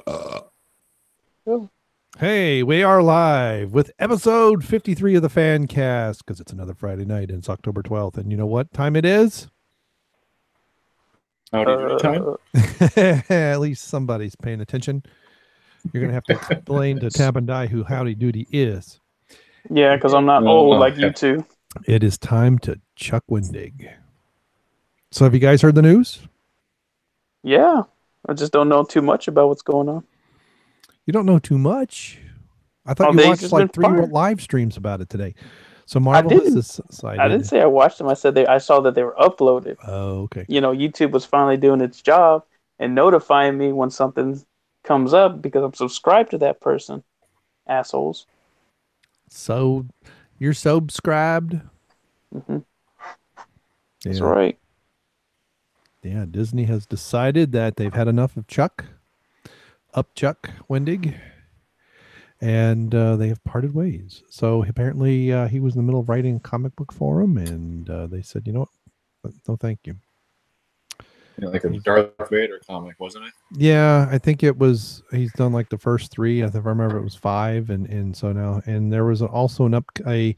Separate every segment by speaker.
Speaker 1: Oh.
Speaker 2: Hey, we are live with episode 53 of the Fan Caste because it's another Friday night and it's October 12th. And you know what time it is?
Speaker 3: Howdy doody time?
Speaker 2: At least somebody's paying attention. You're going to have to explain to Tap and Die who Howdy Doody is.
Speaker 1: Yeah, because I'm not old like you two.
Speaker 2: It is time to Chuck Wendig. So have you guys heard the news?
Speaker 1: Yeah, I just don't know too much about what's going on.
Speaker 2: You don't know too much. I thought you watched like 3 live streams about it today. So Marvel has decided.
Speaker 1: I didn't say I watched them. I said I saw that they were uploaded.
Speaker 2: Oh, okay.
Speaker 1: You know, YouTube was finally doing its job and notifying me when something comes up because I'm subscribed to that person. Assholes.
Speaker 2: So you're subscribed?
Speaker 1: Mm-hmm. That's right.
Speaker 2: Yeah, Disney has decided that they've had enough of Chuck Wendig, and they have parted ways. So apparently he was in the middle of writing a comic book for him, and they said, you know what, no thank you.
Speaker 3: Yeah, like a Darth Vader comic, wasn't it?
Speaker 2: Yeah, I think it was. He's done like the first 3. I remember it was 5, and so now, and there was also a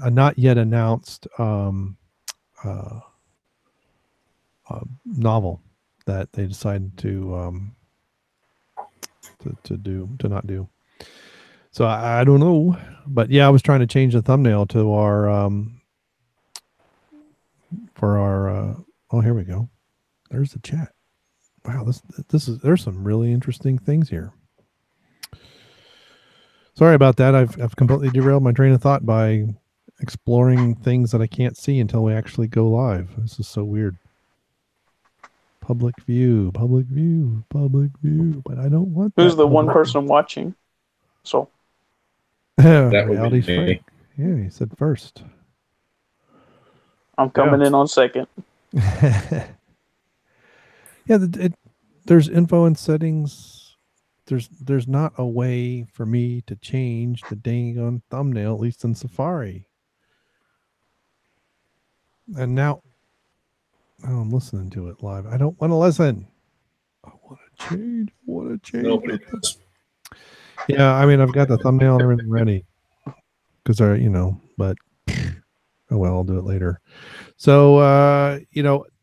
Speaker 2: not yet announced novel that they decided to not do. So I don't know, but yeah, I was trying to change the thumbnail to our for our oh, here we go. There's the chat. Wow, there's some really interesting things here. Sorry about that. I've completely derailed my train of thought by exploring things that I can't see until we actually go live. This is so weird. Public view, but I don't want
Speaker 1: Who's the one person watching? So
Speaker 3: that would be me.
Speaker 2: Yeah, he said first.
Speaker 1: I'm coming in on second.
Speaker 2: Yeah, there's info and settings. There's not a way for me to change the dang on thumbnail, at least in Safari. And now I'm listening to it live. I don't want to listen. I want to change.
Speaker 3: Nobody does.
Speaker 2: Yeah, I mean, I've got the thumbnail and everything ready. Because but oh well, I'll do it later. So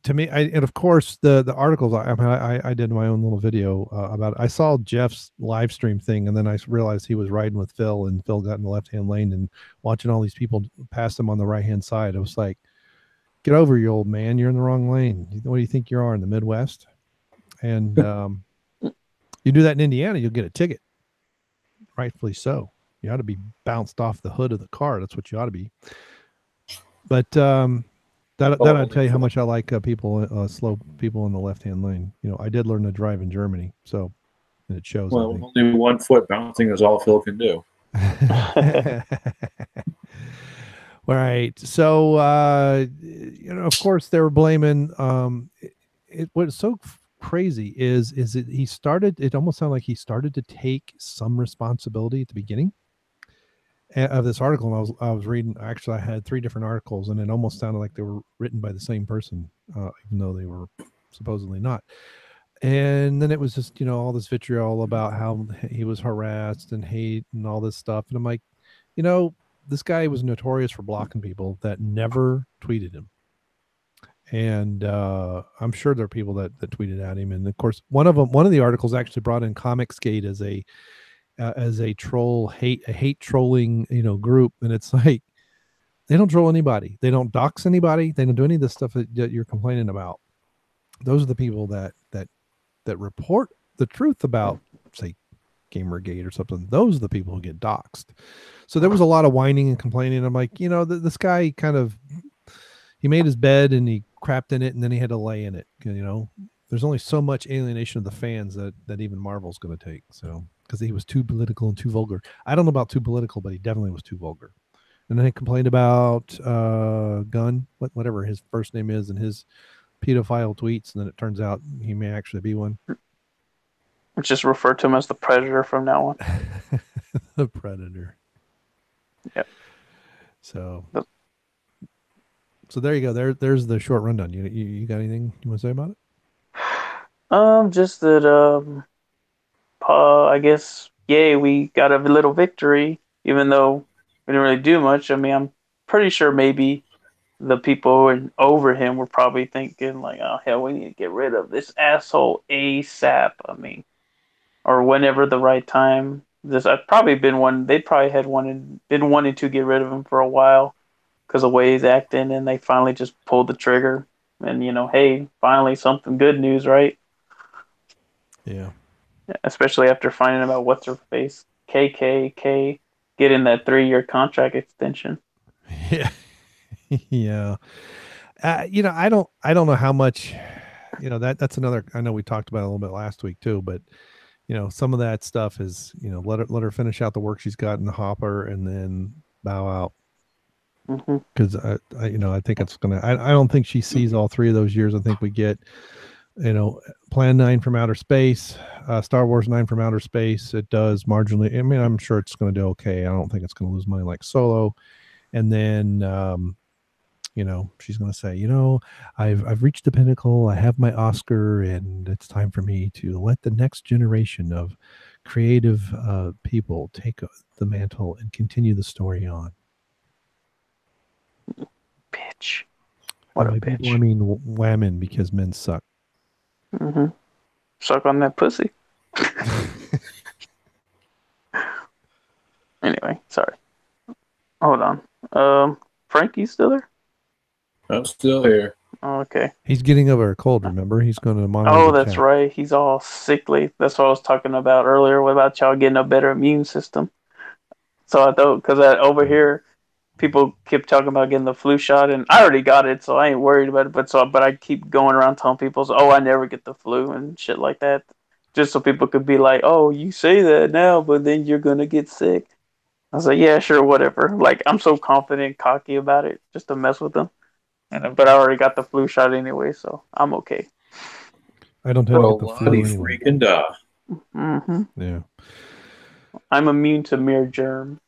Speaker 2: to me, and of course the articles. I did my own little video about it. I saw Jeff's live stream thing, and then I realized he was riding with Phil, and Phil got in the left hand lane, and watching all these people pass him on the right hand side. I was like, get over, you old man. You're in the wrong lane. What do you think you are in the Midwest? And you do that in Indiana, you'll get a ticket. Rightfully so. You ought to be bounced off the hood of the car. That's what you ought to be. But that I'll tell you how much I like slow people in the left-hand lane. I did learn to drive in Germany, so and it shows.
Speaker 3: Well, only 1 foot bouncing is all Phil can do.
Speaker 2: Right. So of course they were blaming. What's so crazy is that he started. It almost sounded like he started to take some responsibility at the beginning of this article, and I was reading. Actually, I had 3 different articles, and it almost sounded like they were written by the same person, even though they were supposedly not. And then it was just all this vitriol about how he was harassed and hate and all this stuff, and I'm like, this guy was notorious for blocking people that never tweeted him. And I'm sure there are people that tweeted at him. And of course, one of the articles actually brought in Comicsgate as a troll hate trolling group. And it's like, they don't troll anybody. They don't dox anybody. They don't do any of the stuff that you're complaining about. Those are the people that report the truth about, say, Gamergate or something. Those are the people who get doxxed. So there was a lot of whining and complaining. I'm like, this guy he made his bed and he crapped in it, and then he had to lay in it. There's only so much alienation of the fans that even Marvel's going to take. So because he was too political and too vulgar. I don't know about too political, but he definitely was too vulgar. And then he complained about Gunn, whatever his first name is, and his pedophile tweets. And then it turns out he may actually be one.
Speaker 1: Just refer to him as the Predator from now on.
Speaker 2: The Predator.
Speaker 1: Yep.
Speaker 2: So there you go. There's the short rundown. You got anything you want to say about it?
Speaker 1: Just that I guess, yay, we got a little victory, even though we didn't really do much. I mean, I'm pretty sure maybe the people over him were probably thinking like, oh hell, we need to get rid of this asshole ASAP. I mean, or whenever the right time. This I've probably been one. They probably had been wanting to get rid of him for a while because of the way he's acting, and they finally just pulled the trigger. And hey, finally something good news, right?
Speaker 2: Yeah.
Speaker 1: Especially after finding out what's her face KKK getting that 3-year contract extension.
Speaker 2: Yeah. Yeah. I don't know how much, that's another, I know we talked about it a little bit last week too, but some of that stuff is, let her finish out the work she's got in the hopper and then bow out. Because I think it's gonna. I don't think she sees all 3 of those years. I think we get, Plan 9 from outer space, Star Wars 9 from outer space. It does marginally. I mean, I'm sure it's going to do okay. I don't think it's going to lose money like Solo. And then, she's going to say, I've reached the pinnacle. I have my Oscar, and it's time for me to let the next generation of creative people take the mantle and continue the story on.
Speaker 1: Bitch. What a bitch.
Speaker 2: People, I mean women, because men suck.
Speaker 1: Suck on that pussy. Anyway, sorry. Hold on. Frank, you still there?
Speaker 3: I'm still here.
Speaker 1: Oh, okay.
Speaker 2: He's getting over a cold, remember? He's going to monitor.
Speaker 1: Oh, that's right. He's all sickly. That's what I was talking about earlier. What about y'all getting a better immune system? So I thought, because over here, people keep talking about getting the flu shot, and I already got it, so I ain't worried about it. But I keep going around telling people, oh, I never get the flu and shit like that, just so people could be like, oh, you say that now, but then you're gonna get sick. I was like, yeah, sure, whatever. Like, I'm so confident, cocky about it, just to mess with them. But I already got the flu shot anyway, so I'm okay.
Speaker 2: I don't tend to get the flu anyway.
Speaker 3: Freaking duh.
Speaker 2: Yeah.
Speaker 1: I'm immune to mere germ.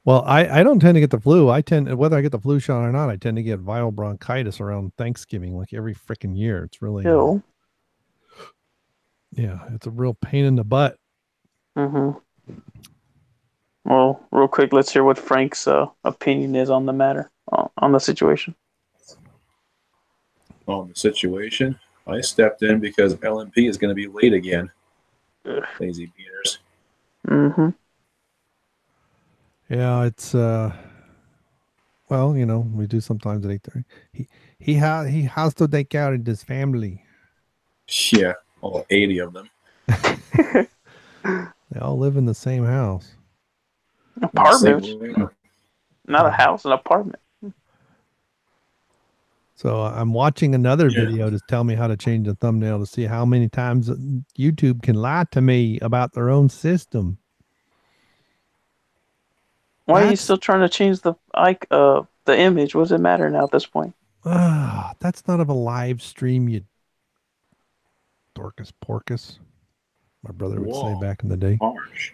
Speaker 2: Well, I don't tend to get the flu. Whether I get the flu shot or not, I tend to get viral bronchitis around Thanksgiving, like every freaking year. It's really, yeah, it's a real pain in the butt.
Speaker 1: Well, real quick, let's hear what Frank's opinion is on the matter, on the situation.
Speaker 3: On the situation, I stepped in because LMP is going to be late again. Ugh. Lazy beaters.
Speaker 2: Yeah, it's well, we do sometimes at 8:30. He has to take care of his family.
Speaker 3: Yeah, all 80 of them.
Speaker 2: They all live in the same house.
Speaker 1: Apartment. Not a house, an apartment.
Speaker 2: So I'm watching another video to tell me how to change the thumbnail to see how many times YouTube can lie to me about their own system.
Speaker 1: Why are you still trying to change the image? What does it matter now at this point?
Speaker 2: That's not of a live stream, you Dorcas Porcus. My brother would say back in the day.
Speaker 3: Harsh.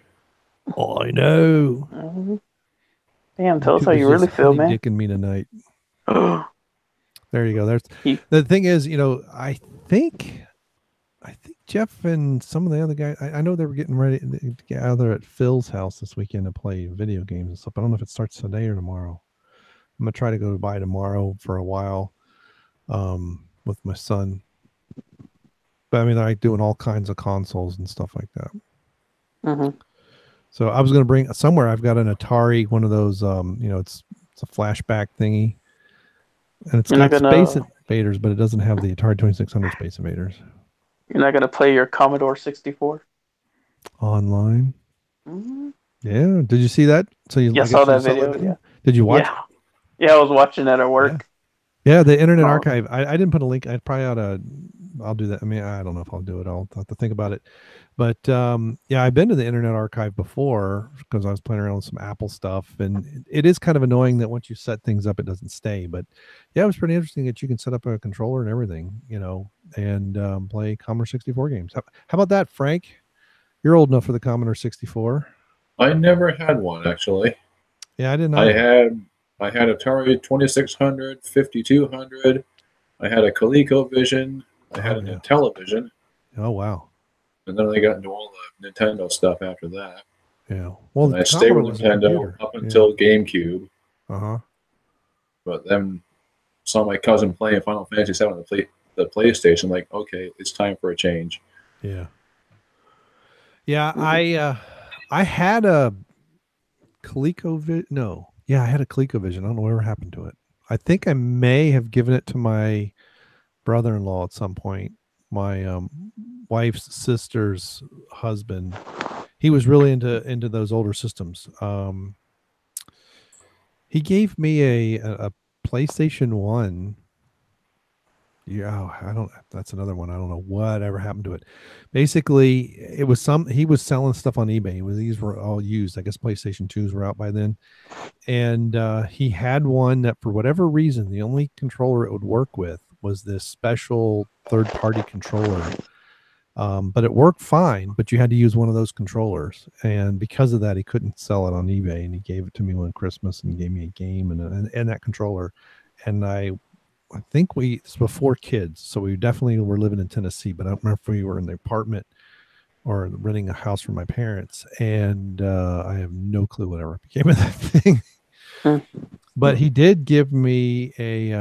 Speaker 2: Oh, I know.
Speaker 1: Damn, tell us how you really feel, man.
Speaker 2: Dicking me tonight. There you go. The thing is, I think Jeff and some of the other guys, I know they were getting ready to gather at Phil's house this weekend to play video games and stuff. I don't know if it starts today or tomorrow. I'm going to try to go by tomorrow for a while with my son. But I mean, they're like doing all kinds of consoles and stuff like that. So I was going to bring somewhere. I've got an Atari, one of those, it's a flashback thingy. And it's got Space Invaders, but it doesn't have the Atari 2600 Space Invaders.
Speaker 1: You're not going to play your Commodore 64?
Speaker 2: Online? Yeah. Did you see that? So
Speaker 1: I saw that video, yeah.
Speaker 2: Did you watch?
Speaker 1: Yeah, I was watching that at work.
Speaker 2: Yeah, the Internet Archive. I didn't put a link. I probably ought to. I'll do that. I mean, I don't know if I'll do it. I'll have to think about it. But I've been to the Internet Archive before because I was playing around with some Apple stuff, and it is kind of annoying that once you set things up, it doesn't stay. But yeah, it was pretty interesting that you can set up a controller and everything, and play Commodore 64 games. How about that, Frank? You're old enough for the Commodore 64.
Speaker 3: I never had one, actually.
Speaker 2: Yeah, I didn't know.
Speaker 3: I had Atari 2600, 5200, I had a ColecoVision. I had
Speaker 2: yeah.
Speaker 3: a Intellivision.
Speaker 2: Oh wow.
Speaker 3: And then I got into all the Nintendo stuff after that.
Speaker 2: Yeah. Well,
Speaker 3: And
Speaker 2: the
Speaker 3: I stayed
Speaker 2: Commodore
Speaker 3: with
Speaker 2: was a
Speaker 3: Nintendo
Speaker 2: computer.
Speaker 3: up until GameCube.
Speaker 2: Uh-huh.
Speaker 3: But then saw my cousin playing Final Fantasy VII on the PlayStation. Like, okay, it's time for a change.
Speaker 2: Yeah. Yeah, I had a ColecoVision. No. Yeah, I had a ColecoVision. I don't know whatever happened to it. I think I may have given it to my brother-in-law at some point. My wife's sister's husband. He was really into those older systems. He gave me a PlayStation 1. Yeah, I don't. That's another one. I don't know whatever happened to it. Basically, it was he was selling stuff on eBay. These were all used. I guess PlayStation 2s were out by then, and he had one that, for whatever reason, the only controller it would work with was this special third-party controller. But it worked fine. But you had to use one of those controllers, and because of that, he couldn't sell it on eBay. And he gave it to me one Christmas and gave me a game and that controller, and I think it's before kids, so we definitely were living in Tennessee, but I don't remember if we were in the apartment or renting a house from my parents, and I have no clue whatever became of that thing. But he did give me a,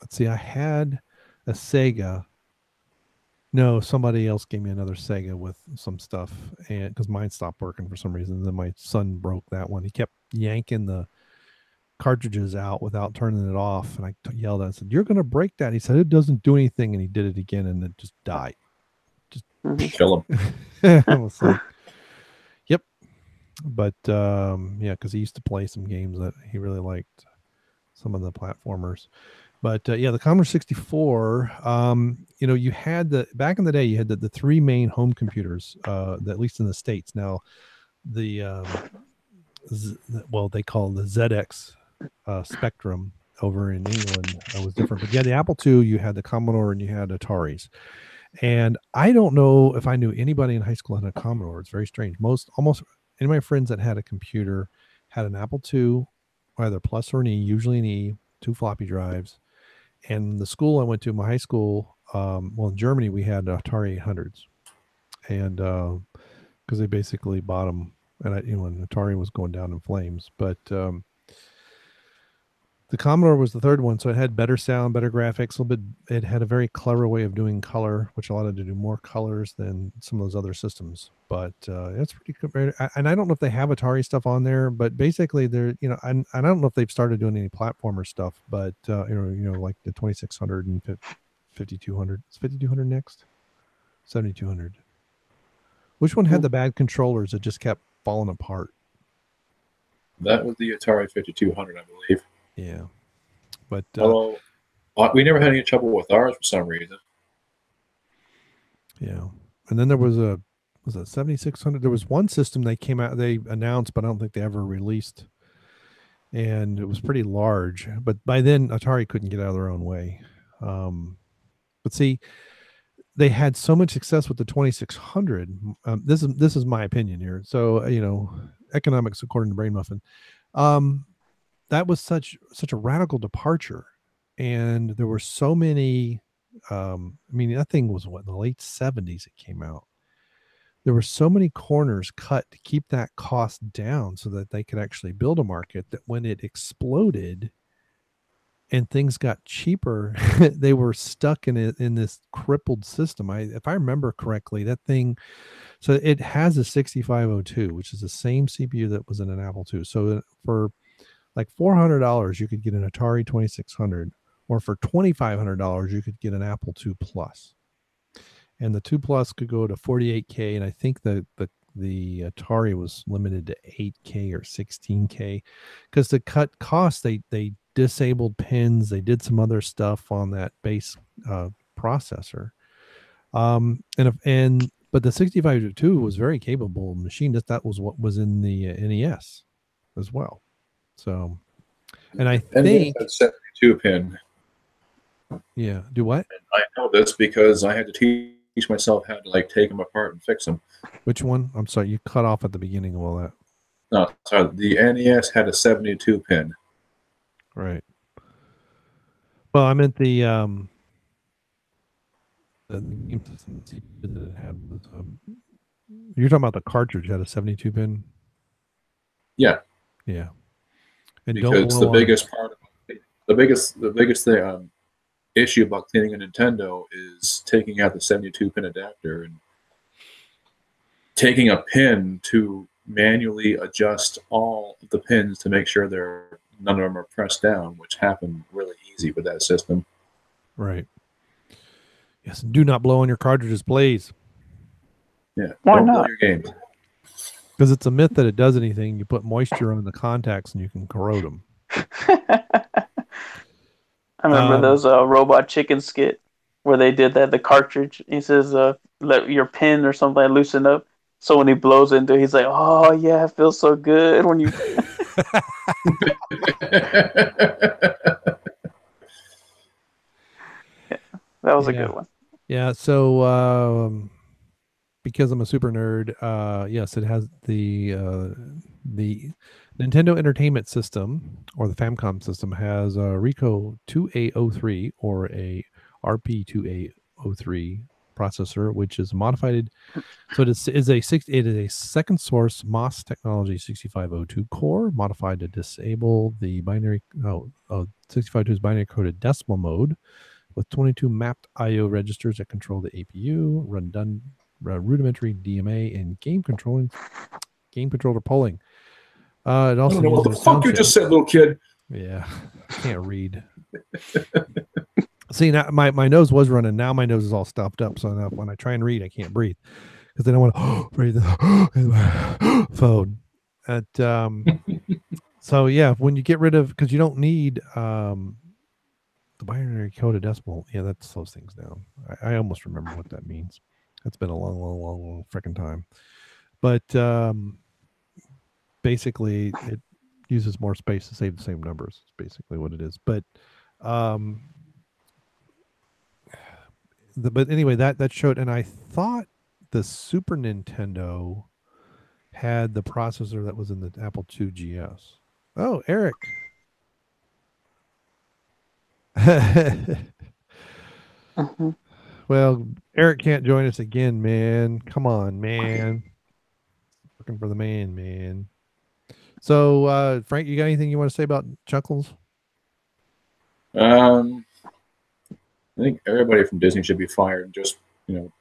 Speaker 2: let's see, I had a Sega. No, somebody else gave me another Sega with some stuff, and because mine stopped working for some reason. Then my son broke that one. He kept yanking the cartridges out without turning it off, and I yelled at him and said, "You're going to break that." He said, "It doesn't do anything," and he did it again, and it just died. Just
Speaker 3: kill him.
Speaker 2: I was like, "Yep," but yeah, because he used to play some games that he really liked, some of the platformers. But yeah, the Commodore 64. You had back in the day, you had the three main home computers, at least in the States. Now, the they call the ZX Spectrum over in England was different. But yeah, the Apple II, you had the Commodore and you had Ataris. And I don't know if I knew anybody in high school had a Commodore. It's very strange. Almost any of my friends that had a computer had an Apple II, either Plus or an E, usually an E, 2 floppy drives. And the school I went to, my high school, in Germany, we had Atari 800s. And because they basically bought them, and when Atari was going down in flames. But the Commodore was the third one, so it had better sound, better graphics. It had a very clever way of doing color, which allowed it to do more colors than some of those other systems. But it's pretty good. And I don't know if they have Atari stuff on there, but basically they're, and I don't know if they've started doing any platformer stuff, but like the 2600 and 5200. Is 5200 next? 7200. Which one had the bad controllers that just kept falling apart?
Speaker 3: That was the Atari 5200, I believe.
Speaker 2: Yeah, but
Speaker 3: although we never had any trouble with ours for some reason.
Speaker 2: Yeah, and then there was a 7600. There was one system they announced, but I don't think they ever released, and it was pretty large. But by then, Atari couldn't get out of their own way. But see, they had so much success with the 2600. This is my opinion here. So economics according to Brain Muffin. That was such a radical departure, and there were so many. That thing was in the late 70s. It came out. There were so many corners cut to keep that cost down, so that they could actually build a market. That when it exploded, and things got cheaper, they were stuck in this crippled system. If I remember correctly, that thing. So it has a 6502, which is the same CPU that was in an Apple II. So for like $400, you could get an Atari 2600, or for $2,500, you could get an Apple II Plus. And the 2 Plus could go to 48K, and I think the Atari was limited to 8K or 16K, because to cut costs, they disabled pins, they did some other stuff on that base processor. But the 6502 was very capable machine. That was what was in the NES as well. So, and I think
Speaker 3: that 72 pin.
Speaker 2: Yeah. Do what?
Speaker 3: And I know this because I had to teach myself how to take them apart and fix them.
Speaker 2: Which one? I'm sorry, you cut off at the beginning of all that.
Speaker 3: No, sorry. The NES had a 72 pin.
Speaker 2: Right. Well, I meant the game system that it had was, you're talking about the cartridge had a 72 pin.
Speaker 3: Yeah,
Speaker 2: Yeah, and don't
Speaker 3: because the
Speaker 2: blow on.
Speaker 3: biggest part of the biggest thing issue about cleaning a Nintendo is taking out the 72 pin adapter and taking a pin to manually adjust all of the pins to make sure none of them are pressed down, which happened really easy with that system.
Speaker 2: Right. Yes, and do not blow on your cartridges, please.
Speaker 3: Yeah,
Speaker 1: Why
Speaker 3: don't blow
Speaker 1: not?
Speaker 3: your games.
Speaker 2: Because it's a myth that it does anything. You put moisture on the contacts and you can corrode them.
Speaker 1: I remember those Robot Chicken skit where they did that. The cartridge. He says, "Let your pin or something loosen up." So when he blows into it, he's like, "Oh yeah, it feels so good when you." That was a good one.
Speaker 2: Yeah. So because I'm a super nerd, yes, it has the Nintendo Entertainment System, or the Famicom system, has a Eriko 2803 or a RP2803 processor, which is modified. So it is a second source MOS technology 6502 core modified to disable the 6502's binary coded decimal mode with 22 mapped I/O registers that control the APU, rudimentary DMA, and game controller polling. It
Speaker 3: I
Speaker 2: also
Speaker 3: don't know what the
Speaker 2: uses
Speaker 3: fuck you just said, little kid.
Speaker 2: Yeah, I can't read. See, now my nose was running. Now my nose is all stopped up. So now when I try and read, I can't breathe because I don't want to breathe in my phone. So yeah, when you get rid of, because you don't need the binary coded decimal, yeah, that slows things down. I almost remember what that means. It's been a long freaking time. But basically, it uses more space to save the same numbers. It's basically what it is. But but anyway, that showed, and I thought the Super Nintendo had the processor that was in the Apple II GS. Oh, Eric.
Speaker 1: Mm-hmm.
Speaker 2: Well, Eric can't join us again, man. Come on, man. Looking for the man. So, Frank, you got anything you want to say about Chuckles?
Speaker 3: I think everybody from Disney should be fired and just,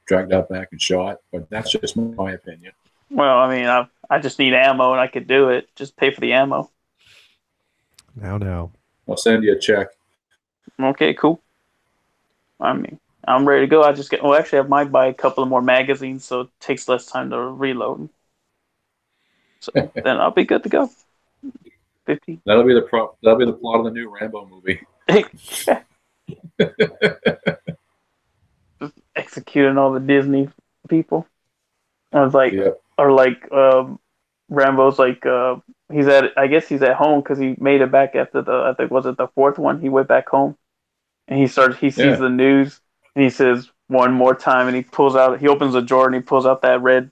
Speaker 3: dragged out back and shot. But that's just my opinion.
Speaker 1: Well, I mean, I just need ammo and I could do it. Just pay for the ammo.
Speaker 2: Now.
Speaker 3: I'll send you a check.
Speaker 1: Okay, cool. I mean, I'm ready to go. Actually, I might buy a couple of more magazines so it takes less time to reload. So then I'll be good to go. 50.
Speaker 3: That'll be the plot of the new Rambo movie.
Speaker 1: Just executing all the Disney people. I was like,
Speaker 3: Yep.
Speaker 1: or like, Rambo's like, I guess he's at home because he made it back after I think, was it the fourth one? He went back home and he sees the news and he says one more time and he opens the drawer and he pulls out that red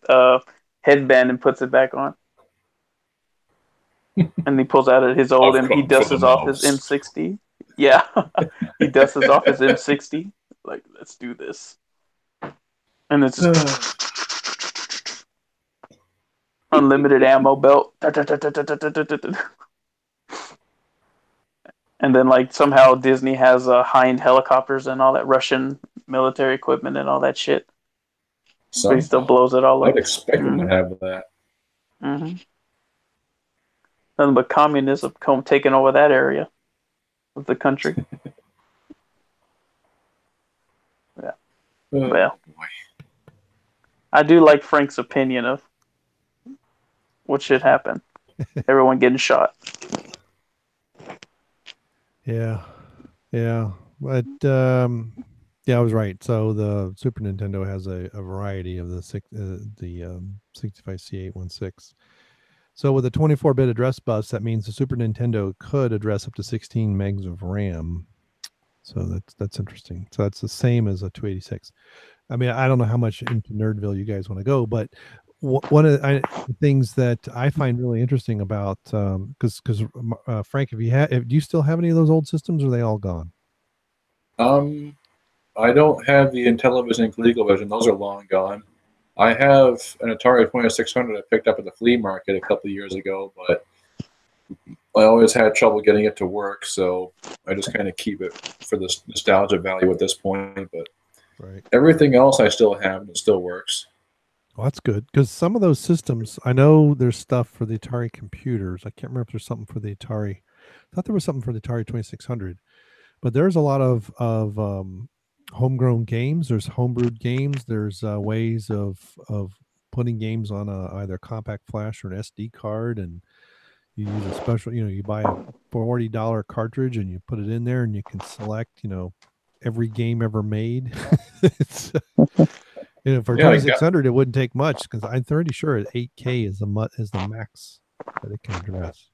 Speaker 1: headband and puts it back on. And he pulls out his old and he dusts off his M60. Yeah. He dusts off his M60. Like, let's do this. And it's just unlimited ammo belt. And then, like, somehow Disney has high-end helicopters and all that Russian military equipment and all that shit. But he still blows it all up.
Speaker 3: I'd expect them to have that.
Speaker 1: Mm-hmm. Nothing but communism taking over that area of the country. Yeah. Well, I do like Frank's opinion of what should happen. Everyone getting shot.
Speaker 2: Yeah. But yeah, I was right. So the Super Nintendo has a variety of the 65C816. So with a 24-bit address bus, that means the Super Nintendo could address up to 16 megs of RAM. So that's interesting. So that's the same as a 286. I mean, I don't know how much into Nerdville you guys want to go, but one of the things that I find really interesting about, because Frank, do you still have any of those old systems, or are they all gone?
Speaker 3: I don't have the Intellivision and ColecoVision. Those are long gone. I have an Atari 2600 I picked up at the flea market a couple of years ago, but I always had trouble getting it to work, so I just kind of keep it for this nostalgia value at this point. But
Speaker 2: Right.
Speaker 3: everything else I still have, and it still works.
Speaker 2: Well, that's good because some of those systems, I know there's stuff for the Atari computers. I can't remember if there's something for the Atari. I thought there was something for the Atari 2600, but there's a lot of homegrown games. There's homebrewed games. There's ways of putting games on either compact flash or an SD card, and you use a special. You buy a $40 cartridge and you put it in there, and you can select. Every game ever made. It's, for
Speaker 3: Yeah,
Speaker 2: 2600, it wouldn't take much because I'm pretty sure 8K is the max that it can address.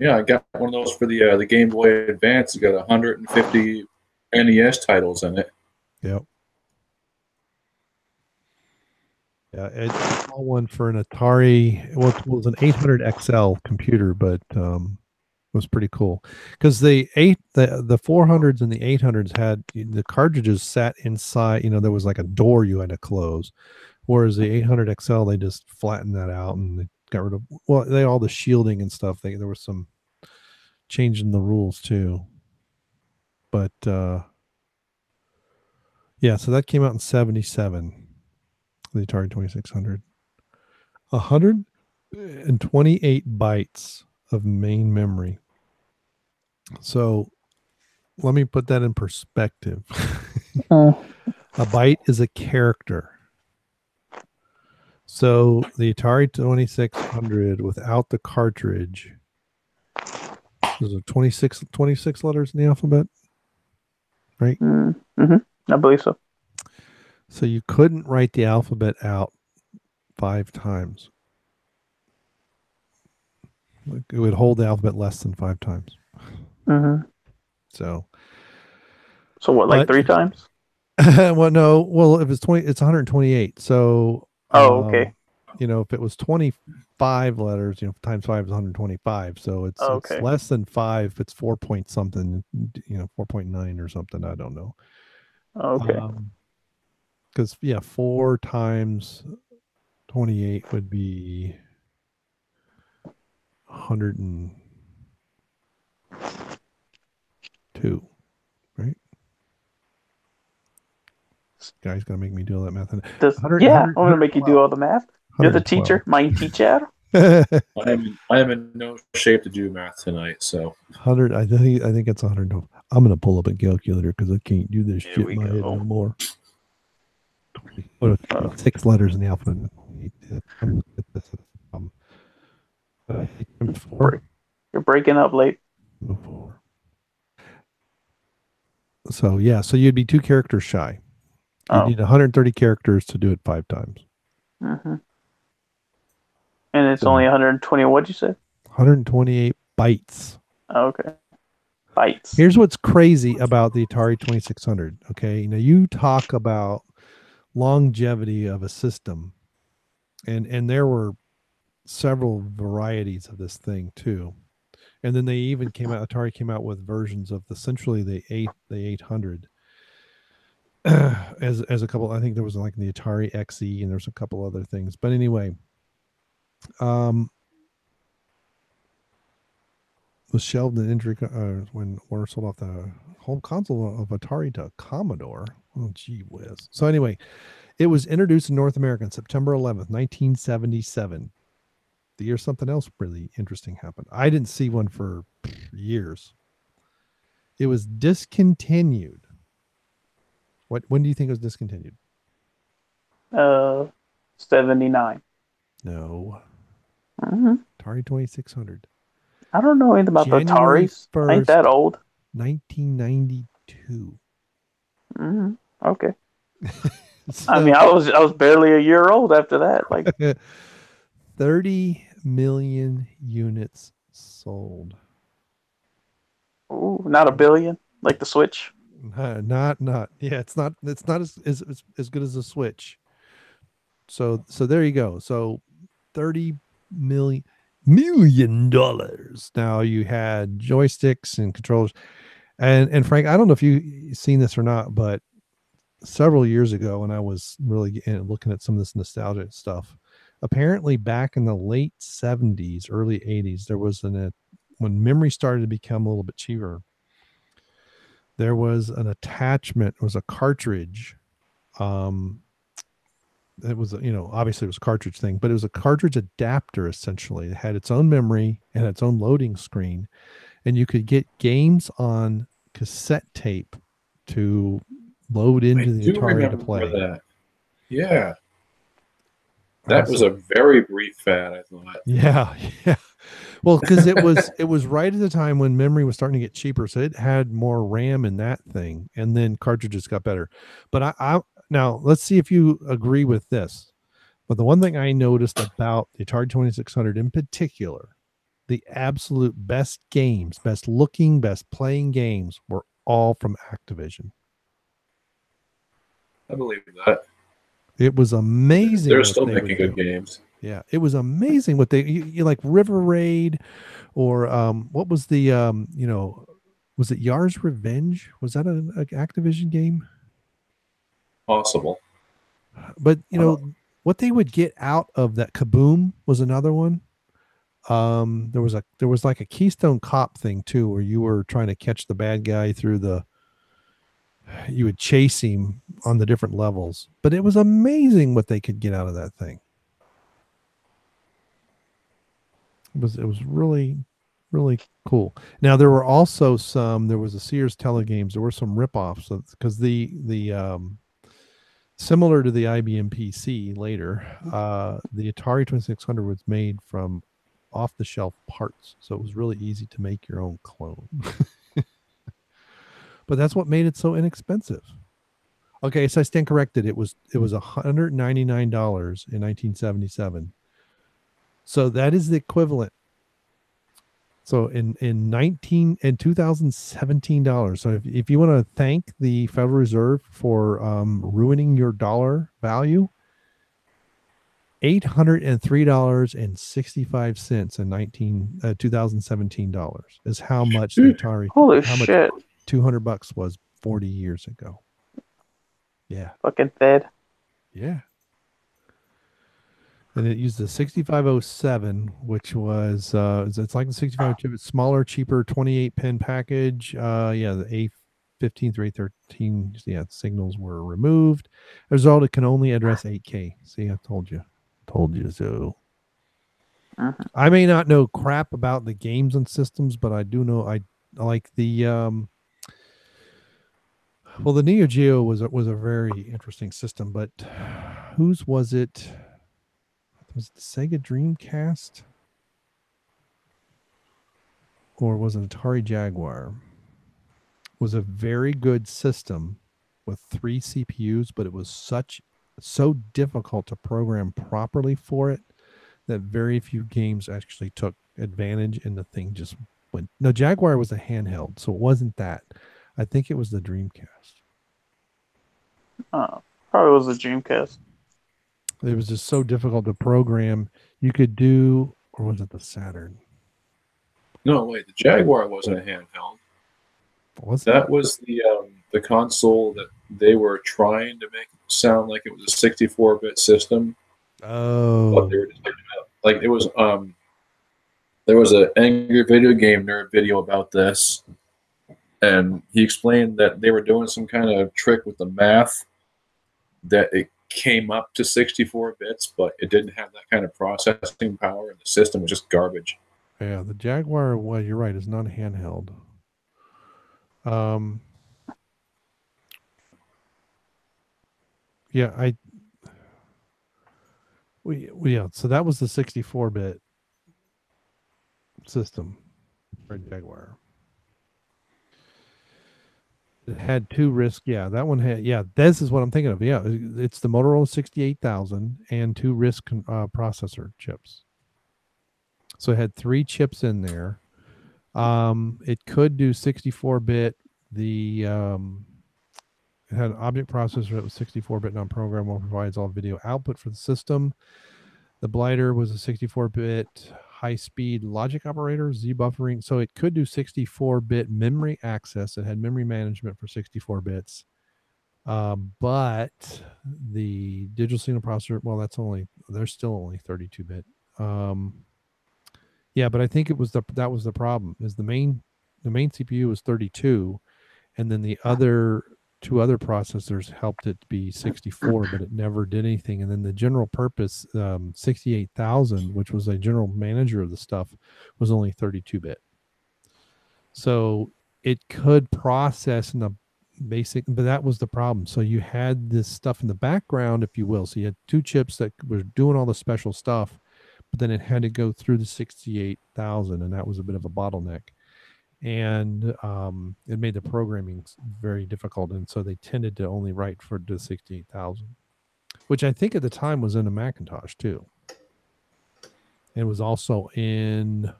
Speaker 3: I got one of those for the Game Boy Advance. It's got 150 NES titles in it.
Speaker 2: Yep. Yeah, it's all one for an Atari. Well, it was an 800 XL computer, but it was pretty cool because the 400s and the 800s had the cartridges sat inside. There was like a door you had to close, whereas the 800 XL they just flattened that out and they got rid of all the shielding and stuff. There was some change in the rules too, but yeah. So that came out in '77. The Atari 2600, 128 bytes of main memory. So let me put that in perspective. A byte is a character. So the Atari 2600 without the cartridge, there's 26 letters in the alphabet, right?
Speaker 1: Mm-hmm. I believe so.
Speaker 2: So you couldn't write the alphabet out 5 times. It would hold the alphabet less than 5 times.
Speaker 1: Mm-hmm.
Speaker 2: So
Speaker 1: what, like 3 times?
Speaker 2: Well, no. Well, if it's 20, it's 128. So
Speaker 1: okay.
Speaker 2: If it was 25 letters, times 5 is 125. So it's less than 5. It's 4 point something, 4.9 or something. I don't know.
Speaker 1: Okay.
Speaker 2: Because 4 times 28 would be 102, right? This guy's gonna make me do all that math.
Speaker 1: I'm gonna make you do all the math. You're the teacher, my teacher.
Speaker 3: I am in no shape to do math tonight, so
Speaker 2: 100. I think it's 100. I'm gonna pull up a calculator because I can't do this shit in my head no more. 6 letters in the alphabet.
Speaker 1: You're breaking up late.
Speaker 2: So you'd be 2 characters shy. You need 130 characters to do it 5 times.
Speaker 1: Mm-hmm. And it's only 120. What'd you say?
Speaker 2: 128 bytes.
Speaker 1: Okay. Bytes.
Speaker 2: Here's what's crazy about the Atari 2600. Okay, now you talk about longevity of a system, and there were several varieties of this thing too. And then they even Atari came out with versions of essentially the 800 as a couple. I think there was like the Atari XE and there's a couple other things. But anyway, was shelved in injury when Warner sold off the home console of Atari to Commodore. Oh, gee whiz. So anyway, it was introduced in North America on September 11th, 1977. The year something else really interesting happened. I didn't see one for years. It was discontinued. When do you think it was discontinued?
Speaker 1: 79.
Speaker 2: No.
Speaker 1: Mm-hmm.
Speaker 2: Atari 2600.
Speaker 1: I don't know anything about
Speaker 2: January
Speaker 1: the Ataris. 1st, ain't that old?
Speaker 2: 1992.
Speaker 1: Mm-hmm. Okay. So, I mean, I was barely a year old after that. Like
Speaker 2: 30 million units sold.
Speaker 1: Ooh, not a billion like the Switch.
Speaker 2: Not. Yeah, it's not as good as the Switch. So there you go. So $30 million. Now you had joysticks and controllers. And Frank, I don't know if you've seen this or not, but several years ago when I was really looking at some of this nostalgia stuff, apparently back in the late 70s, early 80s, there was when memory started to become a little bit cheaper, there was an attachment, it was a cartridge. It was, obviously it was a cartridge thing, but it was a cartridge adapter essentially. It had its own memory and its own loading screen, and you could get games on cassette tape to load into the Atari to play.
Speaker 3: That. Yeah. That was a very brief fad, I thought.
Speaker 2: Yeah, yeah. Well, because it was right at the time when memory was starting to get cheaper, so it had more RAM in that thing, and then cartridges got better. But I now let's see if you agree with this. But the one thing I noticed about the Atari 2600 in particular, the absolute best games, best looking, best playing games were all from Activision.
Speaker 3: I believe that.
Speaker 2: It was amazing.
Speaker 3: They're still making good games.
Speaker 2: Yeah, it was amazing what you like River Raid, or what was the was it Yar's Revenge? Was that an Activision game?
Speaker 3: Possible.
Speaker 2: But what they would get out of that, Kaboom was another one. There was like a Keystone Cop thing too, where you were trying to catch the bad guy you would chase him on the different levels. But it was amazing what they could get out of that thing. It was really, really cool. Now there were also there was a Sears Telegames. There were some ripoffs because the similar to the IBM PC later, the Atari 2600 was made from off-the-shelf parts, so it was really easy to make your own clone. But that's what made it so inexpensive. Okay, so I stand corrected. It was $199 in 1977. So that is the equivalent. So in 2017 dollars. So if you want to thank the Federal Reserve for ruining your dollar value, $803.65 in 2017 dollars is how much the Atari.
Speaker 1: Holy shit!
Speaker 2: $200 was 40 years ago. Yeah.
Speaker 1: Fucking Fed.
Speaker 2: Yeah. And it used the 6507, which was it's like the 6502, but smaller, cheaper, 28-pin package. The A15 through A13, signals were removed. As a result, it can only address 8K. See, I told you so. I may not know crap about the games and systems, but I do know I like the the Neo Geo was a very interesting system, but whose was it? Was it the Sega Dreamcast? Or was it Atari Jaguar? It was a very good system with 3 CPUs, but it was so difficult to program properly for it that very few games actually took advantage, and the thing just went. No, Jaguar was a handheld, so it wasn't that. I think it was the Dreamcast.
Speaker 1: Probably was the Dreamcast.
Speaker 2: It was just so difficult to program. You could do, or was it the Saturn?
Speaker 3: No, wait. The Jaguar wasn't a handheld. That was the console that they were trying to make sound like it was a 64-bit system.
Speaker 2: Oh,
Speaker 3: but they were just like it was. There was an Angry Video Game Nerd video about this, and he explained that they were doing some kind of trick with the math that it came up to 64 bits, but it didn't have that kind of processing power, and the system was just garbage.
Speaker 2: Yeah, the Jaguar, well, you're right, is not handheld. So that was the 64-bit system for Jaguar. It had 2 RISC. Yeah, that one had. Yeah, this is what I'm thinking of. Yeah, it's the Motorola 68000 and 2 RISC processor chips. So it had 3 chips in there. It could do 64-bit. It had an object processor that was 64-bit non-programmable, provides all video output for the system. The Blighter was a 64-bit high-speed logic operator, Z buffering, so it could do 64-bit memory access. It had memory management for 64 bits. But the digital signal processor, well, they're still only 32-bit. Yeah, but I think that was the problem. Is the main CPU was 32, and then the two other processors helped it be 64, but it never did anything. And then the general purpose 68,000, which was a general manager of the stuff, was only 32-bit. So it could process in the basic, but that was the problem. So you had this stuff in the background, if you will. So you had two chips that were doing all the special stuff, but then it had to go through the 68,000, and that was a bit of a bottleneck. And it made the programming very difficult, and so they tended to only write for the 68,000, which I think at the time was in a Macintosh too. It was also in,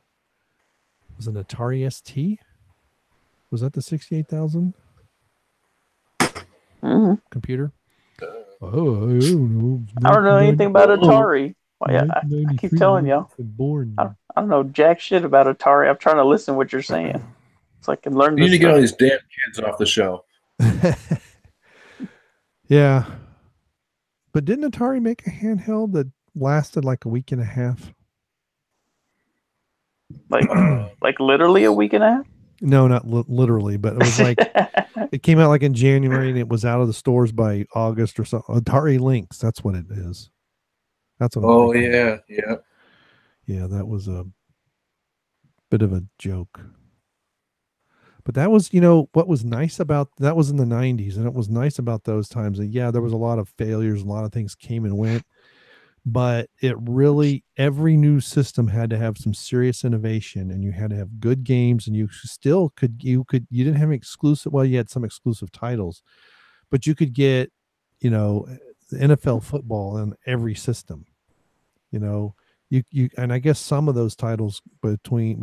Speaker 2: was an Atari ST? Was that the 68,000 computer?
Speaker 1: I don't know anything about Atari. Well, yeah, I keep telling y'all. I don't know jack shit about Atari. I'm trying to listen to what you're saying, so I can learn.
Speaker 3: You need to get all these damn kids off the show.
Speaker 2: Yeah, but didn't Atari make a handheld that lasted like a week and a half?
Speaker 1: Like literally a week and a half?
Speaker 2: No, not literally, but it was like it came out like in January and it was out of the stores by August or something. Atari Lynx, that's what it is. That's what.
Speaker 3: Oh yeah, yeah.
Speaker 2: Yeah, that was a bit of a joke. But that was, what was nice about that was in the 90s, and it was nice about those times. And yeah, there was a lot of failures, a lot of things came and went, but it really, every new system had to have some serious innovation, and you had to have good games, and you still you didn't have exclusive, well, you had some exclusive titles, but you could get, the NFL football in every system, you and I guess some of those titles but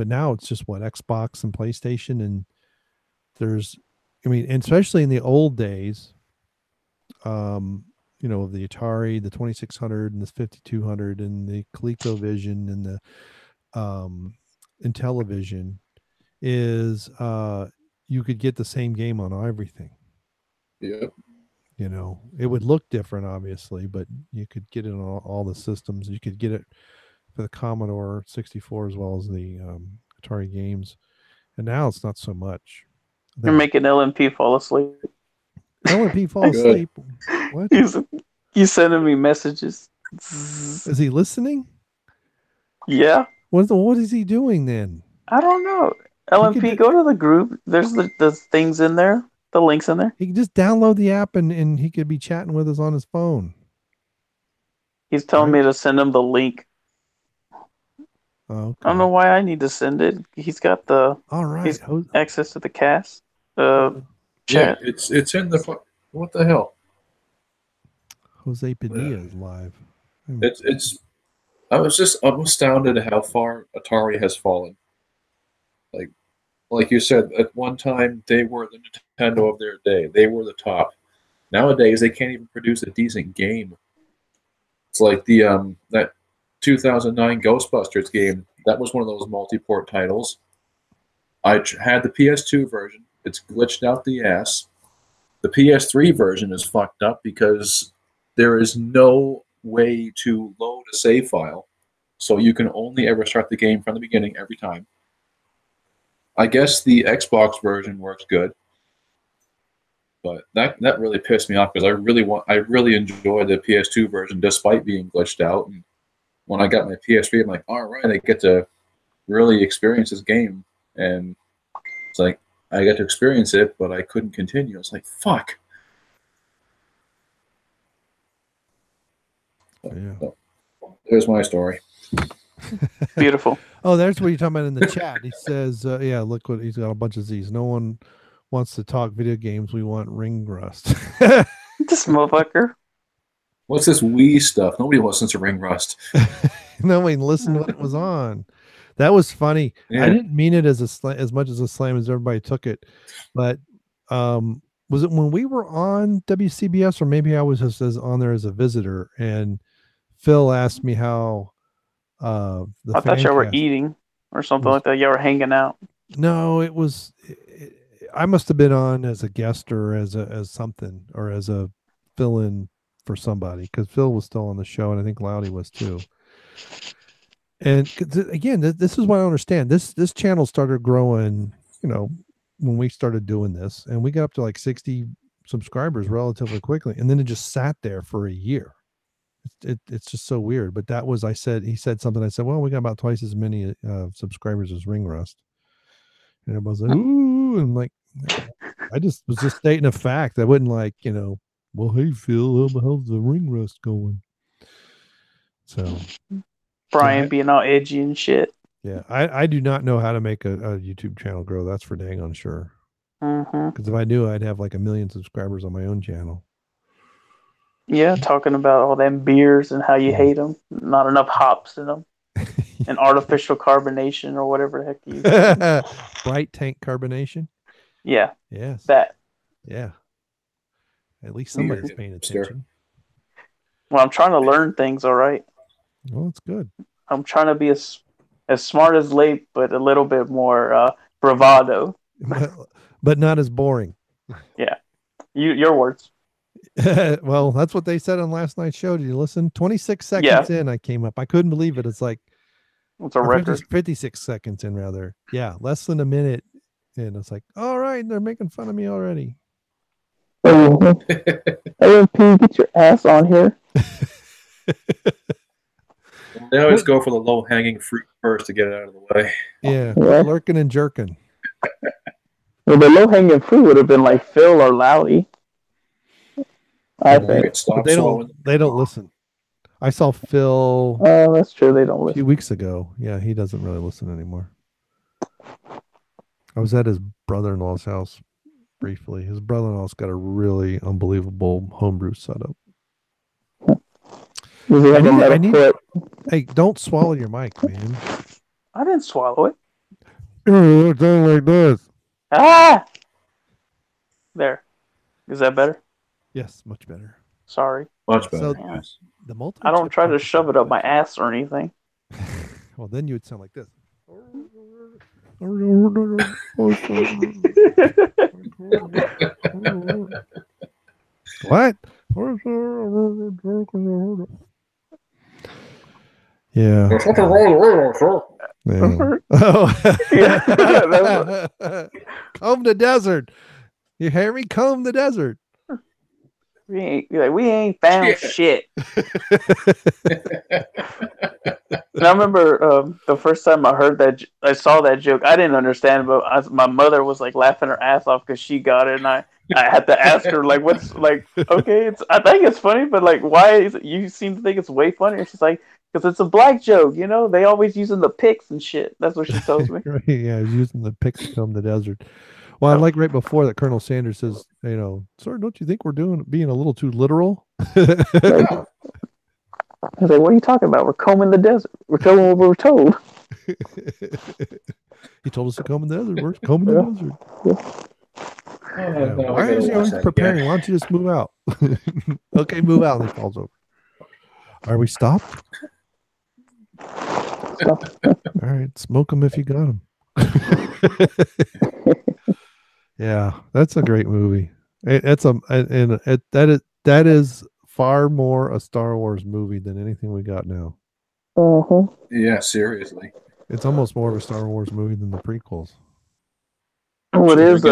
Speaker 2: now it's just what, Xbox and PlayStation, and there's, and especially in the old days, of the Atari, the 2600 and the 5200 and the ColecoVision and the Intellivision, is you could get the same game on everything.
Speaker 3: Yeah.
Speaker 2: It would look different, obviously, but you could get it on all the systems. You could get it for the Commodore 64 as well as the Atari games. And now it's not so much.
Speaker 1: You're making LMP fall asleep.
Speaker 2: LMP fall asleep? What?
Speaker 1: He's sending me messages.
Speaker 2: Is he listening?
Speaker 1: Yeah.
Speaker 2: What is he doing then?
Speaker 1: I don't know. LMP, go to the group. There's the things in there. The links in there.
Speaker 2: He can just download the app and he could be chatting with us on his phone.
Speaker 1: He's telling me to send him the link.
Speaker 2: Okay.
Speaker 1: I don't know why I need to send it. He's got access to the cast. Chat.
Speaker 3: Yeah, it's in the. What the hell?
Speaker 2: Jose Padilla is live.
Speaker 3: I'm astounded at how far Atari has fallen. Like you said, at one time they were the Nintendo of their day. They were the top. Nowadays they can't even produce a decent game. It's like the that 2009 Ghostbusters game. That was one of those multi-port titles. I had the PS2 version. It's glitched out the ass. The PS3 version is fucked up because there is no way to load a save file, so you can only ever start the game from the beginning every time. I guess the Xbox version works good, but that really pissed me off because I really enjoyed the PS2 version despite being glitched out. And when I got my PS3, I'm like, all right, I get to really experience this game, and it's like I got to experience it, but I couldn't continue. I was like, fuck.
Speaker 2: Yeah.
Speaker 3: So, there's my story.
Speaker 1: Beautiful.
Speaker 2: Oh, there's what you're talking about in the chat. He says, yeah, look what he's got, a bunch of Z's. No one wants to talk video games. We want ring rust.
Speaker 1: This motherfucker.
Speaker 3: What's this Wii stuff? Nobody listens to Ring Rust.
Speaker 2: No one listened when it was on. That was funny.
Speaker 3: Yeah.
Speaker 2: I didn't mean it as much as a slam as everybody took it. But was it when we were on WCBS, or maybe I was just on there as a visitor, and Phil asked me how the
Speaker 1: I thought y'all were
Speaker 2: Fancast
Speaker 1: eating or something like that. Y'all were hanging out.
Speaker 2: No, it was. I must have been on as a guest or as something or as a fill-in for somebody because Phil was still on the show and I think Loudy was too. And again, this is what I understand. This channel started growing, when we started doing this, and we got up to like 60 subscribers relatively quickly, and then it just sat there for a year. It's just so weird. But that was, he said something. I said, well, we got about twice as many subscribers as Ring Rust. And everybody's like, ooh, and I'm like, I just was just stating a fact. I wouldn't like, well, hey Phil, how the hell's the Ring Rust going? So
Speaker 1: Brian being all edgy and shit.
Speaker 2: Yeah, I do not know how to make a YouTube channel grow. That's for dang on sure. Because if I knew, I'd have like 1 million subscribers on my own channel.
Speaker 1: Yeah, talking about all them beers and how you hate them. Not enough hops in them. And artificial carbonation or whatever the heck you use.
Speaker 2: Bright tank carbonation?
Speaker 1: Yeah.
Speaker 2: Yes.
Speaker 1: That.
Speaker 2: Yeah. At least somebody's paying attention.
Speaker 1: Well, I'm trying to learn things, all right?
Speaker 2: Well, that's good.
Speaker 1: I'm trying to be as smart as Late, but a little bit more bravado.
Speaker 2: But not as boring.
Speaker 1: Yeah. Your words.
Speaker 2: Well, that's what they said on last night's show. Did you listen? 26 seconds in, I came up. I couldn't believe it. It's like
Speaker 1: it's a record.
Speaker 2: 56 seconds in, rather. Yeah, less than a minute. And it's like, all right, they're making fun of me already.
Speaker 1: LMP, get your ass on here.
Speaker 3: They always go for the low-hanging fruit first to get it out of the way.
Speaker 2: Yeah. Lurking and jerking.
Speaker 1: Well, the low-hanging fruit would have been like Phil or Loudy. I think.
Speaker 2: But they don't listen. I saw Phil.
Speaker 1: Oh, that's true. They don't listen.
Speaker 2: A few weeks ago. Yeah, he doesn't really listen anymore. I was at his brother-in-law's house briefly. His brother-in-law's got a really unbelievable homebrew setup. Hey, don't swallow your mic, man.
Speaker 1: I didn't swallow it.
Speaker 2: It's like this.
Speaker 1: Ah! There. Is that better?
Speaker 2: Yes, much better.
Speaker 1: Sorry.
Speaker 3: Much better.
Speaker 2: So,
Speaker 1: I don't try to shove it up my ass or anything.
Speaker 2: Well, then you would sound like this. What? Yeah. Comb the desert. You hear me? Comb the desert.
Speaker 1: We ain't found shit. And I remember the first time I saw that joke. I didn't understand, but my mother was like laughing her ass off because she got it, and I had to ask her like, "What's like? Okay, I think it's funny, but like, why is it, you seem to think it's way funnier?" She's like, "Because it's a black joke, They always using the picks and shit." That's what she tells me.
Speaker 2: Right, yeah, using the picks to comb the desert. Well, I like right before that Colonel Sanders says, sir, don't you think we're being a little too literal?
Speaker 1: I was like, what are you talking about? We're combing the desert. We're telling what we're told.
Speaker 2: He told us to comb in the desert. We're combing the desert. Yeah. Why is he always preparing? Why don't you just move out? Okay, move out. And he falls over. Are we stopped? All right, smoke them if you got them. Yeah, that's a great movie. That is far more a Star Wars movie than anything we got now.
Speaker 3: Yeah, seriously.
Speaker 2: It's almost more of a Star Wars movie than the prequels.
Speaker 1: What is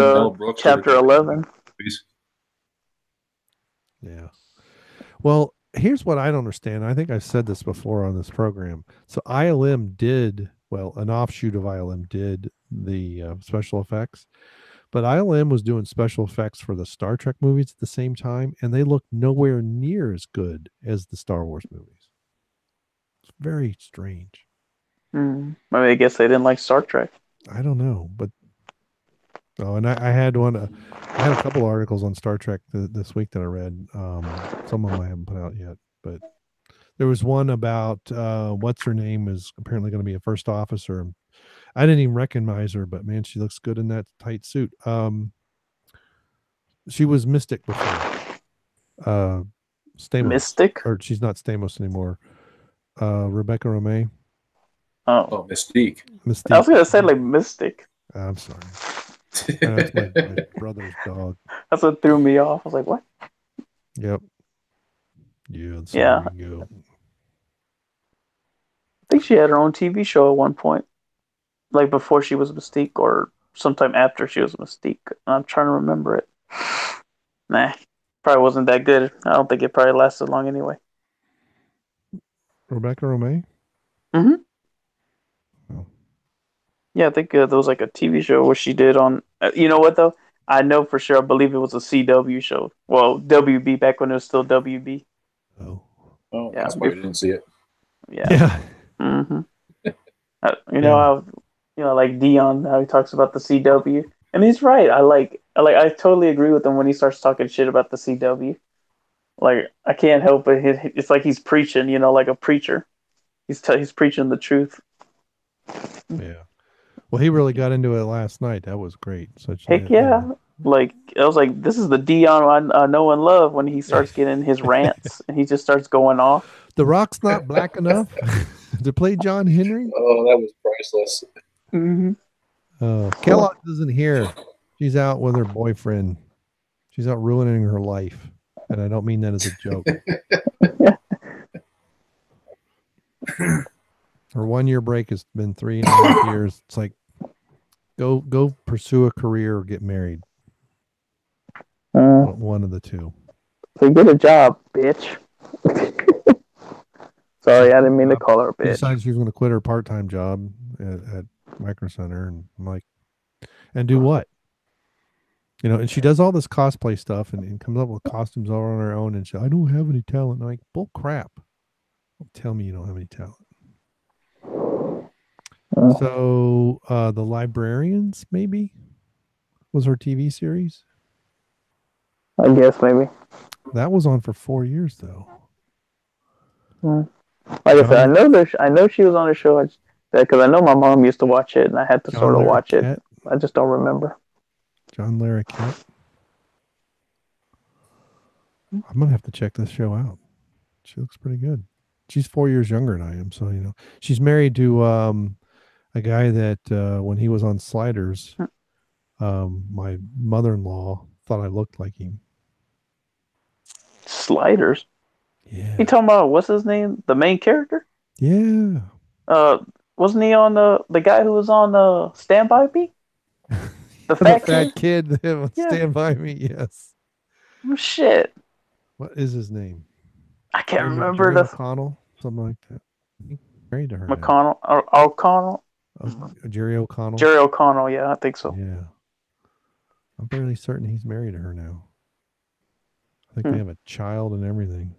Speaker 1: Chapter 11?
Speaker 2: Yeah. Well, here's what I don't understand. I think I've said this before on this program. So ILM an offshoot of ILM did the special effects. But ILM was doing special effects for the Star Trek movies at the same time, and they looked nowhere near as good as the Star Wars movies. It's very strange.
Speaker 1: Maybe I guess they didn't like Star Trek.
Speaker 2: I don't know, but and I had I had a couple articles on Star Trek this week that I read. Some of them I haven't put out yet, but there was one about what's her name is apparently going to be a first officer. I didn't even recognize her, but man, she looks good in that tight suit. She was Mystic before. Stamos.
Speaker 1: Mystic?
Speaker 2: Or she's not Stamos anymore. Rebecca Romijn.
Speaker 3: Oh, Mystique.
Speaker 2: Mystique.
Speaker 1: I was gonna say like Mystic.
Speaker 2: I'm sorry. That's my brother's dog.
Speaker 1: That's what threw me off. I was like, what?
Speaker 2: Yep. Yeah. So
Speaker 1: Yeah.
Speaker 2: there you go.
Speaker 1: I think she had her own TV show at one point, like before she was Mystique, or sometime after she was Mystique. I'm trying to remember it. Nah, probably wasn't that good. I don't think it probably lasted long anyway.
Speaker 2: Rebecca Romijn?
Speaker 1: Mm-hmm.
Speaker 2: Oh.
Speaker 1: Yeah, I think there was like a TV show where she did on. You know what though? I know for sure. I believe it was a CW show. Well, WB back when it was still WB.
Speaker 2: Oh.
Speaker 3: Oh,
Speaker 1: Yeah.
Speaker 3: that's why you didn't see it.
Speaker 1: Yeah. Mm-hmm. You know how, like Dion, how he talks about the CW, and he's right. I totally agree with him when he starts talking shit about the CW. Like I can't help it. It's like he's preaching, like a preacher. He's preaching the truth.
Speaker 2: Yeah. Well, he really got into it last night. That was great.
Speaker 1: Heck yeah. Like I was like, this is the Dion I know and love when he starts getting his rants and he just starts going off.
Speaker 2: The Rock's not black enough to play John Henry.
Speaker 3: Oh, that was priceless.
Speaker 1: Mm-hmm.
Speaker 2: Kellogg isn't here. She's out with her boyfriend. She's out ruining her life, and I don't mean that as a joke. Her 1 year break has been 3.5 years. It's like, go pursue a career or get married. One of the two.
Speaker 1: So get a job, bitch. Sorry, I didn't mean to call her a bitch.
Speaker 2: She decided she was going to quit her part-time job at Micro Center, and I'm like, and do what? And she does all this cosplay stuff and comes up with costumes all on her own, and she, I don't have any talent. I'm like, bull crap. Don't tell me you don't have any talent. So The Librarians, maybe, was her TV series.
Speaker 1: I guess maybe.
Speaker 2: That was on for 4 years though.
Speaker 1: Like I said, I know she was on the show because I know my mom used to watch it, and I had to sort of watch it. I just don't remember.
Speaker 2: John Larroquette. I'm gonna have to check this show out. She looks pretty good. She's 4 years younger than I am, so she's married to a guy that when he was on Sliders, my mother-in-law thought I looked like him.
Speaker 1: Sliders?
Speaker 2: Yeah.
Speaker 1: You talking about what's his name? The main character?
Speaker 2: Yeah.
Speaker 1: Wasn't he on the guy who was on Stand By Me? The fat
Speaker 2: kid that Stand By Me, yes.
Speaker 1: Oh, shit.
Speaker 2: What is his name?
Speaker 1: I can't remember.
Speaker 2: Jerry McConnell, something like that. He's married to her.
Speaker 1: McConnell or O'Connell?
Speaker 2: Jerry O'Connell.
Speaker 1: Jerry O'Connell, yeah, I think so.
Speaker 2: Yeah. I'm fairly certain he's married to her now. I think they have a child and everything.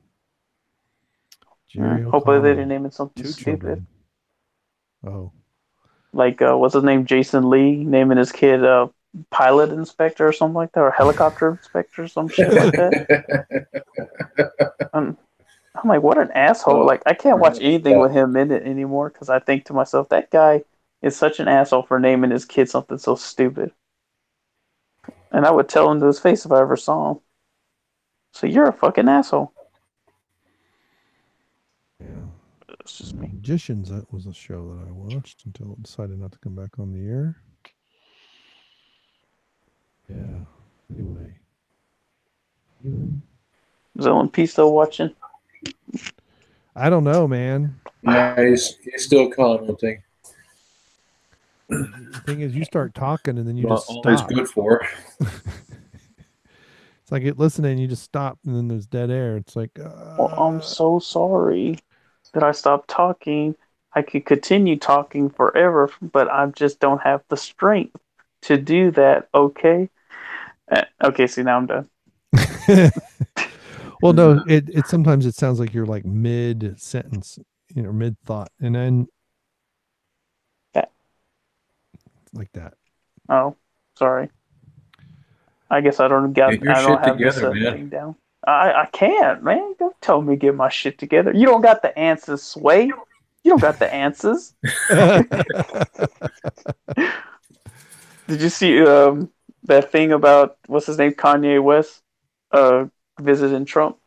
Speaker 2: Jerry
Speaker 1: Hopefully they didn't name it something
Speaker 2: 2
Speaker 1: stupid.
Speaker 2: children. Oh.
Speaker 1: Like, what's his name? Jason Lee naming his kid pilot inspector or something like that, or helicopter inspector or some shit like that. I'm like, what an asshole. Like, I can't watch anything with him in it anymore because I think to myself, that guy is such an asshole for naming his kid something so stupid. And I would tell him to his face if I ever saw him. So you're a fucking asshole.
Speaker 2: Yeah.
Speaker 1: It's just me.
Speaker 2: Magicians, that was a show that I watched until it decided not to come back on the air. Yeah. Anyway.
Speaker 1: Is LMP still watching?
Speaker 2: I don't know, man.
Speaker 3: Yeah, he's still commenting.
Speaker 2: The thing is, you start talking and then you just stop.
Speaker 3: All he's good for.
Speaker 2: It's like listening, you just stop and then there's dead air. It's like,
Speaker 1: well, I'm so sorry that I stopped talking. I could continue talking forever, but I just don't have the strength to do that. Okay. Okay. See, now I'm done.
Speaker 2: Well, no, it sometimes it sounds like you're like mid sentence, mid thought, and then like that.
Speaker 1: Oh, sorry. I guess I don't have
Speaker 3: together,
Speaker 1: this thing down. I can't, man. Don't tell me to get my shit together. You don't got the answers, Sway. You don't got the answers. Did you see that thing about what's his name, Kanye West, visiting Trump?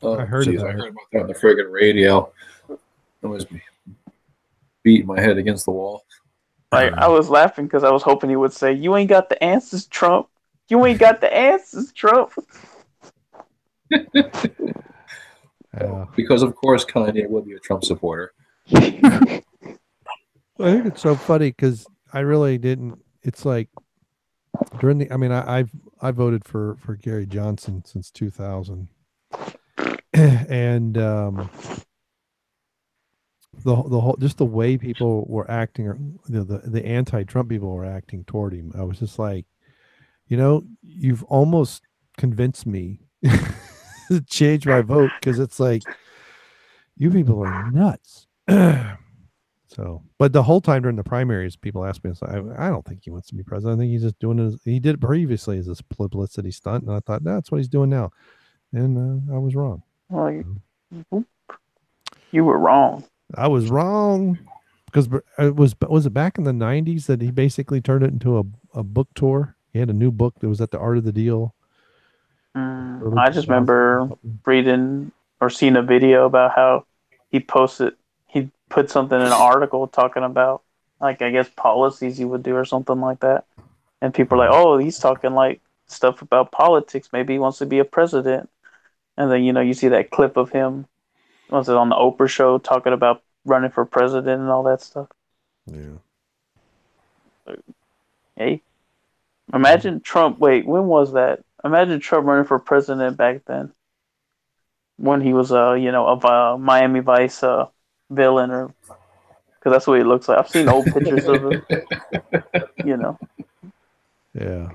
Speaker 3: Oh,
Speaker 2: I heard
Speaker 3: about that on the friggin' radio. I was beating my head against the wall.
Speaker 1: Like, I was laughing because I was hoping he would say, "You ain't got the answers, Trump. You ain't got the answers, Trump."
Speaker 3: Because of course Kanye would be a Trump supporter.
Speaker 2: I think it's so funny because I really didn't. It's like during the. I mean, I voted for Gary Johnson since 2000, and the whole just the way people were acting, or the anti-Trump people were acting toward him. I was just like, you've almost convinced me to change my vote because it's like you people are nuts. So, but the whole time during the primaries, people asked me, I don't think he wants to be president. I think he's just doing it. He did it previously as this publicity stunt. And I thought, that's what he's doing now. And I was wrong.
Speaker 1: Well, you were wrong.
Speaker 2: I was wrong because was it back in the 90s that he basically turned it into a book tour? He had a new book that was at the Art of the Deal.
Speaker 1: I just remember reading or seeing a video about how he put something in an article talking about, like, I guess policies he would do or something like that. And people are like, oh, he's talking like stuff about politics. Maybe he wants to be a president. And then, you see that clip of him, was it on the Oprah show, talking about running for president and all that stuff.
Speaker 2: Yeah.
Speaker 1: Hey, imagine Trump. Wait, when was that? Imagine Trump running for president back then, when he was a Miami Vice villain, or because that's what he looks like. I've seen old pictures of him.
Speaker 2: Yeah.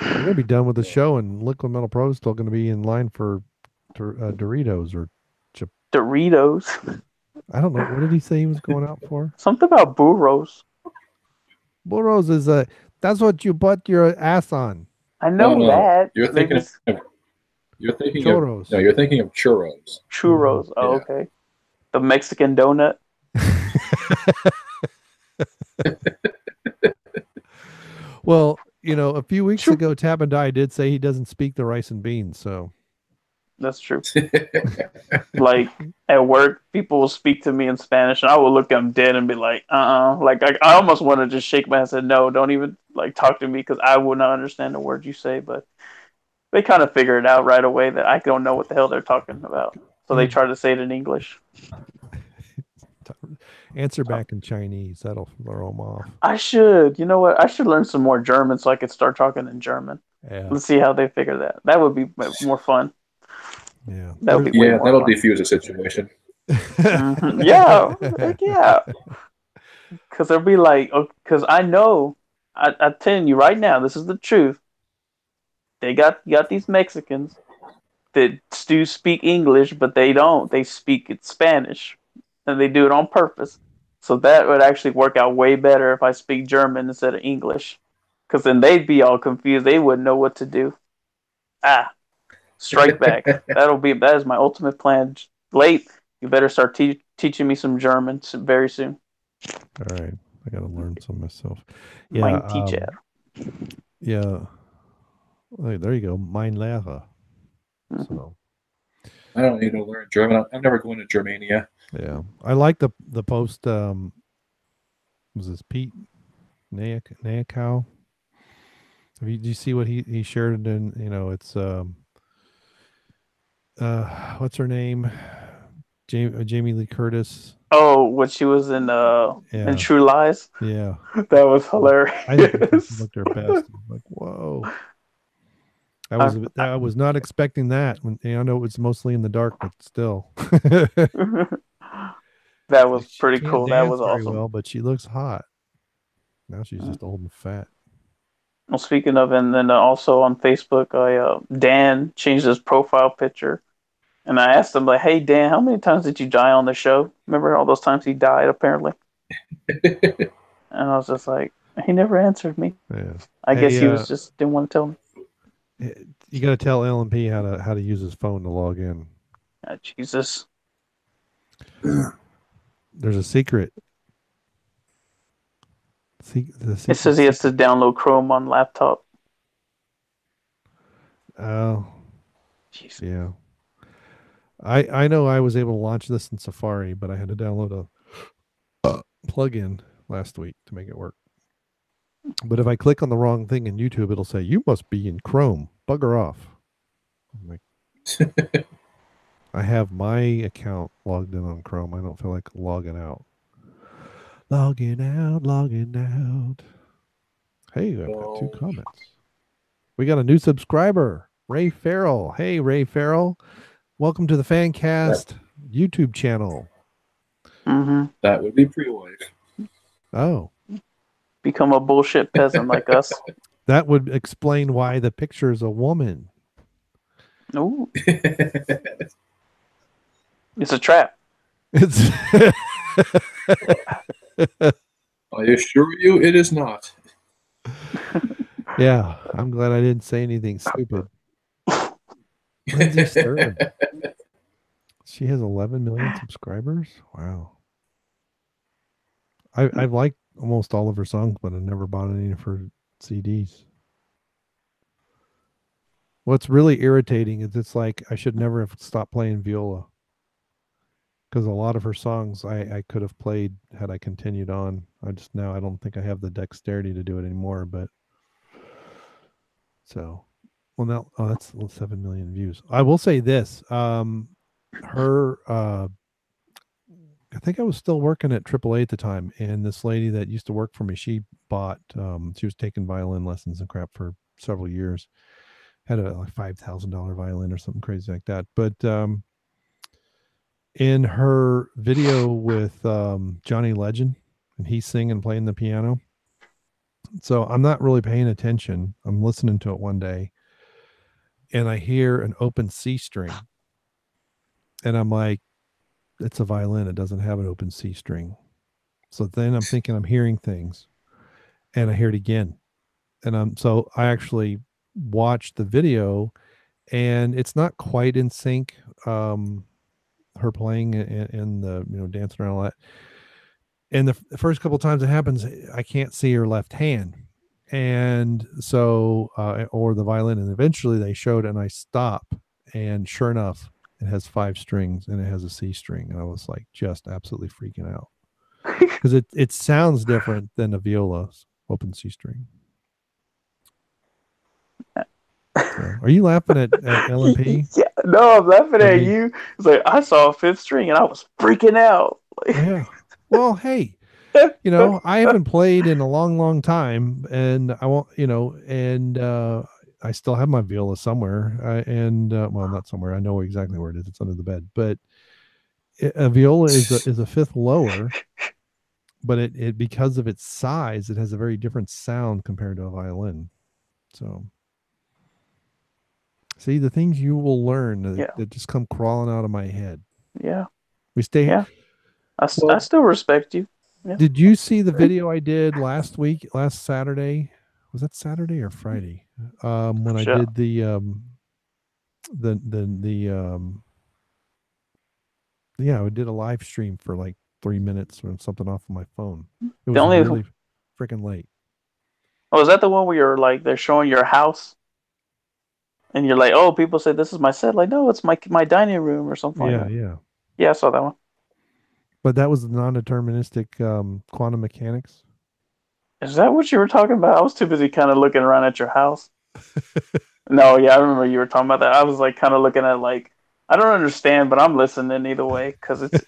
Speaker 2: We're gonna be done with the show, and Liquid Metal Pro is still gonna be in line for Doritos or
Speaker 1: Doritos.
Speaker 2: I don't know. What did he say he was going out for?
Speaker 1: Something about burros.
Speaker 2: Burros is that's what you put your ass on.
Speaker 1: I know that.
Speaker 3: You're thinking of
Speaker 2: churros.
Speaker 3: You're thinking of churros.
Speaker 1: Churros. Oh, yeah. Okay. The Mexican donut.
Speaker 2: Well, a few weeks ago, Tab and Die did say he doesn't speak the rice and beans, so
Speaker 1: that's true. Like at work, people will speak to me in Spanish, and I will look at them dead and be like, Like I almost want to just shake my head and say, no, don't even like talk to me because I will not understand the words you say. But they kind of figure it out right away that I don't know what the hell they're talking about, so they try to say it in English.
Speaker 2: Answer back in Chinese. That'll throw them off.
Speaker 1: I should. You know what? I should learn some more German so I could start talking in German.
Speaker 2: Yeah.
Speaker 1: Let's see how they figure that. That would be more fun.
Speaker 2: Yeah.
Speaker 1: That would be
Speaker 3: that'll defuse the situation.
Speaker 1: Mm-hmm. Yeah. Yeah. Because they'll be like, because I know, I'm telling you right now, this is the truth. You got these Mexicans that do speak English, but they don't. They speak it Spanish. And they do it on purpose. So that would actually work out way better if I speak German instead of English. Because then they'd be all confused. They wouldn't know what to do. Strike back. That is my ultimate plan. Late, you better start teaching me some German very soon.
Speaker 2: All right. I got to learn some myself. Yeah.
Speaker 1: Mein teacher.
Speaker 2: Yeah. Oh, there you go. Mein Lehrer.
Speaker 1: Mm-hmm.
Speaker 2: So.
Speaker 3: I don't need to learn German. I'm never going to Germania.
Speaker 2: Yeah, I like the post. Was this Pete Nayakow? Did you see what he shared? And it's what's her name? Jamie Lee Curtis.
Speaker 1: Oh, when she was in True Lies.
Speaker 2: Yeah,
Speaker 1: that was hilarious.
Speaker 2: I think she looked her best. Like, whoa. I was not expecting that. I know it was mostly in the dark, but still.
Speaker 1: That was pretty cool. That was awesome.
Speaker 2: Well, but she looks hot. Now she's just old and fat.
Speaker 1: Well, speaking of, and then also on Facebook, Dan changed his profile picture, and I asked him like, "Hey Dan, how many times did you die on the show? Remember all those times he died apparently?" And I was just like, he never answered me.
Speaker 2: Yeah.
Speaker 1: I guess he was just didn't want to tell me.
Speaker 2: You got to tell LMP how to use his phone to log in.
Speaker 1: Jesus.
Speaker 2: There's a secret.
Speaker 1: It says he has to download Chrome on laptop.
Speaker 2: Oh.
Speaker 1: Jeez.
Speaker 2: Yeah. I know I was able to launch this in Safari, but I had to download a plugin last week to make it work. But if I click on the wrong thing in YouTube, it'll say you must be in Chrome. Bugger off. I'm like, I have my account logged in on Chrome. I don't feel like logging out. Logging out, logging out. Hey, I've got 2 comments. We got a new subscriber, Ray Farrell. Hey, Ray Farrell. Welcome to the Fancaste YouTube channel.
Speaker 1: Mm-hmm.
Speaker 3: That would be pre-wife.
Speaker 2: Oh.
Speaker 1: Become a bullshit peasant like us.
Speaker 2: That would explain why the picture is a woman.
Speaker 1: Ooh. It's a trap.
Speaker 2: It's
Speaker 3: I assure you, it is not.
Speaker 2: Yeah, I'm glad I didn't say anything stupid. Lindsay Stern. She has 11 million subscribers. Wow. I've liked almost all of her songs, but I've never bought any of her CDs. What's really irritating is it's like I should never have stopped playing viola, because a lot of her songs I could have played had I continued on. I don't think I have the dexterity to do it anymore. But so, well, now that's 7 million views. I will say this: her I think I was still working at AAA at the time, and this lady that used to work for me, she was taking violin lessons and crap for several years. Had a like $5,000 violin or something crazy like that. But in her video with Johnny Legend, and he's singing, playing the piano. So I'm not really paying attention. I'm listening to it one day, and I hear an open C string, and I'm like, it's a violin. It doesn't have an open C string. So then I'm thinking I'm hearing things, and I hear it again. And so I actually watched the video, and it's not quite in sync. Her playing and the, dancing around all that. And the first couple of times it happens, I can't see her left hand. And so, or the violin, and eventually they showed it, and I stop, and sure enough, it has 5 strings and it has a C string. And I was like, just absolutely freaking out, because it sounds different than a viola's open C string. So, are you laughing at LMP?
Speaker 1: Yeah, no, I'm laughing at you. It's like I saw a 5th string and I was freaking out.
Speaker 2: Yeah. Well, hey, I haven't played in a long, long time, and I won't, and I still have my viola somewhere, well, not somewhere. I know exactly where it is. It's under the bed. But a viola is a 5th lower, but it because of its size, it has a very different sound compared to a violin. So, see, the things you will learn that just come crawling out of my head.
Speaker 1: Yeah.
Speaker 2: We stay.
Speaker 1: Yeah. I still respect you. Yeah.
Speaker 2: Did you see the video I did last Saturday? Was that Saturday or Friday? When I did I did a live stream for like 3 minutes or something off of my phone. It was really freaking late.
Speaker 1: Oh, is that the one where you're like, they're showing your house? And you're like, oh, people say this is my set. Like, no, it's my dining room or something like that.
Speaker 2: Yeah.
Speaker 1: Yeah, I saw that one.
Speaker 2: But that was the non-deterministic quantum mechanics.
Speaker 1: Is that what you were talking about? I was too busy kind of looking around at your house. No, yeah, I remember you were talking about that. I was like kind of looking at like, I don't understand, but I'm listening either way, because it's,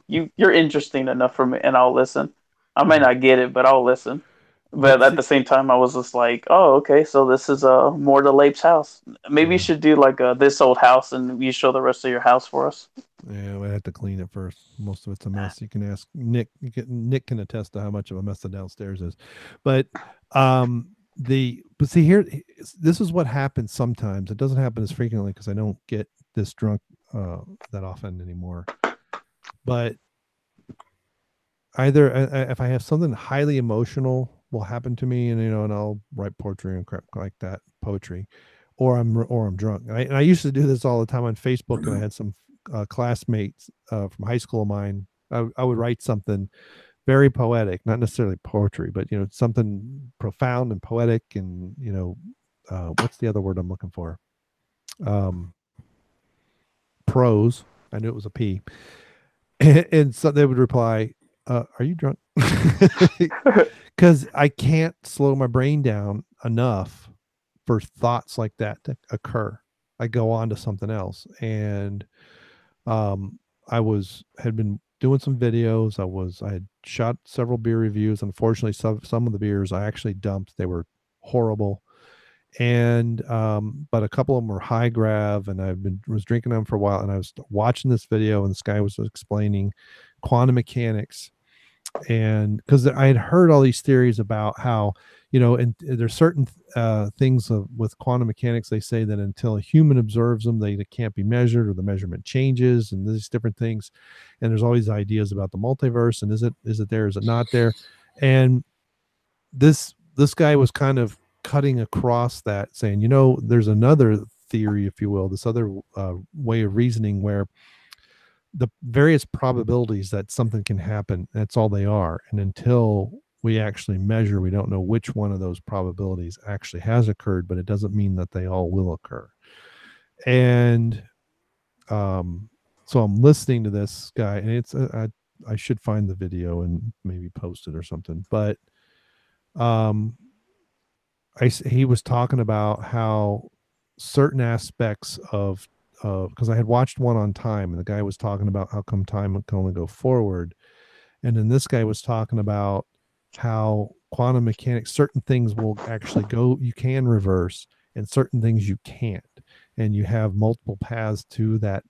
Speaker 1: you're interesting enough for me, and I'll listen. I may not get it, but I'll listen. But at the same time, I was just like, oh, okay, so this is more to Lape's house. Maybe you should do like this old house, and you show the rest of your house for us.
Speaker 2: Yeah, we have to clean it first. Most of it's a mess. You can ask Nick. Nick can attest to how much of a mess the downstairs is. But see here, this is what happens sometimes. It doesn't happen as frequently because I don't get this drunk that often anymore. But either if I have something highly emotional will happen to me, and and I'll write poetry and crap like that, or I'm drunk. And I used to do this all the time on Facebook, and I had some classmates from high school of mine. I would write something very poetic, not necessarily poetry, but something profound and poetic, and what's the other word I'm looking for? pros. I knew it was a P. And so they would reply, "Are you drunk?" Because I can't slow my brain down enough for thoughts like that to occur. I go on to something else, and I had been doing some videos. I had shot several beer reviews. Unfortunately, some of the beers I actually dumped. They were horrible. And but a couple of them were high grav, and was drinking them for a while, and I was watching this video, and this guy was explaining quantum mechanics. And because I had heard all these theories about how, and there's certain things with quantum mechanics, they say that until a human observes them, they can't be measured, or the measurement changes, and these different things. And there's always ideas about the multiverse, and is it there, is it not there? And this guy was kind of cutting across that, saying, there's another theory, if you will, this other way of reasoning, where the various probabilities that something can happen, that's all they are. And until we actually measure, we don't know which one of those probabilities actually has occurred, but it doesn't mean that they all will occur. And so I'm listening to this guy, and it's I should find the video and maybe post it or something. But he was talking about how certain aspects of because I had watched one on time, and the guy was talking about how come time can only go forward. And then this guy was talking about how quantum mechanics, certain things will actually you can reverse, and certain things you can't. And you have multiple paths to that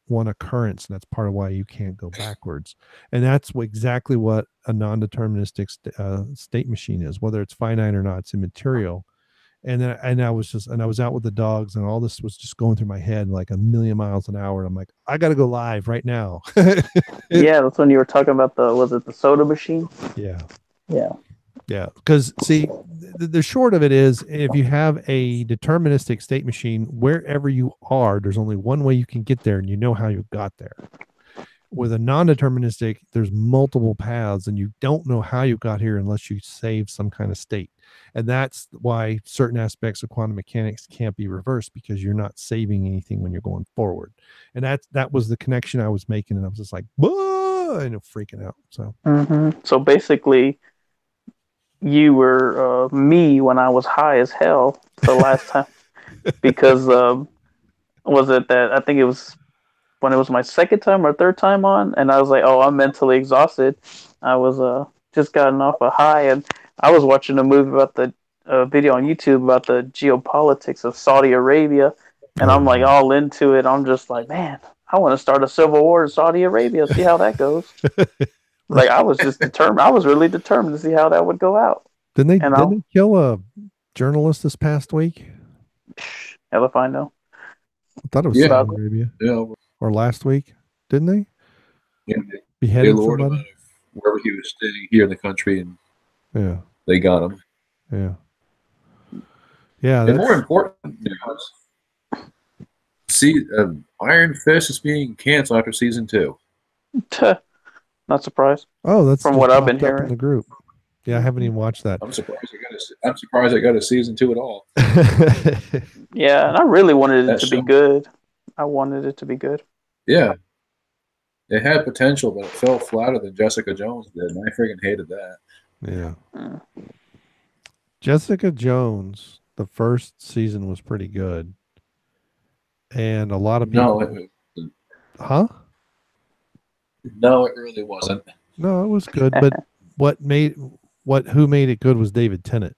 Speaker 2: one occurrence, and that's part of why you can't go backwards. And that's exactly what a non-deterministic state machine is, whether it's finite or not. It's immaterial. And I was out with the dogs, and all this was just going through my head like a million miles an hour. And I'm like, I got to go live right now.
Speaker 1: Yeah, that's when you were talking about was it the soda machine?
Speaker 2: Yeah.
Speaker 1: Yeah.
Speaker 2: Yeah. Because see, the short of it is, if you have a deterministic state machine, wherever you are, there's only one way you can get there, and you know how you got there. With a non-deterministic, there's multiple paths, and you don't know how you got here unless you save some kind of state. And that's why certain aspects of quantum mechanics can't be reversed, because you're not saving anything when you're going forward. And that was the connection I was making, and I was just like, whoa, and freaking out. So
Speaker 1: So basically, you were me when I was high as hell the last time, because was it that I think it was when it was my second time or third time on, and I was like, oh, I'm mentally exhausted. I was just gotten off a high, and I was watching a movie about the video on YouTube about the geopolitics of Saudi Arabia, and I'm like all into it. I'm just like, man, I want to start a civil war in Saudi Arabia, see how that goes. Like, I was just determined. I was really determined to see how that would go out.
Speaker 2: Didn't they kill a journalist this past week?
Speaker 1: Hell if I know.
Speaker 2: I thought it was Saudi Arabia.
Speaker 3: Yeah.
Speaker 2: Or last week, didn't they?
Speaker 3: Yeah,
Speaker 2: beheaded
Speaker 3: they lured him
Speaker 2: somebody?
Speaker 3: out of wherever he was staying here in the country, and
Speaker 2: Yeah,
Speaker 3: they got him.
Speaker 2: Yeah.
Speaker 3: And more important news, Iron Fist is being canceled after season 2.
Speaker 1: Not surprised.
Speaker 2: Oh, that's
Speaker 1: from what I've been
Speaker 2: popped up
Speaker 1: hearing
Speaker 2: in the group. Yeah, I haven't even watched that.
Speaker 3: I'm surprised they got a season 2 at all.
Speaker 1: Yeah, and I really wanted it to be good. I wanted it to be good.
Speaker 3: Yeah. It had potential, but it fell flatter than Jessica Jones did, and I freaking hated that.
Speaker 2: Yeah. Jessica Jones, the first season was pretty good. And a lot of people... Huh?
Speaker 3: No, it really wasn't.
Speaker 2: No, it was good, but who made it good was David Tennant.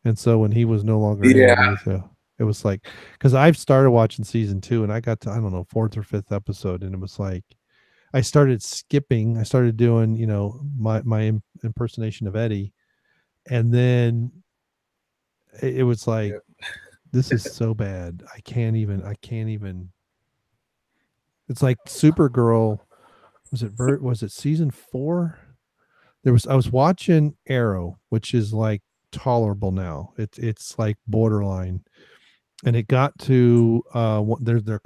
Speaker 2: And so when he was no longer it was like, because I've started watching season 2, and I got to, I don't know, 4th or 5th episode, and it was like, I started skipping. I started doing, my impersonation of Eddie, and then it was like, this is so bad. I can't even. It's like Supergirl. Was it season 4? I was watching Arrow, which is like tolerable now. It's like borderline. And it got to the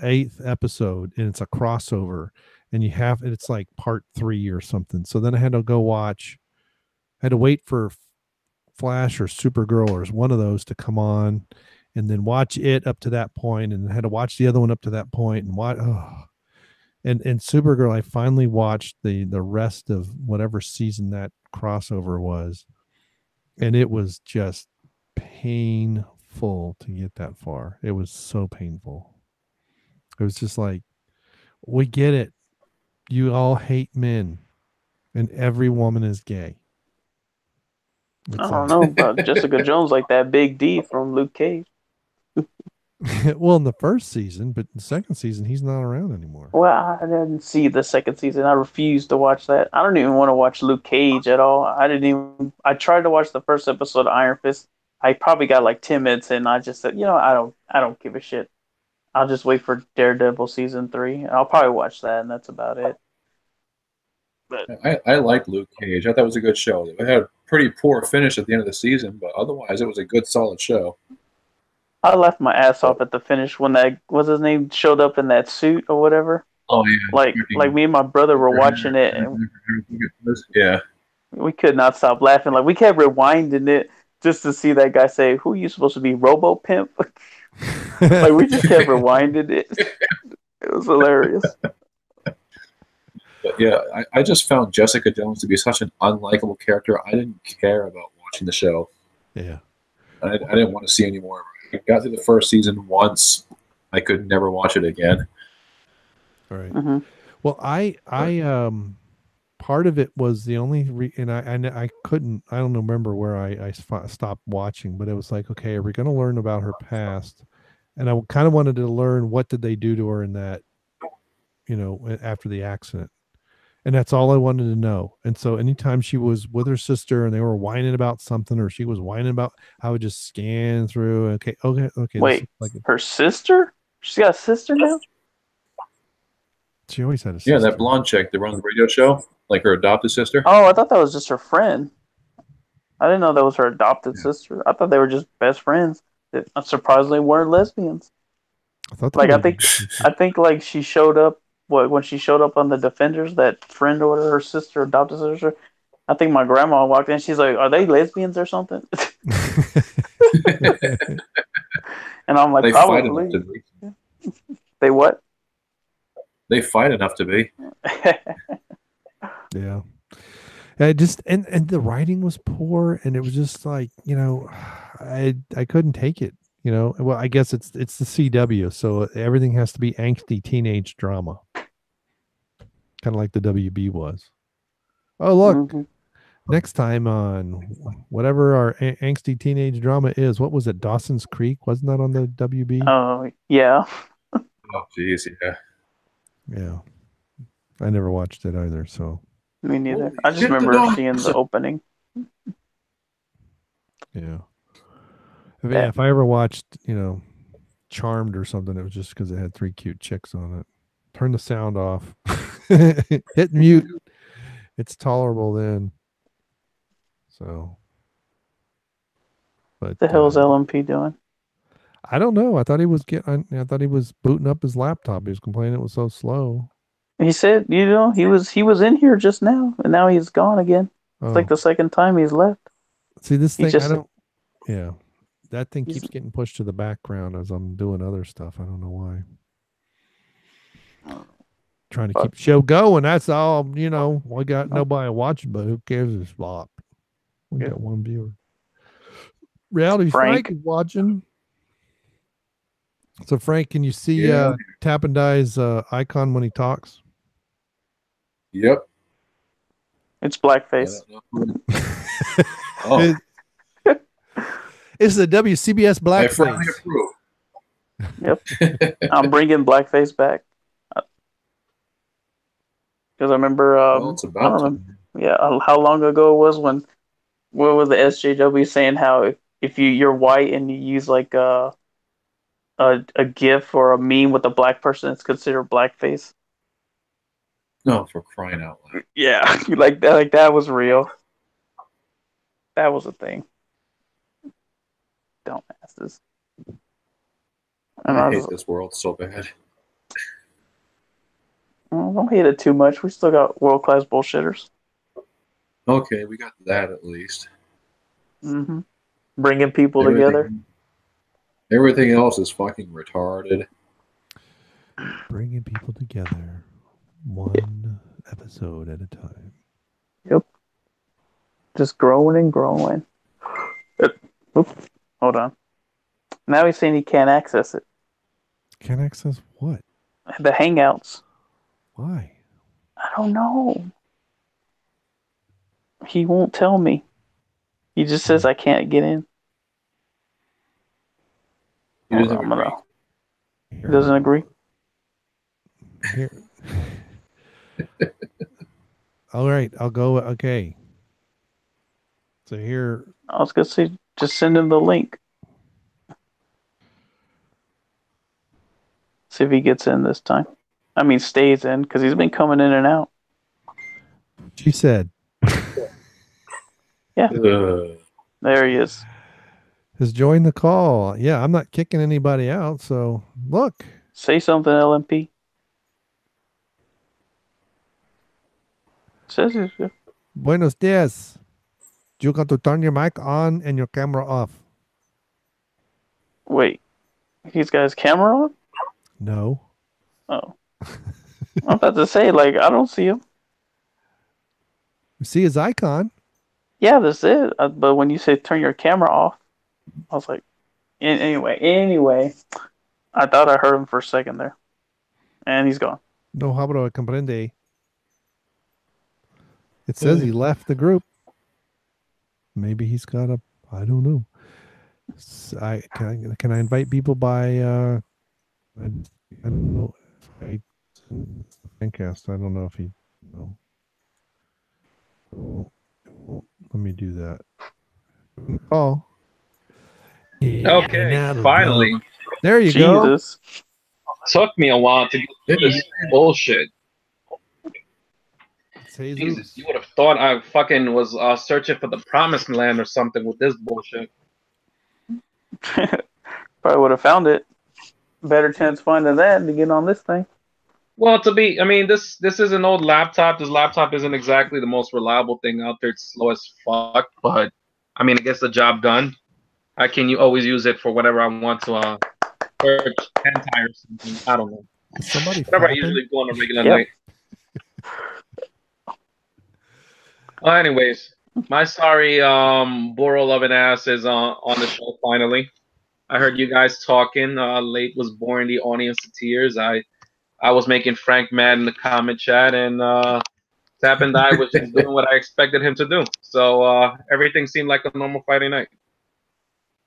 Speaker 2: 8th episode, and it's a crossover, and it's like part 3 or something. So then I had to wait for Flash or Supergirl or one of those to come on, and then watch it up to that point, and had to watch the other one up to that point, and watch. Oh. And Supergirl, I finally watched the rest of whatever season that crossover was, and it was just painful to get that far. It was so painful. It was just like, we get it. You all hate men, and every woman is gay.
Speaker 1: I don't know about Jessica Jones, like that Big D from Luke Cage.
Speaker 2: Well, in the first season, but in the second season, he's not around anymore.
Speaker 1: Well, I didn't see the second season. I refused to watch that. I don't even want to watch Luke Cage at all. I tried to watch the first episode of Iron Fist. I probably got like 10 minutes in. I just said, I don't give a shit. I'll just wait for Daredevil season 3. I'll probably watch that, and that's about it.
Speaker 3: But I like Luke Cage. I thought it was a good show. It had a pretty poor finish at the end of the season, but otherwise it was a good, solid show.
Speaker 1: I left my ass off at the finish when that, what's his name, showed up in that suit or whatever.
Speaker 3: Oh yeah,
Speaker 1: like me and my brother were watching it, and
Speaker 3: yeah,
Speaker 1: we could not stop laughing. Like we kept rewinding it just to see that guy say, "Who are you supposed to be, Robo Pimp?" Like we just kept rewinding it. It was hilarious.
Speaker 3: But yeah, I just found Jessica Jones to be such an unlikable character. I didn't care about watching the show.
Speaker 2: Yeah,
Speaker 3: I didn't want to see any more of her. I got through the first season once. I could never watch it again.
Speaker 2: all right.
Speaker 1: Mm-hmm.
Speaker 2: Well, I part of it was the only and I couldn't, I don't remember where I stopped watching, but it was like, okay, are we going to learn about her past? And I kind of wanted to learn, what did they do to her in that, after the accident. And that's all I wanted to know. And so anytime she was with her sister and they were whining about something, or she was whining about, I would just scan through. Okay.
Speaker 1: Wait, her sister? She's got a sister now?
Speaker 2: She always had a sister.
Speaker 3: Yeah, that blonde chick that runs the radio show, like her adopted sister.
Speaker 1: Oh, I thought that was just her friend. I didn't know that was her adopted sister. I thought they were just best friends. That surprisingly weren't lesbians. I think like she showed up. When she showed up on the Defenders, that friend or whatever, her sister, adopted sister, I think my grandma walked in. She's like, "Are they lesbians or something?" And I'm like,
Speaker 3: they
Speaker 1: probably.
Speaker 3: Fight enough to be.
Speaker 1: They what?
Speaker 3: They fight enough to be.
Speaker 2: Yeah. I just and the writing was poor, and it was just like, I couldn't take it. Well, I guess it's the CW, so everything has to be angsty teenage drama, kind of like the WB was. Oh, look, next time on whatever our angsty teenage drama is, what was it? Dawson's Creek, wasn't that on the WB?
Speaker 1: Oh yeah.
Speaker 3: Oh geez, yeah.
Speaker 2: Yeah, I never watched it either, so.
Speaker 1: Me neither. I just remember seeing the opening.
Speaker 2: Yeah. If I ever watched, Charmed or something, it was just because it had 3 cute chicks on it. Turn the sound off. Hit mute. It's tolerable then. So. But
Speaker 1: What the hell is LMP doing?
Speaker 2: I don't know. I thought he was booting up his laptop. He was complaining it was so slow.
Speaker 1: He said, he was in here just now, and now he's gone again. It's like the second time he's left.
Speaker 2: See, this thing, yeah. That thing keeps getting pushed to the background as I'm doing other stuff. I don't know why. Trying to keep the show going. That's all, we got nobody watching, but who cares? It's flop. We got one viewer. Reality Frank is watching. So Frank, can you see Tap and Die's icon when he talks?
Speaker 3: Yep.
Speaker 1: It's blackface.
Speaker 3: Oh.
Speaker 2: It's the WCBS blackface.
Speaker 1: Yep. I'm bringing blackface back. Because I remember, I don't remember, how long ago it was when was the SJW saying how if you're white and you use like a GIF or a meme with a black person, it's considered blackface.
Speaker 3: No, for crying out loud.
Speaker 1: Yeah, like that was real. That was a thing. Dumbasses.
Speaker 3: I hate this world so bad.
Speaker 1: Well, don't hate it too much. We still got world-class bullshitters.
Speaker 3: Okay, we got that at least.
Speaker 1: Mm-hmm. Bringing people together.
Speaker 3: Everything else is fucking retarded.
Speaker 2: Bringing people together, one episode at a time.
Speaker 1: Yep. Just growing and growing. Oops. Hold on. Now he's saying he can't access it.
Speaker 2: Can't access what?
Speaker 1: The Hangouts.
Speaker 2: Why?
Speaker 1: I don't know. He won't tell me. He just says I can't get in.
Speaker 3: He doesn't agree.
Speaker 1: He doesn't agree?
Speaker 2: Here. All right, I'll go. Okay. So here.
Speaker 1: I was going to say, just send him the link. See if he gets in this time. I mean, stays in, because he's been coming in and out.
Speaker 2: She said.
Speaker 1: Yeah. There he is.
Speaker 2: Has joined the call. Yeah, I'm not kicking anybody out, so look.
Speaker 1: Say something, LMP. Says it.
Speaker 2: Buenos dias. You got to turn your mic on and your camera off.
Speaker 1: Wait. He's got his camera on?
Speaker 2: No.
Speaker 1: Oh. I'm about to say, like, I don't see him.
Speaker 2: You see his icon?
Speaker 1: Yeah, that's it. But when you say turn your camera off, I was like, anyway, I thought I heard him for a second there. And he's gone.
Speaker 2: No hablo comprende. It says he left the group. Maybe he's got a, I don't know. Can I invite people by, I don't know. Fancaste. I don't know if he, no. Let me do that. Oh. Yeah,
Speaker 4: okay, finally.
Speaker 2: There you go.
Speaker 4: Took me a while to get through this bullshit. Jesus, you would have thought I fucking was searching for the promised land or something with this bullshit.
Speaker 1: Probably would have found it. Better chance finding that to get on this thing.
Speaker 4: Well, I mean, this is an old laptop. This laptop isn't exactly the most reliable thing out there. It's slow as fuck, but I mean, it gets the job done. I can always use it for whatever I want to search hentai or something. I don't know. Whatever I usually do on a regular night. Anyways, my sorry, Boro loving ass is on the show finally. I heard you guys talking. Late was boring the audience to tears. I was making Frank mad in the comment chat, and Tap and I was just doing what I expected him to do. So everything seemed like a normal Friday night.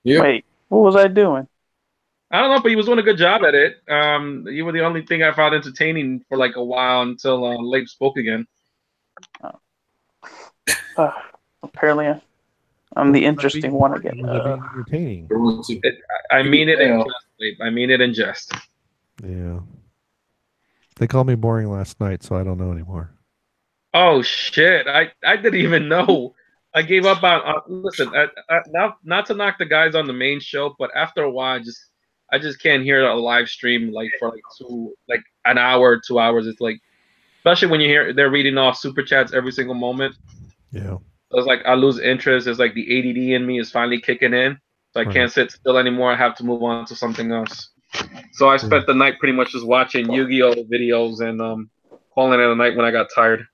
Speaker 1: Yep. Wait, what was I doing?
Speaker 4: I don't know, but he was doing a good job at it. You were the only thing I found entertaining for like a while until Late spoke again.
Speaker 1: Apparently, I'm the interesting one again.
Speaker 2: Entertaining.
Speaker 4: I mean it in jest. I mean it in jest.
Speaker 2: Yeah. They called me boring last night, so I don't know anymore.
Speaker 4: Oh shit! I didn't even know. I gave up on. Listen, not to knock the guys on the main show, but after a while, I just can't hear a live stream like for like an hour, 2 hours. It's like, especially when you hear they're reading off super chats every single moment.
Speaker 2: Yeah.
Speaker 4: So it's like I lose interest. It's like the ADD in me is finally kicking in. So I can't sit still anymore. I have to move on to something else. So I spent the night pretty much just watching Yu-Gi-Oh videos and calling it a night when I got tired.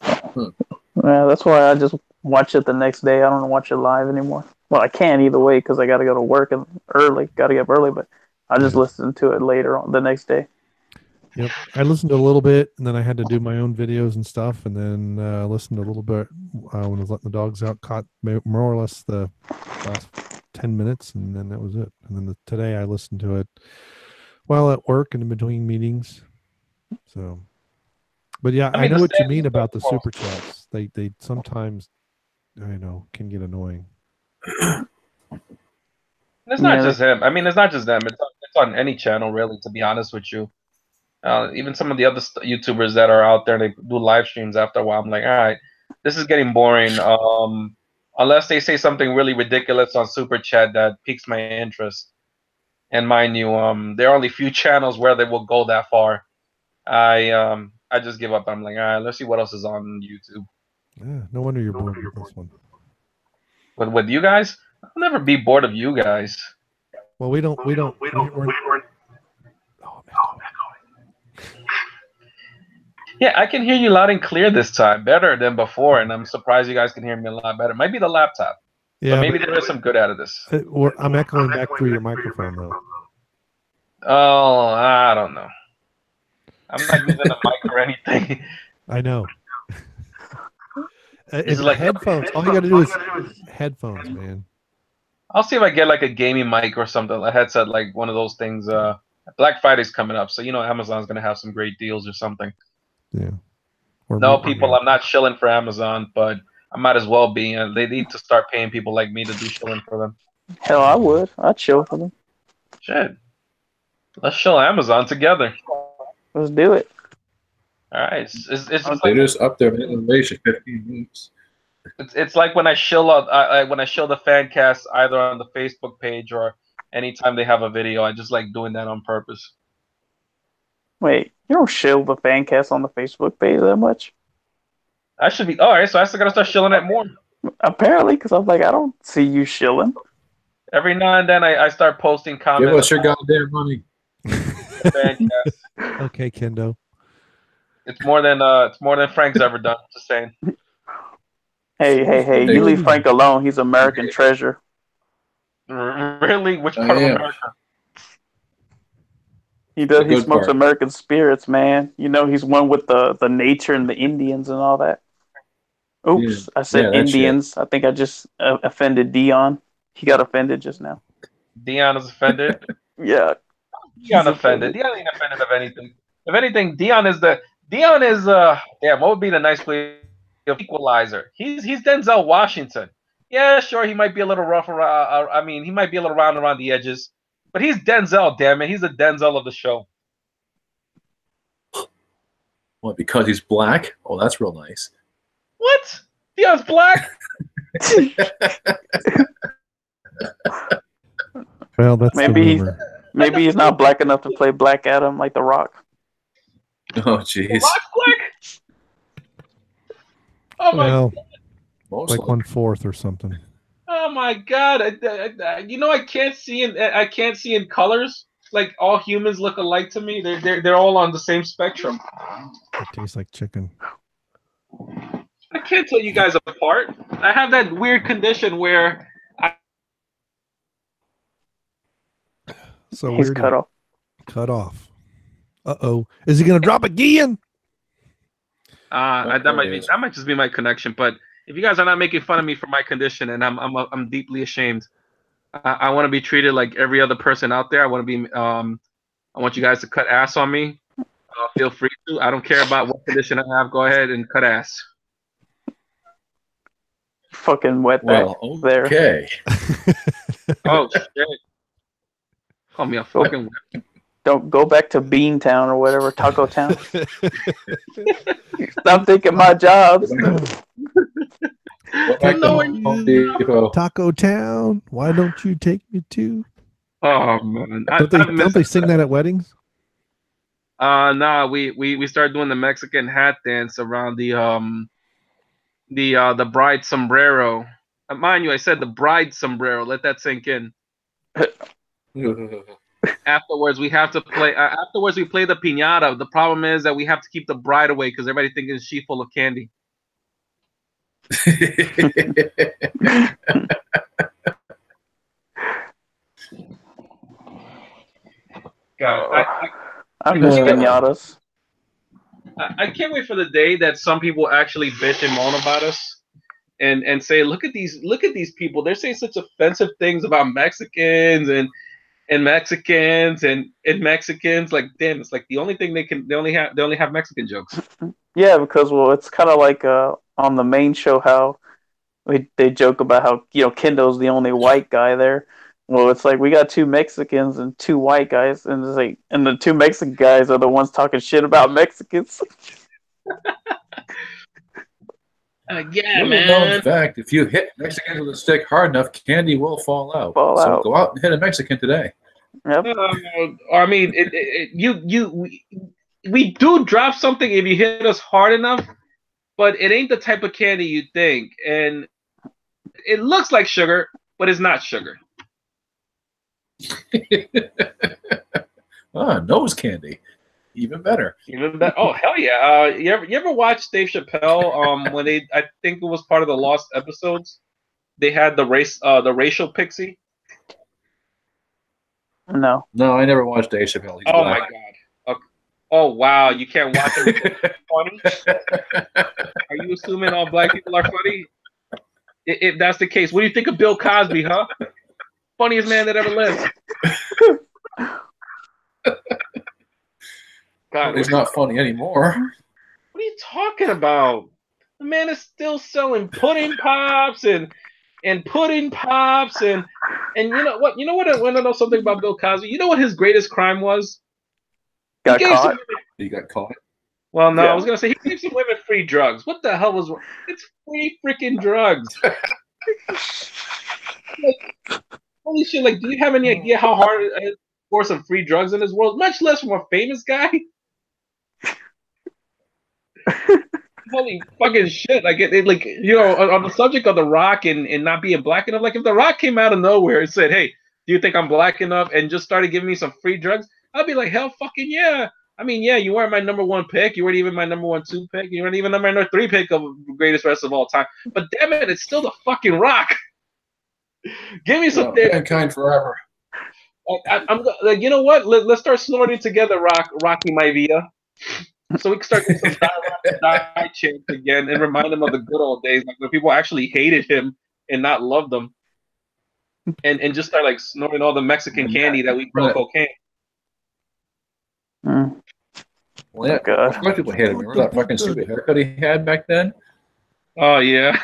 Speaker 1: Yeah, that's why I just watch it the next day. I don't watch it live anymore. Well, I can't either way because I got to go to work early. Got to get up early, but I just listen to it later on the next day.
Speaker 2: Yep, I listened to a little bit, and then I had to do my own videos and stuff, and then listened to a little bit when I was letting the dogs out. Caught more or less the last 10 minutes, and then that was it. And then today I listened to it while at work and in between meetings. So, but yeah, I know what you mean about the super chats. They sometimes, I know, can get annoying.
Speaker 4: It's not just him. I mean, it's not just them. It's on any channel, really, to be honest with you. Even some of the other YouTubers that are out there, they do live streams after a while. I'm like, all right, this is getting boring. Unless they say something really ridiculous on Super Chat that piques my interest. And mind you, there are only few channels where they will go that far. I just give up. I'm like, all right, let's see what else is on YouTube.
Speaker 2: Yeah, no wonder you're bored with this one.
Speaker 4: But with you guys, I'll never be bored of you guys.
Speaker 2: Well, we don't. We're, oh,
Speaker 4: Yeah, I can hear you loud and clear this time, better than before, and I'm surprised you guys can hear me a lot better. Might be the laptop.
Speaker 2: yeah,
Speaker 4: But maybe there is some good out of this.
Speaker 2: I'm echoing back through your microphone though.
Speaker 4: Oh, I don't know. I'm not using a mic or anything.
Speaker 2: I know.
Speaker 4: It's
Speaker 2: It's
Speaker 4: like
Speaker 2: headphones. All you got to do is headphones, man.
Speaker 4: I'll see if I get like a gaming mic or something, a headset, like one of those things. Black Friday's coming up, so you know Amazon's gonna have some great deals or something.
Speaker 2: Yeah. Or
Speaker 4: No,
Speaker 2: maybe-
Speaker 4: people, I'm not shilling for Amazon, but I might as well be. They need to start paying people like me to do shilling for them.
Speaker 1: Hell, I would. I'd chill for them.
Speaker 4: Shit. Let's shill Amazon together.
Speaker 1: Let's do it.
Speaker 4: All right. It's just
Speaker 3: They
Speaker 4: like,
Speaker 3: just up their minimum wage to 15 weeks.
Speaker 4: it's like when I shill when I shill the Fancast either on the Facebook page or anytime they have a video. I just like doing that on purpose.
Speaker 1: Wait, you don't shill the Fancast on the Facebook page that much?
Speaker 4: I should be all right. So I still gotta start shilling it more.
Speaker 1: Apparently, because I'm like, I don't see you shilling.
Speaker 4: Every now and then I start posting comments.
Speaker 3: Give us your goddamn money.
Speaker 4: Fancast.
Speaker 2: Okay, Kendo.
Speaker 4: It's more than Frank's ever done. Just saying.
Speaker 1: Hey! You leave Frank alone. He's American treasure.
Speaker 4: Really? Which
Speaker 3: I
Speaker 4: part of
Speaker 3: am.
Speaker 4: America?
Speaker 1: He does.
Speaker 3: The
Speaker 1: He
Speaker 3: good
Speaker 1: smokes
Speaker 3: part.
Speaker 1: American spirits, man. You know, he's one with the nature and the Indians and all that. Oops,
Speaker 3: Yeah.
Speaker 1: I said
Speaker 3: Yeah, that
Speaker 1: Indians. I think I just offended Dion. He got offended just now.
Speaker 4: Dion is offended.
Speaker 1: Yeah.
Speaker 4: Dion
Speaker 1: He's
Speaker 4: offended. Dion ain't offended of anything. If anything, Dion is damn. What would be the nice way of equalizer? He's Denzel Washington. Yeah, sure. He might be a little rough around. I mean, he might be a little round around the edges, but he's Denzel. Damn it, he's the Denzel of the show.
Speaker 3: What, because he's black? Oh, that's real nice.
Speaker 4: What? Dion's black.
Speaker 2: Well, that's
Speaker 1: Maybe
Speaker 2: the
Speaker 1: he's
Speaker 2: rumor.
Speaker 1: maybe he's not black enough to play Black Adam like The Rock.
Speaker 3: Oh, jeez.
Speaker 4: Rock's black. Oh my.
Speaker 2: Well,
Speaker 3: Most
Speaker 2: like
Speaker 3: likely.
Speaker 2: 1/4 or something.
Speaker 4: Oh my God! You know I can't see in colors. Like all humans look alike to me. They're all on the same spectrum.
Speaker 2: It tastes like chicken.
Speaker 4: I can't tell you guys apart. I have that weird condition where
Speaker 2: So
Speaker 1: He's
Speaker 2: weird.
Speaker 1: cut off.
Speaker 2: Cut off. Uh-oh. Is he going to drop again?
Speaker 4: that might just be my connection. But if you guys are not making fun of me for my condition, and I'm deeply ashamed, I want to be treated like every other person out there. I want to be I want you guys to cut ass on me. Feel free to. I don't care about what condition I have. Go ahead and cut ass.
Speaker 1: Fucking wet
Speaker 3: Well,
Speaker 1: there.
Speaker 3: okay.
Speaker 4: Oh shit! Call me a fucking.
Speaker 1: Don't go back to Beantown or whatever, Taco Town. Stop taking my jobs.
Speaker 2: Taco Town. Why don't you take me to?
Speaker 4: Oh man!
Speaker 2: Don't they sing that at weddings?
Speaker 4: Nah, we started doing the Mexican hat dance around the bride sombrero. Mind you, I said the bride sombrero. Let that sink in. Afterwards, we have to play. Afterwards, we play the piñata. The problem is that we have to keep the bride away because everybody thinks she's full of candy. God,
Speaker 1: I miss piñatas.
Speaker 4: I can't wait for the day that some people actually bitch and moan about us and say, look at these people. They're saying such offensive things about Mexicans and Mexicans and Mexicans. Like, damn, it's like the only thing they only have Mexican jokes.
Speaker 1: Yeah, because it's kind of like on the main show how they joke about how Kendo's the only white guy there. Well, it's like we got 2 Mexicans and 2 white guys, and it's like, and the 2 Mexican guys are the ones talking shit about Mexicans.
Speaker 4: Yeah,
Speaker 3: man. Known fact: if you hit Mexicans with a stick hard enough, candy will fall out. Go out and hit a Mexican today.
Speaker 1: Yep.
Speaker 4: I mean, we do drop something if you hit us hard enough, but it ain't the type of candy you think, and it looks like sugar, but it's not sugar.
Speaker 3: Nose candy. Even better.
Speaker 4: Even better. Oh hell yeah! You ever watch Dave Chappelle? When I think it was part of the Lost episodes, they had the racial pixie.
Speaker 1: No.
Speaker 3: No, I never watched Dave Chappelle. He's
Speaker 4: Oh
Speaker 3: black.
Speaker 4: my god! Okay. Oh wow! You can't watch him. Funny? Are you assuming all black people are funny? If that's the case, what do you think of Bill Cosby, huh? Funniest man that ever lived. God,
Speaker 3: He's not funny anymore.
Speaker 4: What are you talking about? The man is still selling pudding pops and pudding pops and you know what? You know what? I want to know something about Bill Cosby. You know what his greatest crime was?
Speaker 1: Got caught.
Speaker 3: He got caught.
Speaker 4: Well, no,
Speaker 1: Yeah.
Speaker 4: I was gonna say he gave some women free drugs. What the hell was? It's free freaking drugs. Like, holy shit! Like, do you have any idea how hard it is for some free drugs in this world? Much less from a famous guy. Holy fucking shit! Like, like you know, on the subject of The Rock and not being black enough. Like, if The Rock came out of nowhere and said, "Hey, do you think I'm black enough?" and just started giving me some free drugs, I'd be like, "Hell, fucking yeah!" I mean, yeah, you weren't my number 1 pick. You weren't even my number 1, 2 pick. You weren't even my number 3 pick of greatest wrestler of all time. But damn it, it's still the fucking Rock. Give me some.
Speaker 3: Mankind forever.
Speaker 4: I'm like, you know what? Let's start snorting together, Rocky Maivia. So we can start getting some die chants again and remind them of the good old days, like when people actually hated him and not loved him, and just start like snorting all the Mexican candy that we call cocaine.
Speaker 1: Mm.
Speaker 3: Well, yeah,
Speaker 1: God.
Speaker 3: of course people hated him. Remember that fucking stupid haircut he had back then?
Speaker 4: Oh yeah.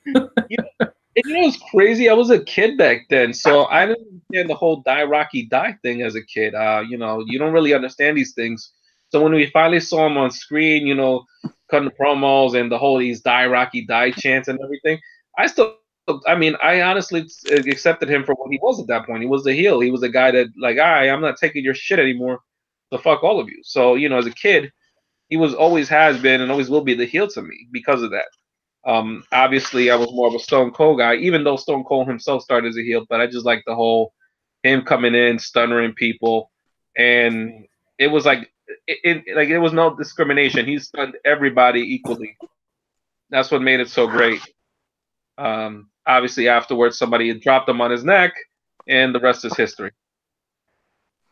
Speaker 4: You know what's crazy? I was a kid back then, so I didn't understand the whole die Rocky die thing as a kid. You know, you don't really understand these things. So when we finally saw him on screen, you know, cutting the promos and the whole these die Rocky die chants and everything, I honestly accepted him for what he was at that point. He was the heel. He was the guy that like, I'm not taking your shit anymore. So fuck all of you. So you know, as a kid, he always has been and always will be the heel to me because of that. Obviously, I was more of a Stone Cold guy, even though Stone Cold himself started as a heel. But I just like the whole him coming in, stunnering people, and it was like there was no discrimination. He stunned everybody equally. That's what made it so great. Obviously, afterwards, somebody had dropped him on his neck, and the rest is history.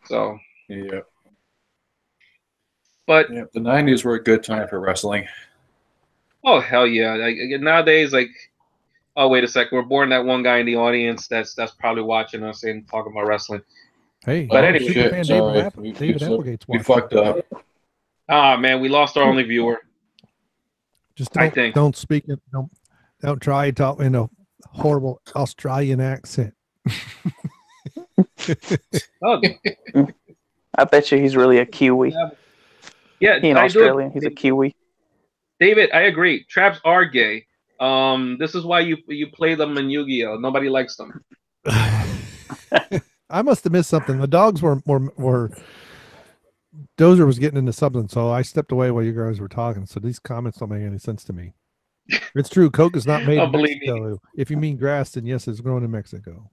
Speaker 4: So
Speaker 3: yeah,
Speaker 4: but
Speaker 3: yeah, the '90s were a good time for wrestling.
Speaker 4: Oh hell yeah! Like nowadays, like, oh wait a second, we're boring that one guy in the audience that's probably watching us and talking about wrestling.
Speaker 2: Hey,
Speaker 4: but anyway,
Speaker 3: shit,
Speaker 2: David Applegate's watching.
Speaker 3: We fucked up.
Speaker 4: Ah man, we lost our only viewer.
Speaker 2: Just don't speak it. Don't try to talk in a horrible Australian accent.
Speaker 4: Oh.
Speaker 1: I bet you he's really a Kiwi.
Speaker 4: Yeah,
Speaker 1: he ain't Australian. He's a Kiwi.
Speaker 4: David, I agree. Traps are gay. This is why you play them in Yu-Gi-Oh. Nobody likes them.
Speaker 2: I must have missed something. The dogs were Dozer was getting into something, so I stepped away while you guys were talking. So these comments don't make any sense to me. It's true. Coke is not made in Mexico. If you mean grass, then yes, it's grown in Mexico.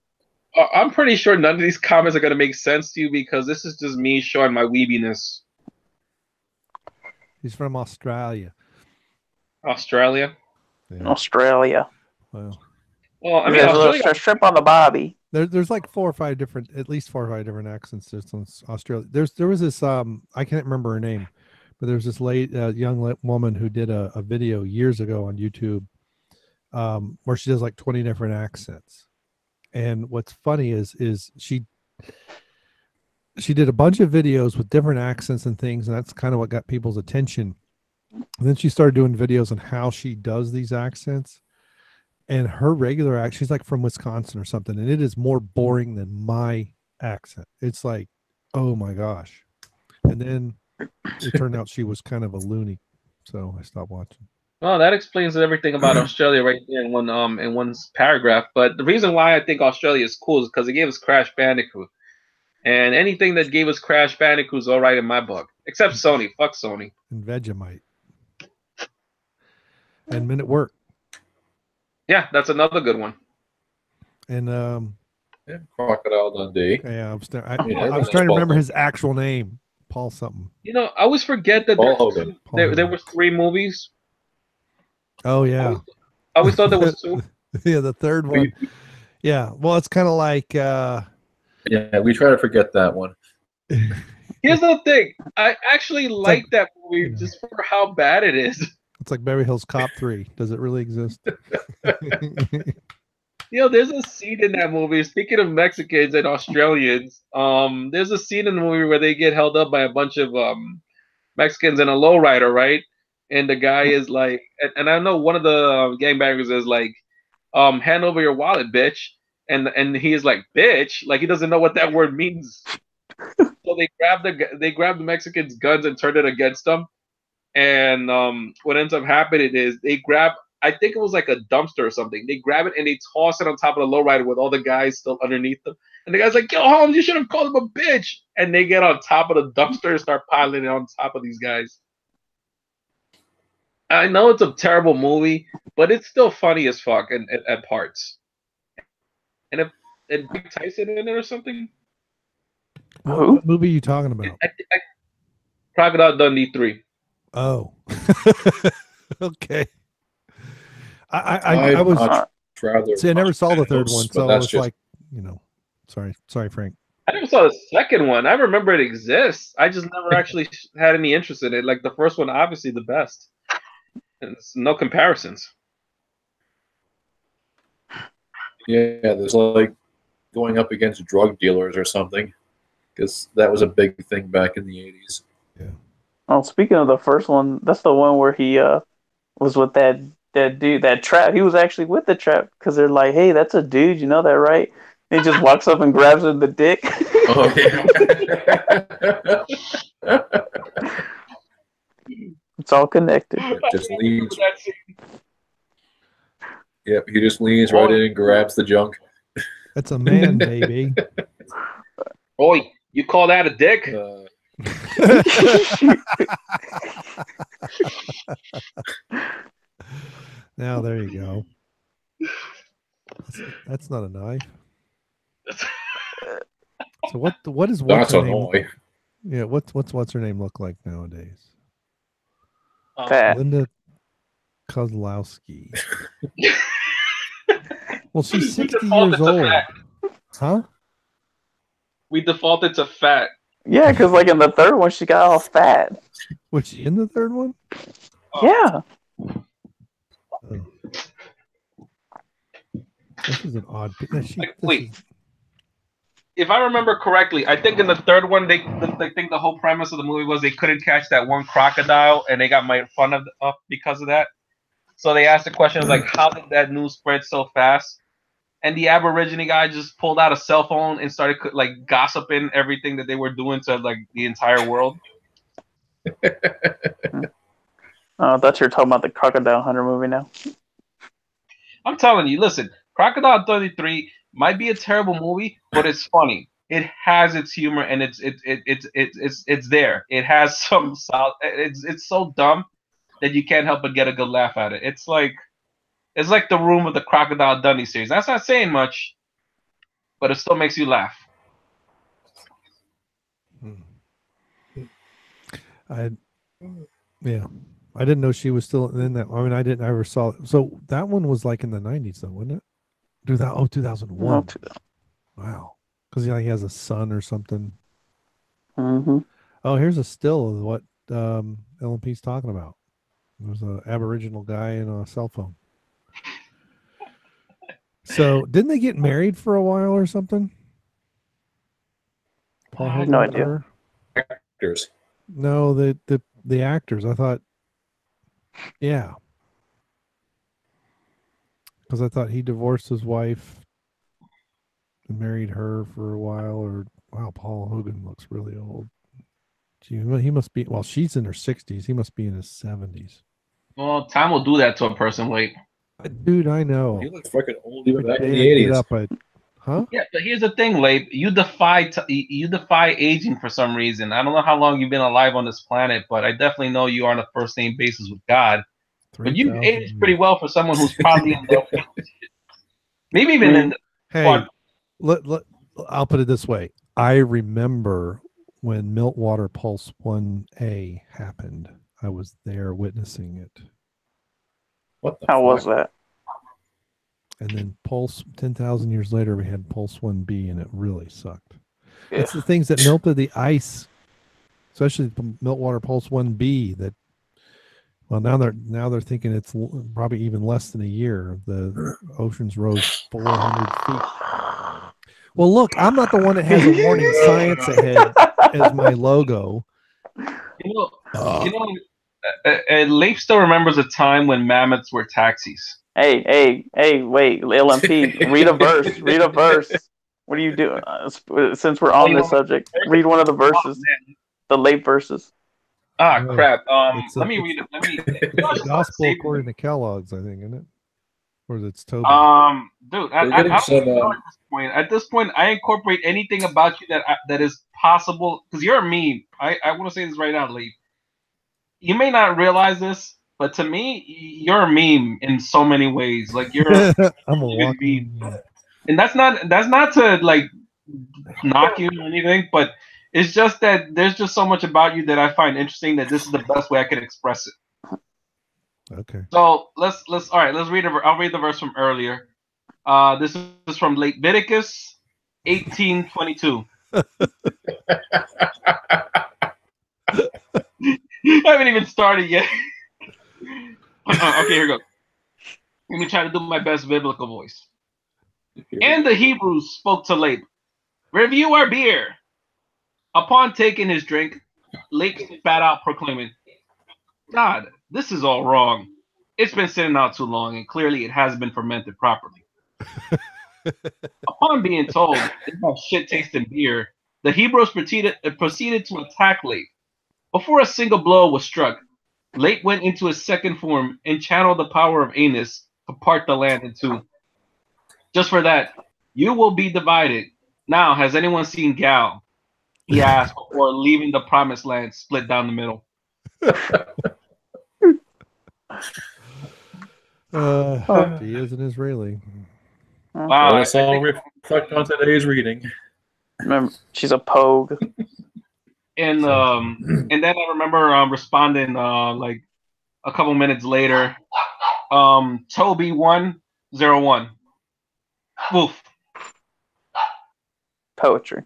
Speaker 4: I'm pretty sure none of these comments are going to make sense to you because this is just me showing my weebiness.
Speaker 2: He's from Australia.
Speaker 4: Australia?
Speaker 2: Yeah.
Speaker 1: Australia.
Speaker 2: Well,
Speaker 4: I mean,
Speaker 1: there's a strip on the bobby.
Speaker 2: There's like at least four or five different accents. There's Australia. There was this I can't remember her name, but there was this young woman who did a video years ago on YouTube, where she does like 20 different accents. And what's funny is she did a bunch of videos with different accents and things, and that's kind of what got people's attention. And then she started doing videos on how she does these accents. And her regular accent, she's like from Wisconsin or something, and it is more boring than my accent. It's like, oh my gosh. And then it turned out she was kind of a loony, so I stopped watching.
Speaker 4: Well, that explains everything about Australia right there in one paragraph. But the reason why I think Australia is cool is because it gave us Crash Bandicoot. And anything that gave us Crash Bandicoot is all right in my book. Except Sony. Fuck Sony.
Speaker 2: And Vegemite. And Men at Work.
Speaker 4: Yeah, that's another good one.
Speaker 2: And
Speaker 3: Yeah, Crocodile Dundee.
Speaker 2: yeah, I was
Speaker 3: Yeah,
Speaker 2: trying to
Speaker 3: Paul
Speaker 2: remember
Speaker 3: Hogan.
Speaker 2: his actual name, Paul something.
Speaker 4: You know, I always forget that
Speaker 3: Paul Hogan.
Speaker 4: there was 3 movies.
Speaker 2: Oh yeah,
Speaker 4: I always thought there was 2.
Speaker 2: yeah, the third one. Yeah, well, it's kind of like
Speaker 3: Yeah, we try to forget that one.
Speaker 4: Here's the thing. I actually like that movie just for how bad it is.
Speaker 2: it's like Beverly Hills Cop 3. Does it really exist?
Speaker 4: You know, there's a scene in that movie. Speaking of Mexicans and Australians, there's a scene in the movie where they get held up by a bunch of Mexicans in a lowrider, right? And the guy is like, and I know one of the gangbangers is like, hand over your wallet, bitch. And he is like, bitch, like he doesn't know what that word means. So they grab the Mexicans' guns and turn it against them. And what ends up happening is they grab, I think it was like a dumpster or something. They grab it and they toss it on top of the lowrider with all the guys still underneath them. And the guy's like, yo, Holmes, you should have called him a bitch. And they get on top of the dumpster and start piling it on top of these guys. I know it's a terrible movie, but it's still funny as fuck at parts. And Mike Tyson in it or something?
Speaker 2: What movie are you talking about?
Speaker 4: Crocodile Dundee 3.
Speaker 2: Oh. Okay. I was
Speaker 3: rather
Speaker 2: see, I never saw the third one, so I was
Speaker 3: just,
Speaker 2: like, you know, sorry, Frank.
Speaker 4: I never saw the second one. I remember it exists. I just never actually had any interest in it. Like the first one, obviously the best. And it's no comparisons.
Speaker 3: Yeah, there's like going up against drug dealers or something, because that was a big thing back in the 80s.
Speaker 2: Yeah.
Speaker 1: Oh, speaking of the first one, that's the one where he was with that dude, that trap. He was actually with the trap because they're like, "Hey, that's a dude, you know that, right?" And he just walks up and grabs him in the dick.
Speaker 3: Oh yeah.
Speaker 1: It's all connected.
Speaker 3: Just leans. Yep, he just leans right in and grabs the junk.
Speaker 2: That's a man, baby.
Speaker 4: Oi, you call that a dick?
Speaker 2: Now there you go. That's not a knife. So what is what's
Speaker 3: That's
Speaker 2: her
Speaker 3: a
Speaker 2: name?
Speaker 3: noise.
Speaker 2: Yeah, what's her name look like nowadays?
Speaker 1: Fat.
Speaker 2: Linda Kozlowski. Well, she's 60 years old. Huh?
Speaker 4: We defaulted to fat.
Speaker 1: Yeah, because like in the third one, she got all fat.
Speaker 2: Was she in the third one?
Speaker 1: Yeah.
Speaker 2: Oh. This is an odd.
Speaker 4: Wait. If I remember correctly, I think in the third one, they think the whole premise of the movie was they couldn't catch that one crocodile, and they got made fun of because of that. So they asked the question like, how did that news spread so fast? And the Aborigine guy just pulled out a cell phone and started like gossiping everything that they were doing to like the entire world.
Speaker 1: I thought you were talking about the Crocodile Hunter movie now.
Speaker 4: I'm telling you, listen, Crocodile 33 might be a terrible movie, but it's funny. It has its humor and it's there. It has some solid. It's so dumb that you can't help but get a good laugh at it. It's like the Room of the Crocodile Dundee series. That's not saying much, but it still makes you laugh.
Speaker 2: I didn't know she was still in that. I mean, I didn't ever saw it. So that one was like in the 90s, though, wasn't it? 2001. Wow. Because he has a son or something.
Speaker 1: Mm-hmm.
Speaker 2: Oh, here's a still of what LMP's talking about. There's an Aboriginal guy in a cell phone. So didn't they get married for a while or something?
Speaker 1: I have no idea.
Speaker 3: Actors.
Speaker 2: No, the actors. I thought, yeah, because I thought he divorced his wife and married her for a while. Or wow, Paul Hogan looks really old. Gee, he must be. Well, she's in her 60s. He must be in his 70s.
Speaker 4: Well, time will do that to a person, Wade.
Speaker 2: Dude, I know.
Speaker 3: He looks fucking old even back in the 80s.
Speaker 2: Huh?
Speaker 4: Yeah, but here's the thing, Labe. You defy aging for some reason. I don't know how long you've been alive on this planet, but I definitely know you are on a first name basis with God. But you've aged pretty well for someone who's probably in their maybe even
Speaker 2: Hey, I'll put it this way. I remember when Meltwater Pulse 1A happened. I was there witnessing it.
Speaker 3: What the
Speaker 1: How
Speaker 3: fuck?
Speaker 1: was that?
Speaker 2: And then Pulse, 10,000 years later, we had Pulse 1B, and it really sucked.
Speaker 1: Yeah.
Speaker 2: It's the things that melted the ice, especially the Meltwater Pulse 1B. That, well, now they're thinking it's probably even less than a year. The oceans rose 400 feet. Well, look, I'm not the one that has a warning science ahead as my logo.
Speaker 4: Leif still remembers a time when mammoths were taxis.
Speaker 1: Hey, wait, LMP, read a verse. Read a verse. What are you doing? Since we're on this subject, read one of the verses, the late verses.
Speaker 4: Ah, crap.
Speaker 2: It's
Speaker 4: let me read it. Let me.
Speaker 2: It's the gospel according to Kellogg's, I think, isn't it? Or it's Toby.
Speaker 4: Dude, at this point, I incorporate anything about you that is possible because you're a meme. I want to say this right now, Lee. You may not realize this, but to me, you're a meme in so many ways. Like you're,
Speaker 2: I'm a walking
Speaker 4: meme. And that's not to like knock you or anything, but it's just that there's just so much about you that I find interesting that this is the best way I can express it.
Speaker 2: Okay.
Speaker 4: So let's read I'll read the verse from earlier. This is from Leviticus 18:22. I haven't even started yet. Okay, here we go. Let me try to do my best biblical voice. And the Hebrews spoke to Laban, "Review our beer." Upon taking his drink, Laban spat out, proclaiming, "God, this is all wrong. It's been sitting out too long, and clearly it hasn't been fermented properly." Upon being told it has shit-tasting beer, the Hebrews proceeded to attack Laban. Before a single blow was struck, Late went into his second form and channeled the power of Anus to part the land in two. Just for that, you will be divided. Now, has anyone seen Gal? He asked before leaving the promised land split down the middle.
Speaker 2: He is an Israeli.
Speaker 4: Wow.
Speaker 3: Let us all reflect on today's reading.
Speaker 1: Remember, she's a pogue.
Speaker 4: And then I remember responding like a couple minutes later. Toby 101. Woof.
Speaker 1: Poetry.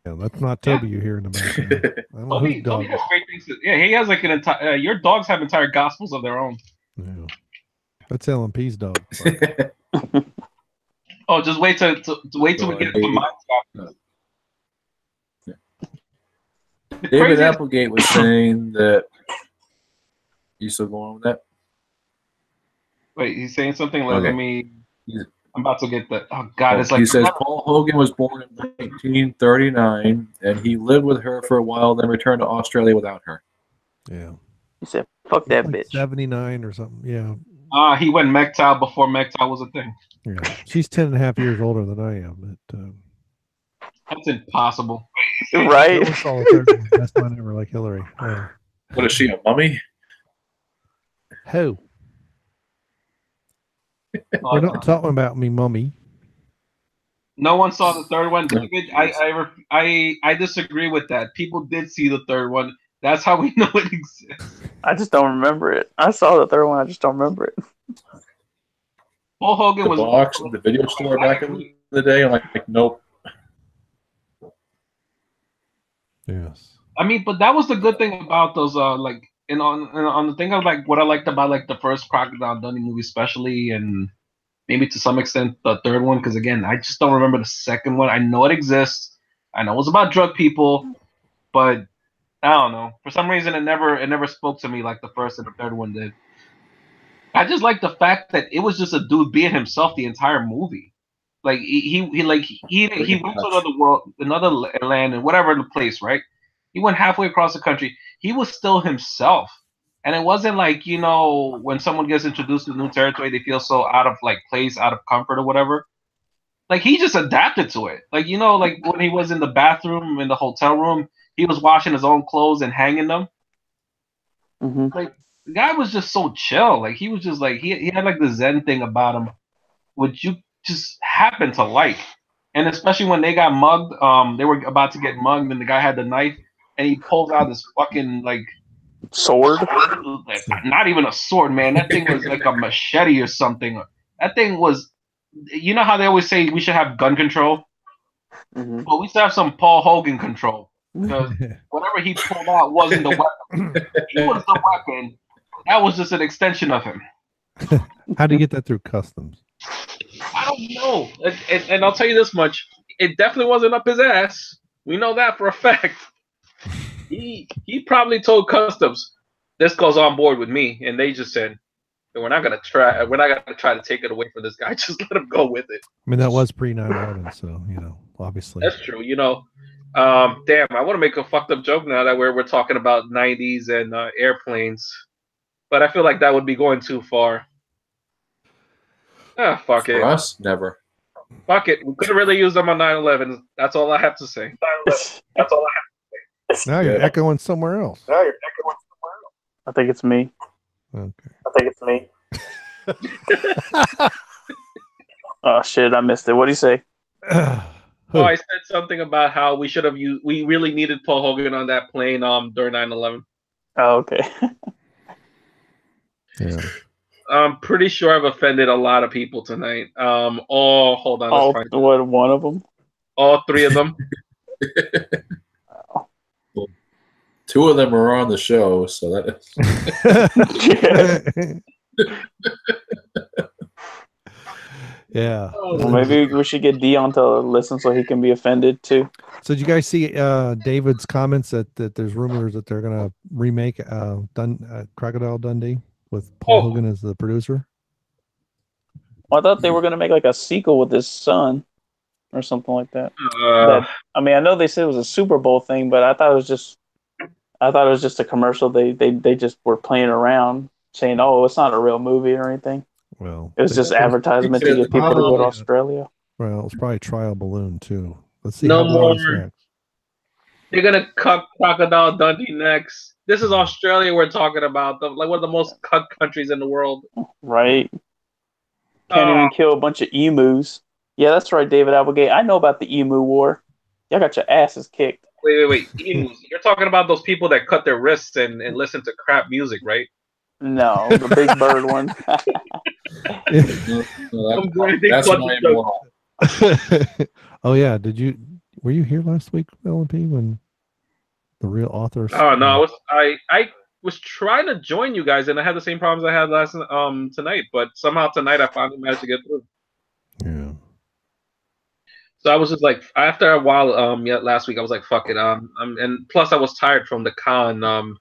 Speaker 2: Yeah, that's not Toby you're hearing about. I don't know whose dog.
Speaker 4: Toby has great things yeah, he has like an entire. Your dogs have entire gospels of their own.
Speaker 2: Yeah. That's LMP's dog.
Speaker 4: Oh, just wait till we get to my stuff.
Speaker 3: David Applegate was saying that. You still going with that?
Speaker 4: Wait, he's saying something.
Speaker 3: Okay.
Speaker 4: Let me. I'm about to get the. Oh God, it's like
Speaker 3: he says Paul Hogan was born in 1939, and he lived with her for a while, then returned to Australia without her.
Speaker 2: Yeah.
Speaker 1: He said, "Fuck that
Speaker 2: like
Speaker 1: bitch."
Speaker 2: 79 or something. Yeah.
Speaker 4: He went MGTOW before MGTOW was a thing.
Speaker 2: Yeah. She's 10.5 years older than I am. But,
Speaker 4: that's impossible.
Speaker 1: Right?
Speaker 2: Best one ever, like Hillary.
Speaker 3: What is she, a mummy?
Speaker 2: Who? We're not talking about me, mummy.
Speaker 4: No one saw the third one. David, I disagree with that. People did see the third one. That's how we know it exists.
Speaker 1: I just don't remember it. I saw the third one. I just don't remember it.
Speaker 4: Paul Hogan was
Speaker 3: box in the video store back in the day. I'm like, nope.
Speaker 2: Yes.
Speaker 4: I mean, but that was the good thing about those. Like, and on the thing of like what I liked about like the first Crocodile Dundee movie, especially, and maybe to some extent the third one, because again, I just don't remember the second one. I know it exists. I know it was about drug people, but I don't know. For some reason, it never spoke to me like the first and the third one did. I just like the fact that it was just a dude being himself the entire movie. Like he went to another world, another land, and whatever the place, right? He went halfway across the country. He was still himself, and it wasn't like, you know, when someone gets introduced to new territory, they feel so out of like place, out of comfort or whatever. Like he just adapted to it. Like, you know, like when he was in the bathroom in the hotel room, he was washing his own clothes and hanging them.
Speaker 1: Mm-hmm.
Speaker 4: Like the guy was just so chill. Like he was just like he had like the Zen thing about him, which you just happened to like. And especially when they got mugged, they were about to get mugged, and the guy had the knife, and he pulls out this fucking like
Speaker 1: Sword.
Speaker 4: not even a sword, man. That thing was like a machete or something. That thing was, you know how they always say we should have gun control?
Speaker 1: Mm-hmm.
Speaker 4: Well, we should have some Paul Hogan control. Because whatever he pulled out wasn't the weapon. He was the weapon. That was just an extension of him.
Speaker 2: How'd you get that through customs?
Speaker 4: I don't know. And I'll tell you this much. It definitely wasn't up his ass. We know that for a fact. He probably told customs, this goes on board with me, and they just said, we're not gonna try to take it away from this guy. Just let him go with it.
Speaker 2: I mean, that was pre 9/11, so obviously.
Speaker 4: That's true. Damn, I want to make a fucked up joke now that we're talking about 90s and airplanes, but I feel like that would be going too far. Fuck it.
Speaker 3: For us, never.
Speaker 4: Fuck it. We could have really used them on 9/11. That's all I have to say. That's all I have to say.
Speaker 2: Now you're echoing somewhere else.
Speaker 1: I think it's me.
Speaker 2: Okay.
Speaker 1: Oh shit! I missed it. What do you say?
Speaker 4: Oh, I said something about how we really needed Paul Hogan on that plane during 9/11.
Speaker 1: Oh, okay.
Speaker 2: Yeah.
Speaker 4: I'm pretty sure I've offended a lot of people tonight. Hold on.
Speaker 1: All what? One of them?
Speaker 4: All three of them.
Speaker 3: Well, 2 of them are on the show, so that is.
Speaker 2: Yeah.
Speaker 1: Well, maybe we should get Dion to listen so he can be offended too.
Speaker 2: So did you guys see David's comments that there's rumors that they're gonna remake Crocodile Dundee with Paul Hogan as the producer?
Speaker 1: Well, I thought they were gonna make like a sequel with his son or something like that. I mean, I know they said it was a Super Bowl thing, but I thought it was just a commercial. They just were playing around saying, "Oh, it's not a real movie or anything."
Speaker 2: Well,
Speaker 1: it was just advertisement to get people to go to Australia.
Speaker 2: Well, it's probably trial balloon too. Let's see.
Speaker 4: No more. They're gonna cut Crocodile Dundee next. This is Australia we're talking about. One of the most cut countries in the world.
Speaker 1: Right. Can't even kill a bunch of emus. Yeah, that's right, David Applegate. I know about the emu war. Y'all got your asses kicked.
Speaker 4: Wait. Emus. You're talking about those people that cut their wrists and listen to crap music, right?
Speaker 1: No, the big bird one.
Speaker 3: That's my immortal.
Speaker 2: Oh yeah, were you here last week, LP, when the real author?
Speaker 4: Oh no, I was trying to join you guys, and I had the same problems I had last tonight. But somehow tonight I finally managed to get through.
Speaker 2: Yeah.
Speaker 4: So I was just like, after a while, last week I was like, fuck it, and plus I was tired from the con.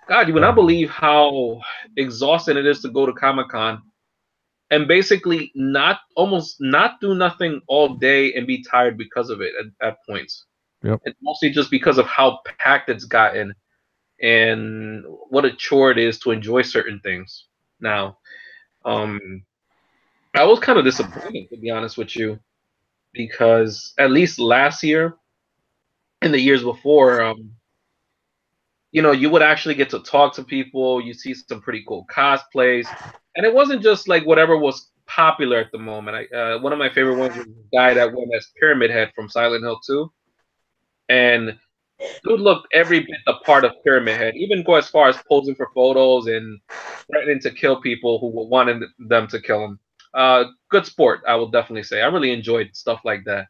Speaker 4: God, you would not believe how exhausting it is to go to Comic-Con and basically almost not do nothing all day and be tired because of it at points.
Speaker 2: Yep.
Speaker 4: It's mostly just because of how packed it's gotten and what a chore it is to enjoy certain things. Now, I was kind of disappointed, to be honest with you, because at least last year and the years before, you would actually get to talk to people. You see some pretty cool cosplays, and it wasn't just like whatever was popular at the moment. One of my favorite ones was the guy that went as Pyramid Head from Silent Hill 2, and dude looked every bit a part of Pyramid Head. Even go as far as posing for photos and threatening to kill people who wanted them to kill him. Good sport, I will definitely say. I really enjoyed stuff like that.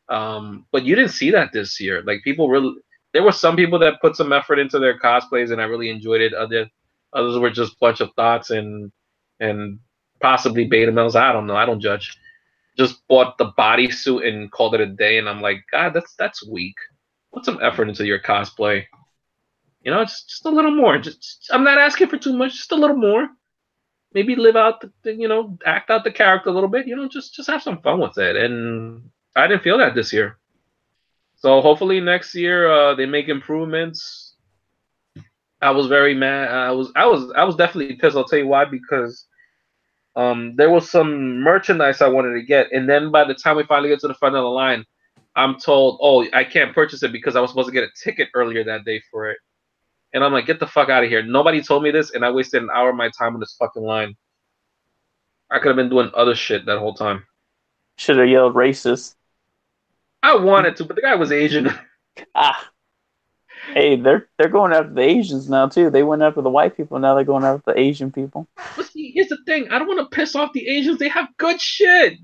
Speaker 4: But you didn't see that this year. Like there were some people that put some effort into their cosplays, and I really enjoyed it. Others were just a bunch of thoughts and possibly beta males. I don't know. I don't judge. Just bought the bodysuit and called it a day, and I'm like, God, that's weak. Put some effort into your cosplay. Just a little more. I'm not asking for too much. Just a little more. Maybe live out act out the character a little bit. Just have some fun with it. And I didn't feel that this year. So hopefully next year they make improvements. I was very mad. I was definitely pissed. I'll tell you why, because there was some merchandise I wanted to get, and then by the time we finally get to the front of the line, I'm told, oh, I can't purchase it because I was supposed to get a ticket earlier that day for it. And I'm like, get the fuck out of here. Nobody told me this, and I wasted an hour of my time on this fucking line. I could have been doing other shit that whole time.
Speaker 1: Should have yelled racist.
Speaker 4: I wanted to, but the guy was Asian.
Speaker 1: Ah, hey, they're going after the Asians now too. They went after the white people. Now they're going after the Asian people.
Speaker 4: But see, here's the thing. I don't want to piss off the Asians. They have good shit.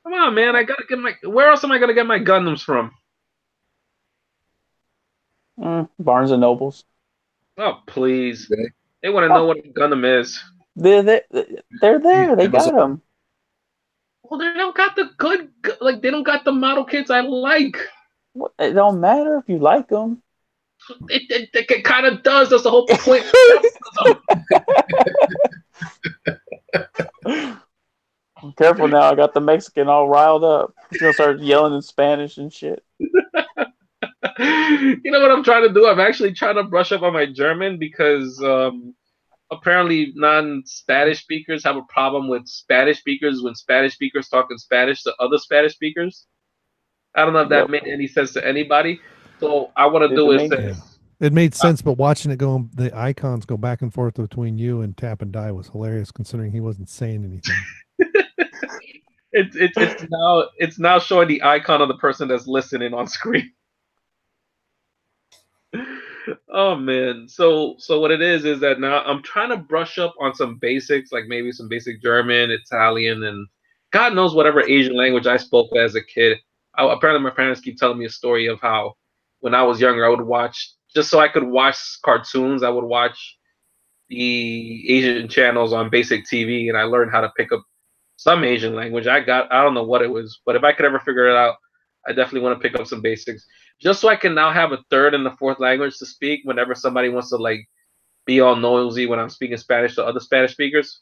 Speaker 4: Come on, man. I gotta get my. Where else am I gonna get my Gundams from?
Speaker 1: Barnes and Nobles.
Speaker 4: Oh, please.
Speaker 3: Okay.
Speaker 4: They want to know what a Gundam is.
Speaker 1: They're there. They got them.
Speaker 4: Well, they don't got the good. Like they don't got the model kits I like.
Speaker 1: It don't matter if you like them.
Speaker 4: It kind of does. That's the whole point.
Speaker 1: Careful now. I got the Mexican all riled up. He's gonna start yelling in Spanish and shit.
Speaker 4: You know what I'm trying to do? I'm actually trying to brush up on my German because apparently non-Spanish speakers have a problem with Spanish speakers when Spanish speakers talk in Spanish to other Spanish speakers. I don't know if that made any sense to anybody. So I want to do is
Speaker 2: it made sense, but watching it go, the icons go back and forth between you and Tap and Die was hilarious, considering he wasn't saying anything.
Speaker 4: It's now showing the icon of the person that's listening on screen. Oh man. So what it is that now I'm trying to brush up on some basics, like maybe some basic German, Italian, and God knows whatever Asian language I spoke as a kid. Apparently my parents keep telling me a story of how when I was younger I would watch, just so I could watch cartoons, I would watch the Asian channels on basic TV, and I learned how to pick up some Asian language. I don't know what it was, but if I could ever figure it out, I definitely want to pick up some basics, just so I can now have a third and a fourth language to speak whenever somebody wants to like be all nosy when I'm speaking Spanish to other Spanish speakers,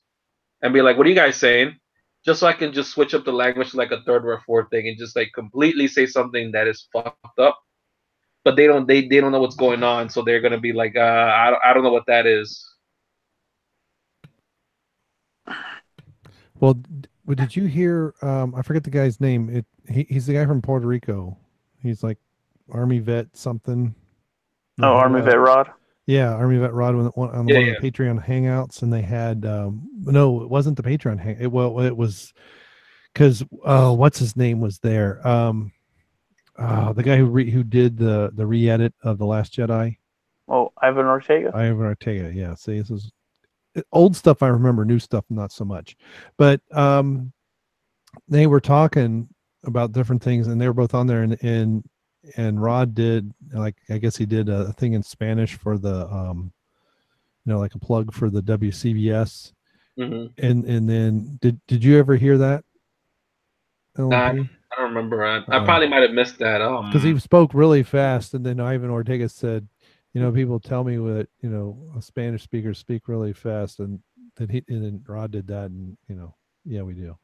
Speaker 4: and be like, "What are you guys saying?" Just so I can just switch up the language to like a third or a fourth thing and just like completely say something that is fucked up, but they don't know what's going on, so they're gonna be like, I don't know what that is.
Speaker 2: Well, did you hear? I forget the guy's name. He's the guy from Puerto Rico. He's like Army vet something.
Speaker 1: Oh, Army Vet Rod.
Speaker 2: Yeah, Army Vet Rod on one of the Patreon hangouts, and they had no, it wasn't the Patreon hang. It was because what's his name was there. The guy who did the re-edit of The Last Jedi.
Speaker 1: Oh, Ivan Ortega.
Speaker 2: Ivan Ortega, yeah. See, this is old stuff I remember, new stuff not so much. But they were talking about different things, and they were both on there, and Rod did, like, I guess he did a thing in Spanish for the like a plug for the WCBS. And then did you ever hear that?
Speaker 4: I don't remember. I probably might have missed that.
Speaker 2: Because he spoke really fast, and then Ivan Ortega said, people tell me that, Spanish speakers speak really fast, and then Rod did that, and yeah, we do.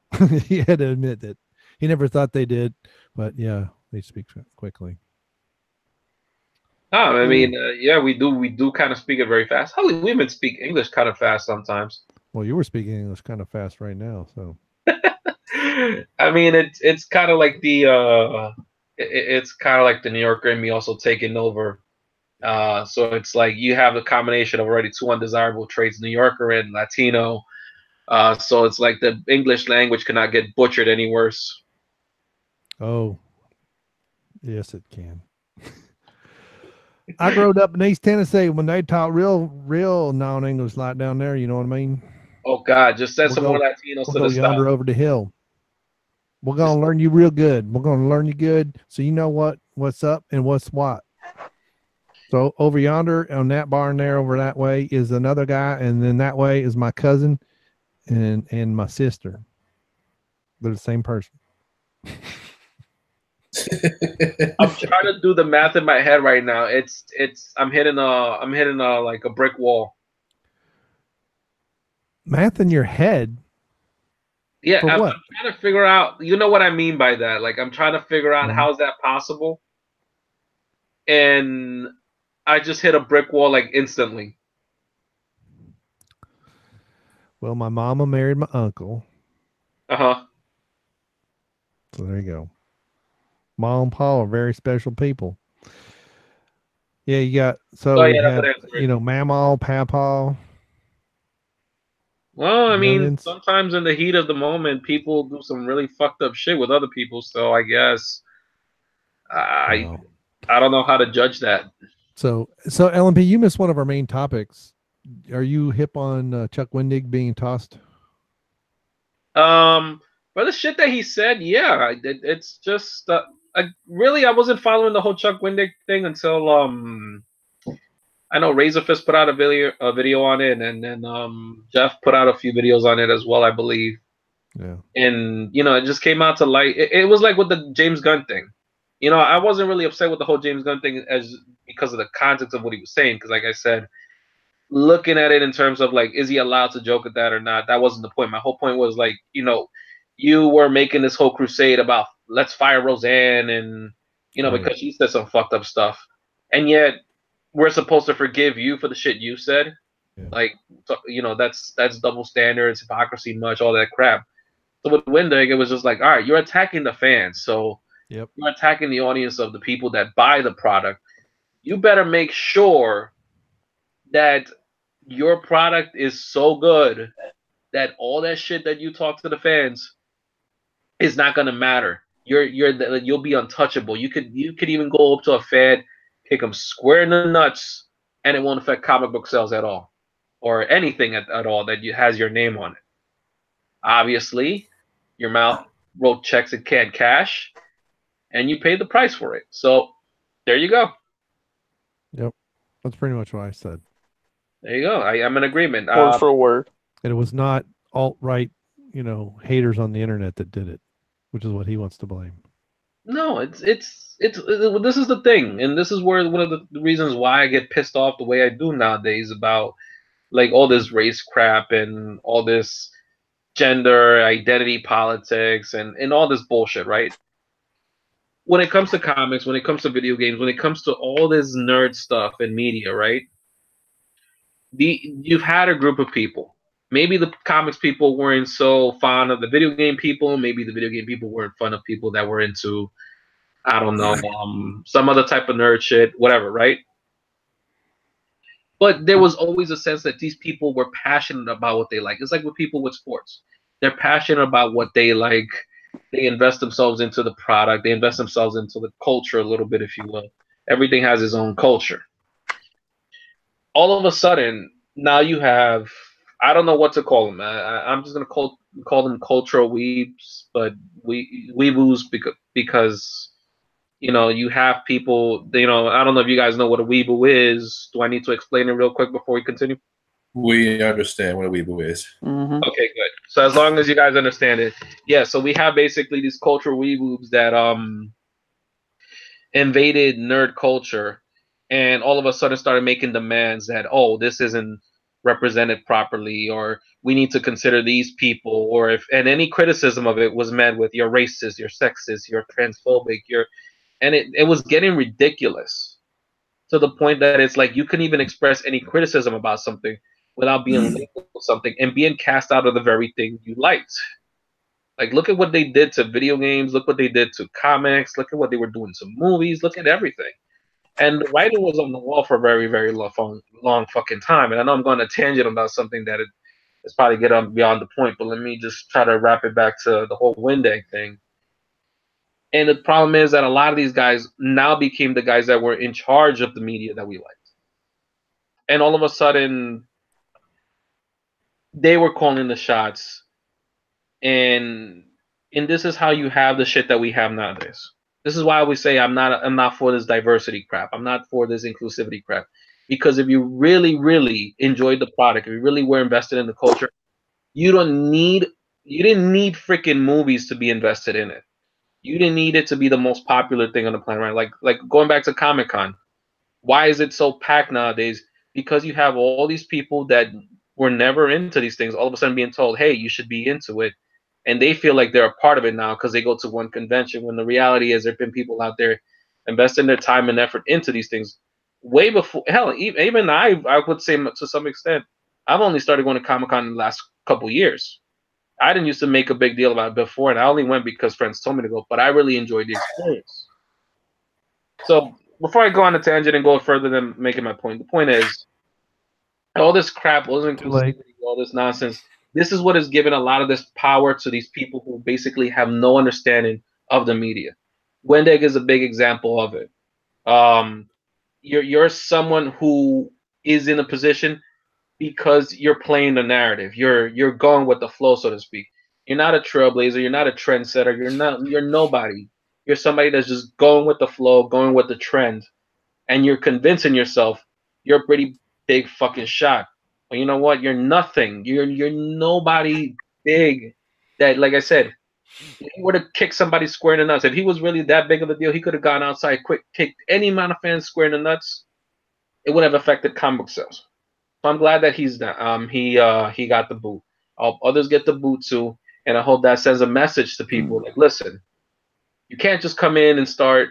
Speaker 2: He had to admit that he never thought they did, but yeah, they speak quickly.
Speaker 4: Oh, I mean, yeah, we do kind of speak it very fast. How we even speak English kind of fast sometimes.
Speaker 2: Well, you were speaking English kind of fast right now, so.
Speaker 4: I mean, it's kind of like it's kind of like the New Yorker and me also taking over. So it's like you have a combination of already two undesirable traits, New Yorker and Latino. So it's like the English language cannot get butchered any worse.
Speaker 2: Oh, yes, it can. I grew up in East Tennessee when they taught real non-English like down there. You know what I mean?
Speaker 4: Oh God, just send some more Latinos to the
Speaker 2: yonder over the hill. We're gonna learn you real good. We're gonna learn you good, so you know what's up and what's what. So over yonder on that barn there, over that way is another guy, and then that way is my cousin and my sister. They're the same person.
Speaker 4: I'm trying to do the math in my head right now. I'm hitting a like a brick wall.
Speaker 2: Math in your head?
Speaker 4: Yeah, I'm trying to figure out. You know what I mean by that? Like I'm trying to figure out how is that possible, and I just hit a brick wall like instantly.
Speaker 2: Well, my mama married my uncle.
Speaker 4: So
Speaker 2: there you go. Mom and Pa are very special people. Yeah, you got you have, Mamaw, Papaw.
Speaker 4: Well, I mean,
Speaker 2: Millions?
Speaker 4: sometimes in the heat of the moment, people do some really fucked up shit with other people. So I guess
Speaker 2: Wow.
Speaker 4: I don't know how to judge that.
Speaker 2: So LMP, you missed one of our main topics. Are you hip on Chuck Wendig being tossed?
Speaker 4: For the shit that he said, yeah, it's just I wasn't following the whole Chuck Wendig thing until I know Razorfist put out a video on it, and then Jeff put out a few videos on it as well, I believe.
Speaker 2: Yeah.
Speaker 4: And it just came out to light. It was like with the James Gunn thing. I wasn't really upset with the whole James Gunn thing because of the context of what he was saying. Because, like I said, looking at it in terms of like, is he allowed to joke at that or not? That wasn't the point. My whole point was like, you were making this whole crusade about let's fire Roseanne, and
Speaker 2: Right.
Speaker 4: because she said some fucked up stuff, and yet we're supposed to forgive you for the shit you said.
Speaker 2: Yeah.
Speaker 4: Like, that's double standards, hypocrisy, much all that crap. So with Wendig, it was just like, all right, you're attacking the fans, so
Speaker 2: Yep.
Speaker 4: you're attacking the audience of the people that buy the product. You better make sure that your product is so good that all that shit that you talk to the fans is not gonna matter. You'll be untouchable. You could even go up to a fan, kick them square in the nuts, and it won't affect comic book sales at all, or anything at all that has your name on it. Obviously, your mouth wrote checks it can't cash, and you paid the price for it. So there you go.
Speaker 2: Yep. That's pretty much what I said.
Speaker 4: There you go. I'm in agreement.
Speaker 1: Word for word.
Speaker 2: And it was not alt-right, haters on the internet that did it, which is what he wants to blame.
Speaker 4: No, it's this is the thing, and this is where one of the reasons why I get pissed off the way I do nowadays about like all this race crap and all this gender identity politics and all this bullshit, right? When it comes to comics, when it comes to video games, when it comes to all this nerd stuff and media, right? You've had a group of people. Maybe the comics people weren't so fond of the video game people. Maybe the video game people weren't fond of people that were into, I don't know, some other type of nerd shit, whatever, right? But there was always a sense that these people were passionate about what they like. It's like with people with sports. They're passionate about what they like. They invest themselves into the product. They invest themselves into the culture a little bit, if you will. Everything has its own culture. All of a sudden, now you have, I don't know what to call them. I'm just going to call them cultural weebs, but weeboos because you have people, I don't know if you guys know what a weeboo is. Do I need to explain it real quick before we continue?
Speaker 3: We understand what a weeboo is.
Speaker 1: Mm-hmm.
Speaker 4: Okay, good. So as long as you guys understand it, yeah. So we have basically these cultural weeboos that invaded nerd culture, and all of a sudden started making demands that, oh, this isn't represented properly, or we need to consider these people, or and any criticism of it was met with you're racist, you're sexist, you're transphobic, and it was getting ridiculous to the point that it's like you couldn't even express any criticism about something without being labeled with something and being cast out of the very thing you liked. Like, look at what they did to video games. Look what they did to comics. Look at what they were doing to movies. Look at everything. And the writing was on the wall for a very, very long fucking time. And I know I'm going to tangent about something that it's probably beyond the point, but let me just try to wrap it back to the whole Wendig thing. And the problem is that a lot of these guys now became the guys that were in charge of the media that we liked. And all of a sudden, they were calling the shots. And this is how you have the shit that we have nowadays. This is why I always say I'm not for this diversity crap. I'm not for this inclusivity crap. Because if you really, really enjoyed the product, if you really were invested in the culture, you didn't need freaking movies to be invested in it. You didn't need it to be the most popular thing on the planet, right? Like going back to Comic-Con. Why is it so packed nowadays? Because you have all these people that were never into these things all of a sudden being told, hey, you should be into it. And they feel like they're a part of it now because they go to one convention, when the reality is there have been people out there investing their time and effort into these things way before. Hell, even I would say to some extent, I've only started going to Comic-Con in the last couple years. I didn't used to make a big deal about it before, and I only went because friends told me to go, but I really enjoyed the experience. So before I go on a tangent and go further than making my point, the point is all this crap wasn't all this nonsense this is what has given a lot of this power to these people who basically have no understanding of the media. Wendig is a big example of it. You're someone who is in a position because you're playing the narrative. You're going with the flow, so to speak. You're not a trailblazer. You're not a trendsetter. You're nobody. You're somebody that's just going with the flow, going with the trend, and you're convincing yourself you're a pretty big fucking shot. But you know what? You're nothing. You're nobody big. That, like I said, if he were to kick somebody square in the nuts, if he was really that big of a deal, he could have gone outside, quick, kicked any amount of fans square in the nuts. It would have affected comic book sales. So I'm glad that he's done. He got the boot. Others get the boot too, and I hope that sends a message to people like, listen, you can't just come in and start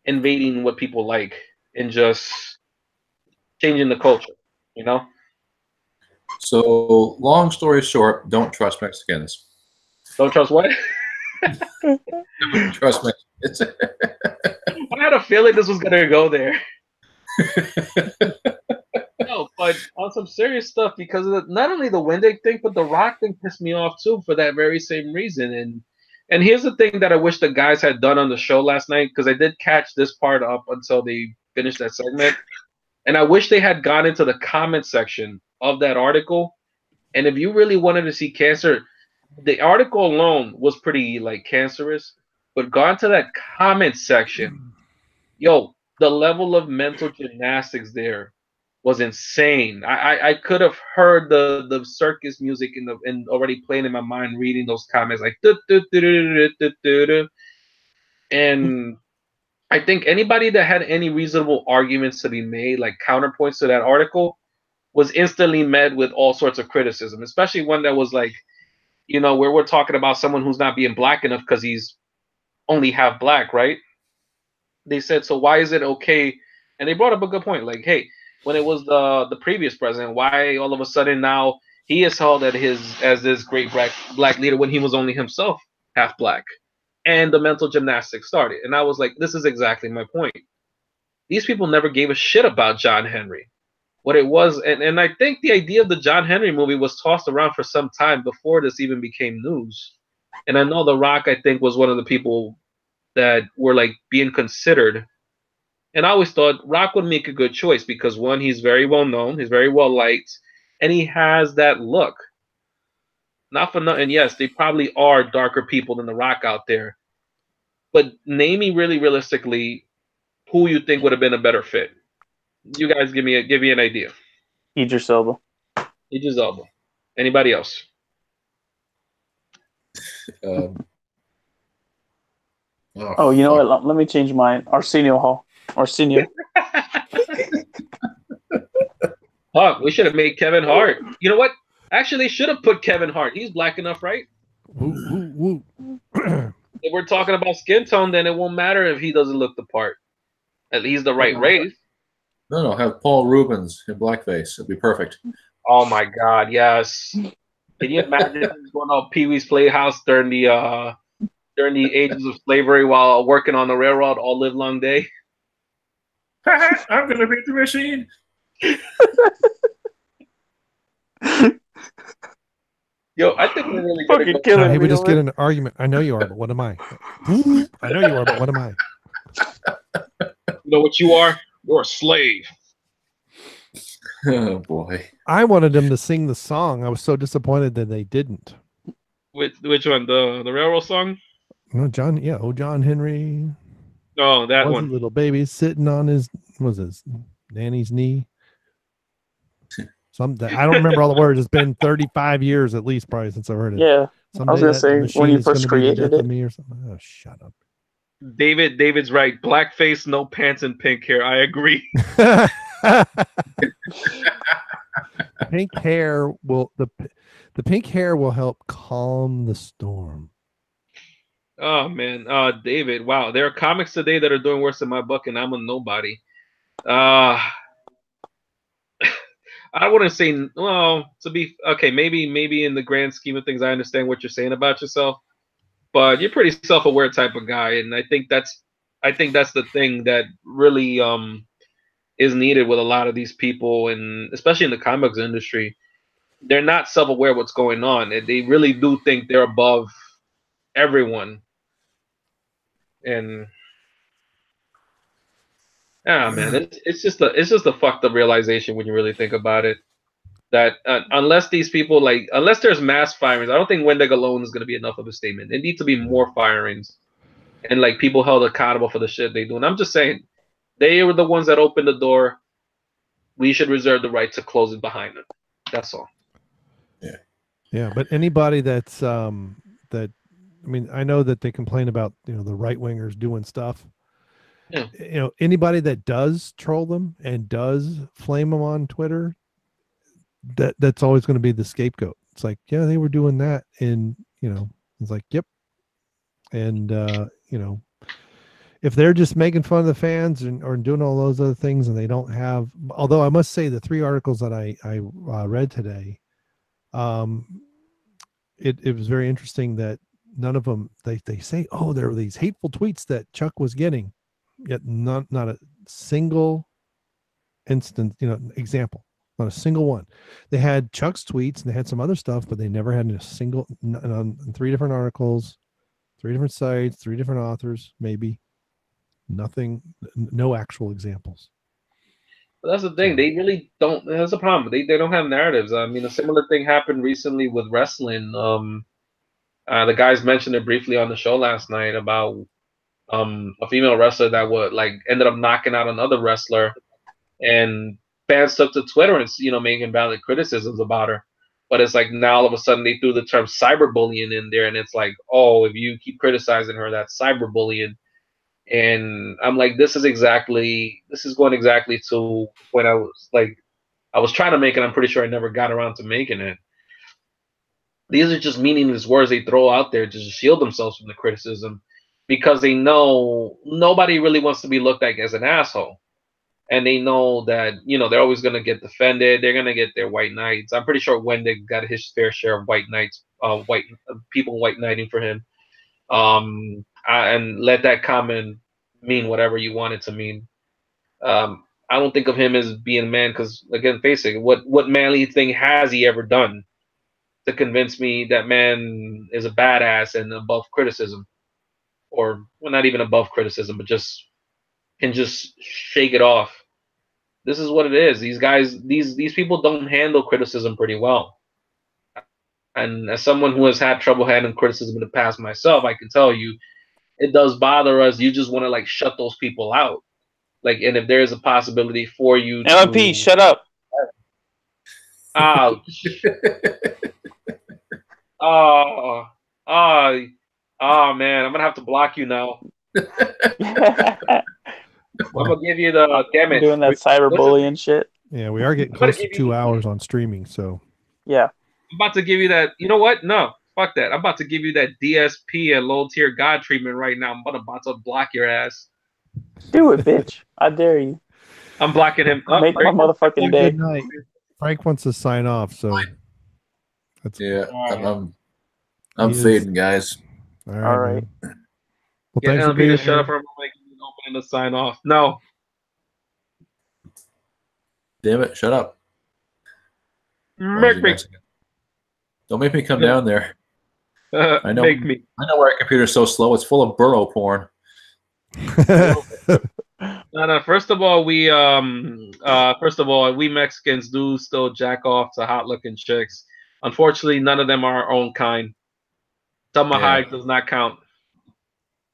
Speaker 4: invading what people like and just changing the culture, you know?
Speaker 3: So, long story short, don't trust Mexicans.
Speaker 4: Don't trust what?
Speaker 3: Don't trust Mexicans.
Speaker 4: I had a feeling this was gonna go there. No, but on some serious stuff, because of not only the Wendig thing, but the Rock thing pissed me off too for that very same reason. And here's the thing that I wish the guys had done on the show last night, because I did catch this part up until they finished that segment, and I wish they had gone into the comment section of that article. And if you really wanted to see cancer, the article alone was pretty like cancerous, but gone to that comment section, yo, the level of mental gymnastics there was insane. I could have heard the circus music and already playing in my mind, reading those comments like and I think anybody that had any reasonable arguments to be made, like counterpoints to that article, was instantly met with all sorts of criticism, especially one that was like, you know, where we're talking about someone who's not being black enough because he's only half black, right? They said, so why is it okay? And they brought up a good point, like, hey, when it was the previous president, why all of a sudden now he is held as this great black leader when he was only himself half black? And the mental gymnastics started. And I was like, this is exactly my point. These people never gave a shit about John Henry. What it was, and I think the idea of the John Henry movie was tossed around for some time before this even became news. And I know The Rock, I think, was one of the people that were like being considered. And I always thought Rock would make a good choice because one, he's very well known, he's very well liked, and he has that look. Not for nothing, yes, they probably are darker people than The Rock out there. But name me really realistically who you think would have been a better fit. You guys give me an idea.
Speaker 1: Idris Elba.
Speaker 4: Idris Elba. Anybody else?
Speaker 1: You know what? Let me change mine. Arsenio Hall. Arsenio.
Speaker 4: Fuck, we should have made Kevin Hart. You know what? Actually, they should have put Kevin Hart. He's black enough, right?
Speaker 2: Woo.
Speaker 4: If we're talking about skin tone, then it won't matter if he doesn't look the part. At least the right race.
Speaker 3: No, have Paul Rubens in blackface. It'd be perfect.
Speaker 4: Oh my God, yes. Can you imagine going on Pee-wee's Playhouse during the ages of slavery while working on the railroad all live long day?
Speaker 3: I'm gonna beat the machine.
Speaker 4: Yo, I think we're really
Speaker 1: fucking killing me.
Speaker 2: We just get in an argument. I know you are, but what am I? I know you are, but what am I?
Speaker 4: You know what you are? You're a slave.
Speaker 3: Oh boy!
Speaker 2: I wanted them to sing the song. I was so disappointed that they didn't.
Speaker 4: Which one? The railroad song?
Speaker 2: No, John. Yeah, John Henry.
Speaker 4: Oh, that one.
Speaker 2: Little baby sitting on his nanny's knee. I don't remember all the words. It's been 35 years at least, probably, since I heard it.
Speaker 1: Yeah,
Speaker 2: someday
Speaker 1: I was gonna say when you first created it.
Speaker 2: Me or something. Oh, shut up.
Speaker 4: David's right. Blackface, no pants, and pink hair. I agree.
Speaker 2: Pink hair will the pink hair will help calm the storm.
Speaker 4: Oh man, David. Wow, there are comics today that are doing worse than my book, and I'm a nobody. I wouldn't say, well, to be okay. Maybe in the grand scheme of things, I understand what you're saying about yourself, but you're pretty self-aware type of guy, and I think that's the thing that really is needed with a lot of these people, and especially in the comics industry. they're not self-aware of what's going on. They really do think they're above everyone. And man, it's just a fucked up realization when you really think about it. That unless these people unless there's mass firings, I don't think Wendig alone is going to be enough of a statement. There need to be more firings, and like people held accountable for the shit they do. And I'm just saying, they were the ones that opened the door. We should reserve the right to close it behind them. That's all.
Speaker 2: Yeah, but anybody that's that, I mean, I know that they complain about, you know, the right wingers doing stuff.
Speaker 4: Yeah.
Speaker 2: You know, anybody that does troll them and does flame them on Twitter, that's always going to be the scapegoat. It's like, yeah, they were doing that, and you know, it's like, yep. And you know, if they're just making fun of the fans or doing all those other things, and they don't have, although I must say the 3 articles that I read today, it was very interesting that none of them, they say, oh, there were these hateful tweets that Chuck was getting, yet not a single instance, you know, example, not a single one. They had Chuck's tweets and they had some other stuff, but they never had a single, on 3 different articles, 3 different sites, 3 different authors, maybe. Nothing, no actual examples.
Speaker 4: But that's the thing. They really don't. That's the problem. They don't have narratives. I mean, a similar thing happened recently with wrestling. The guys mentioned it briefly on the show last night about a female wrestler that would ended up knocking out another wrestler, and fans took to Twitter and, you know, making valid criticisms about her. But it's like now all of a sudden they threw the term cyberbullying in there, and it's like, oh, if you keep criticizing her, that's cyberbullying. And I'm like, this is going exactly to when I was trying to make it. I'm pretty sure I never got around to making it. These are just meaningless words they throw out there to just shield themselves from the criticism, because they know nobody really wants to be looked at as an asshole. And they know that, you know, they're always going to get defended. They're going to get their white knights. I'm pretty sure Wendig got his fair share of white knights, people white knighting for him. And let that comment mean whatever you want it to mean. I don't think of him as being a man, because, again, face it, what manly thing has he ever done to convince me that man is a badass and above criticism? Or, well, not even above criticism, but just can just shake it off. This is what it is. These guys, these people don't handle criticism pretty well. And as someone who has had trouble handling criticism in the past myself, I can tell you, it does bother us. You just want to shut those people out. And if there is a possibility for you
Speaker 1: LMP, shut up.
Speaker 4: Ouch. Oh man, I'm gonna have to block you now. I'm gonna give you the damn it.
Speaker 1: Doing that cyberbullying shit.
Speaker 2: Yeah, we are getting close to 2 hours on streaming, so
Speaker 1: yeah.
Speaker 4: I'm about to give you that. You know what? No, fuck that. I'm about to give you that DSP and low tier god treatment right now. I'm about to block your ass.
Speaker 1: Do it, bitch. I dare you.
Speaker 4: I'm blocking him.
Speaker 1: Make my motherfucking day.
Speaker 2: Good night. Frank wants to sign off, so
Speaker 3: that's I'm fading, guys.
Speaker 2: All
Speaker 1: right.
Speaker 2: Well,
Speaker 4: get
Speaker 2: thanks for
Speaker 4: LP
Speaker 2: being
Speaker 4: to
Speaker 2: here.
Speaker 4: shut up for a moment and opening to sign off. No.
Speaker 3: Damn it! Shut up.
Speaker 4: Make me.
Speaker 3: Don't make me come down there. I know.
Speaker 4: Make me.
Speaker 3: I know why our computer's so slow. It's full of burrow porn.
Speaker 4: No. First of all, we Mexicans do still jack off to hot-looking chicks. Unfortunately, none of them are our own kind. Summer Hayek does not count.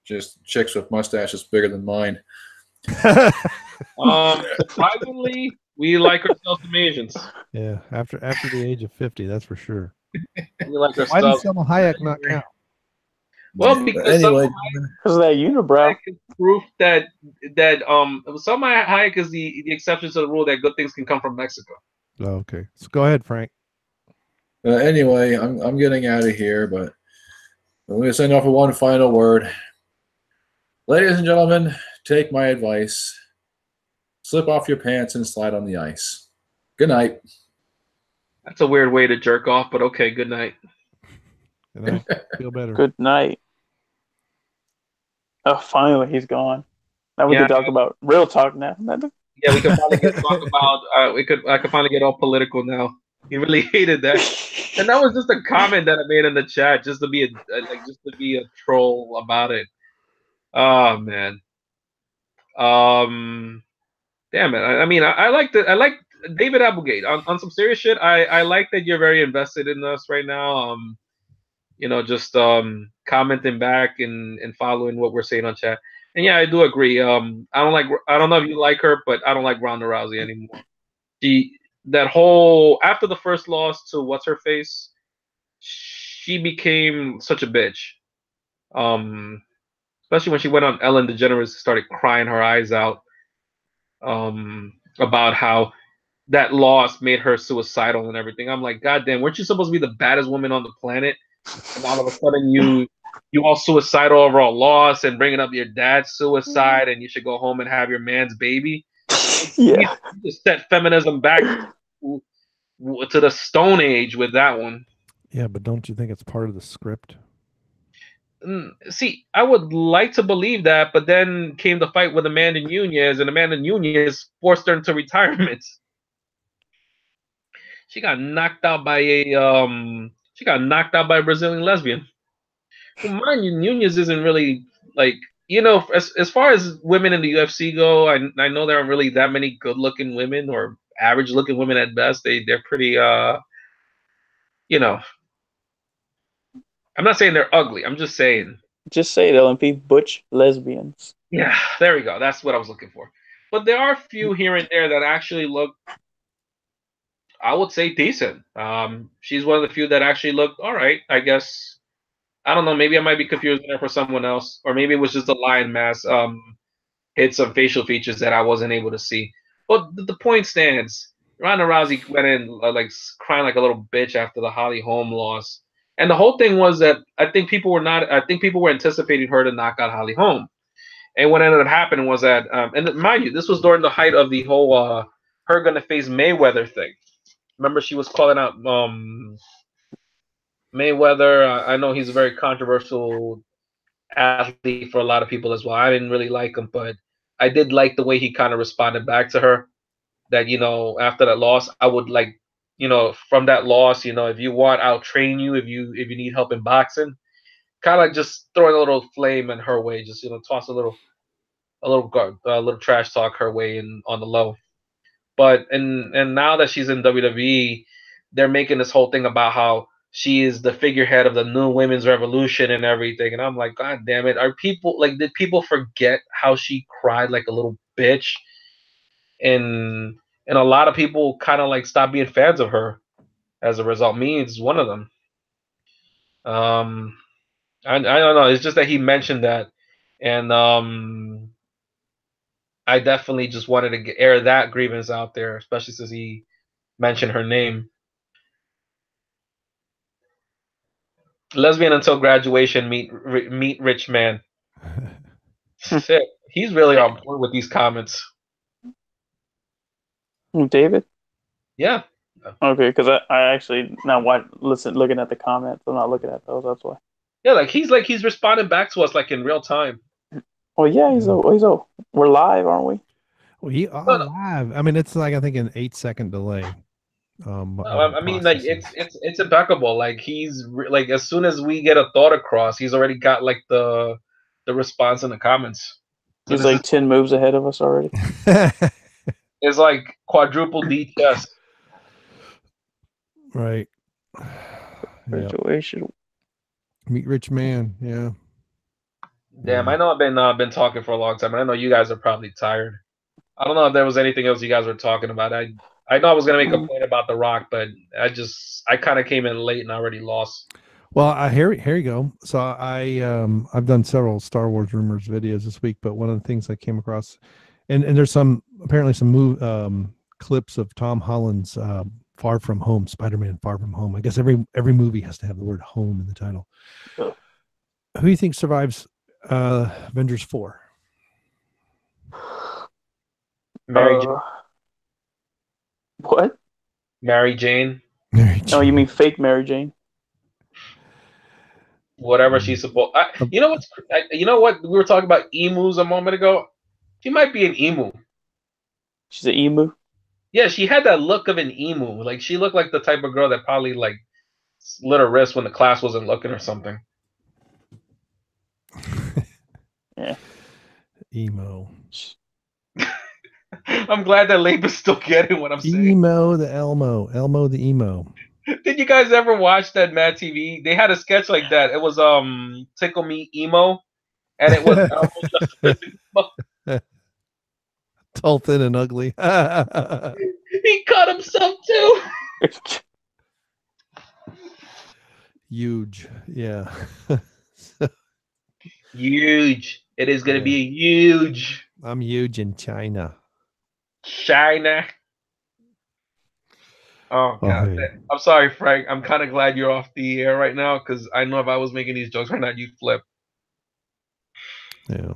Speaker 3: Just chicks with mustaches bigger than mine.
Speaker 4: Surprisingly, we like ourselves some Asians.
Speaker 2: Yeah, after the age of 50, that's for sure.
Speaker 4: We like
Speaker 2: Why
Speaker 4: ourselves.
Speaker 2: does Selma Hayek not count?
Speaker 4: Well, because
Speaker 3: anyway,
Speaker 1: because of that unibrow.
Speaker 4: Proof that Selma Hayek is the exception to the rule that good things can come from Mexico.
Speaker 2: Oh, okay, so go ahead, Frank.
Speaker 3: Anyway, I'm getting out of here, but I'm going to send off with one final word. Ladies and gentlemen, take my advice. Slip off your pants and slide on the ice. Good night.
Speaker 4: That's a weird way to jerk off, but okay, good night.
Speaker 2: And I feel better.
Speaker 1: Good night. Oh, finally, he's gone. Now we can talk about real talk now.
Speaker 4: Yeah, we can finally talk about. I could finally get all political now. He really hated that. And that was just a comment that I made in the chat, just to be a troll about it. Oh man. Damn it. I mean, I like David Applegate on some serious shit. I like that you're very invested in us right now. Just commenting back and following what we're saying on chat. And yeah, I do agree. I don't know if you like her, but I don't like Ronda Rousey anymore. That whole after the first loss to what's her face, she became such a bitch. Especially when she went on Ellen DeGeneres, started crying her eyes out. About how that loss made her suicidal and everything. I'm like, God damn, weren't you supposed to be the baddest woman on the planet? And all of a sudden you all suicidal over a loss and bringing up your dad's suicide, and you should go home and have your man's baby.
Speaker 1: Yeah.
Speaker 4: You just set feminism back to the Stone Age with that one.
Speaker 2: Yeah, but don't you think it's part of the script?
Speaker 4: See, I would like to believe that, but then came the fight with Amanda Nunes, and Amanda Nunes forced her into retirement. She got knocked out by a Brazilian lesbian. Well, mind you, Nunes isn't really like, as far as women in the UFC go. I know there aren't really that many good-looking women or average-looking women at best. They're pretty I'm not saying they're ugly. I'm just saying.
Speaker 1: Just say it, LMP. Butch lesbians.
Speaker 4: Yeah, there we go. That's what I was looking for. But there are a few here and there that actually look, I would say, decent. She's one of the few that actually looked all right, I guess. I don't know. Maybe I might be confusing her for someone else, or maybe it was just a lion mask hit some facial features that I wasn't able to see. But the point stands. Ronda Rousey went in like crying like a little bitch after the Holly Holm loss. And the whole thing was that I think people were anticipating her to knock out Holly Holm. And what ended up happening was that, and mind you, this was during the height of the whole her gonna face Mayweather thing. Remember, she was calling out Mayweather. I know he's a very controversial athlete for a lot of people as well. I didn't really like him, but I did like the way he kind of responded back to her. That after that loss, I would like, from that loss, if you want, I'll train you. If you need help in boxing, kind of like just throwing a little flame in her way, just toss a little trash talk her way and on the low. But and now that she's in WWE, they're making this whole thing about how she is the figurehead of the new women's revolution and everything. And I'm like, God damn it. Did people forget how she cried like a little bitch? And a lot of people kind of like stopped being fans of her as a result. Me is one of them. I don't know. It's just that he mentioned that. And I definitely just wanted to air that grievance out there, especially since he mentioned her name. Lesbian until graduation, meet rich man. Shit, he's really on board with these comments.
Speaker 1: David?
Speaker 4: Yeah.
Speaker 1: Okay, because I actually now looking at the comments. I'm not looking at those. That's why.
Speaker 4: Yeah, he's responding back to us like in real time.
Speaker 1: Oh yeah, we're live, aren't we?
Speaker 2: We are live. I mean, it's like I think an 8-second delay.
Speaker 4: I mean, like it's impeccable. Like he's like as soon as we get a thought across, he's already got like the response in the comments. So
Speaker 1: he's like 10 moves ahead of us already.
Speaker 4: It's like quadruple D chess.
Speaker 2: Right.
Speaker 1: Graduation.
Speaker 2: Yep. Meet rich man. Yeah.
Speaker 4: Damn, I know I've been talking for a long time, and I know you guys are probably tired. I don't know if there was anything else you guys were talking about. I know I was gonna make a point about The Rock, but I kind of came in late and I already lost.
Speaker 2: Well, here you go. So I've done several Star Wars rumors videos this week, but one of the things I came across, and there's apparently some clips of Tom Holland's Far From Home, Spider-Man Far From Home. I guess every movie has to have the word home in the title.
Speaker 1: Oh.
Speaker 2: Who do you think survives Avengers 4?
Speaker 4: Mary Jane.
Speaker 1: What?
Speaker 4: Mary Jane.
Speaker 1: Oh, you mean fake Mary Jane?
Speaker 4: Whatever she's supposed. You know what's? You know what? We were talking about emus a moment ago. She might be an emu.
Speaker 1: She's an emu.
Speaker 4: Yeah, she had that look of an emu. Like she looked like the type of girl that probably like slit her wrist when the class wasn't looking or something.
Speaker 1: Yeah.
Speaker 2: Emo.
Speaker 4: I'm glad that Laba's still getting what I'm saying.
Speaker 2: Emo the Elmo the emo.
Speaker 4: Did you guys ever watch that Mad TV? They had a sketch like that. It was Tickle Me Emo, and it was Elmo just as emo.
Speaker 2: Tall, thin, and ugly.
Speaker 4: He cut himself too.
Speaker 2: Huge. Yeah.
Speaker 4: Huge. It is gonna be huge.
Speaker 2: I'm huge in China.
Speaker 4: China. Oh god.
Speaker 2: hey.
Speaker 4: I'm sorry, Frank. I'm kind of glad you're off the air right now because I know if I was making these jokes right now, you'd flip.
Speaker 2: Yeah.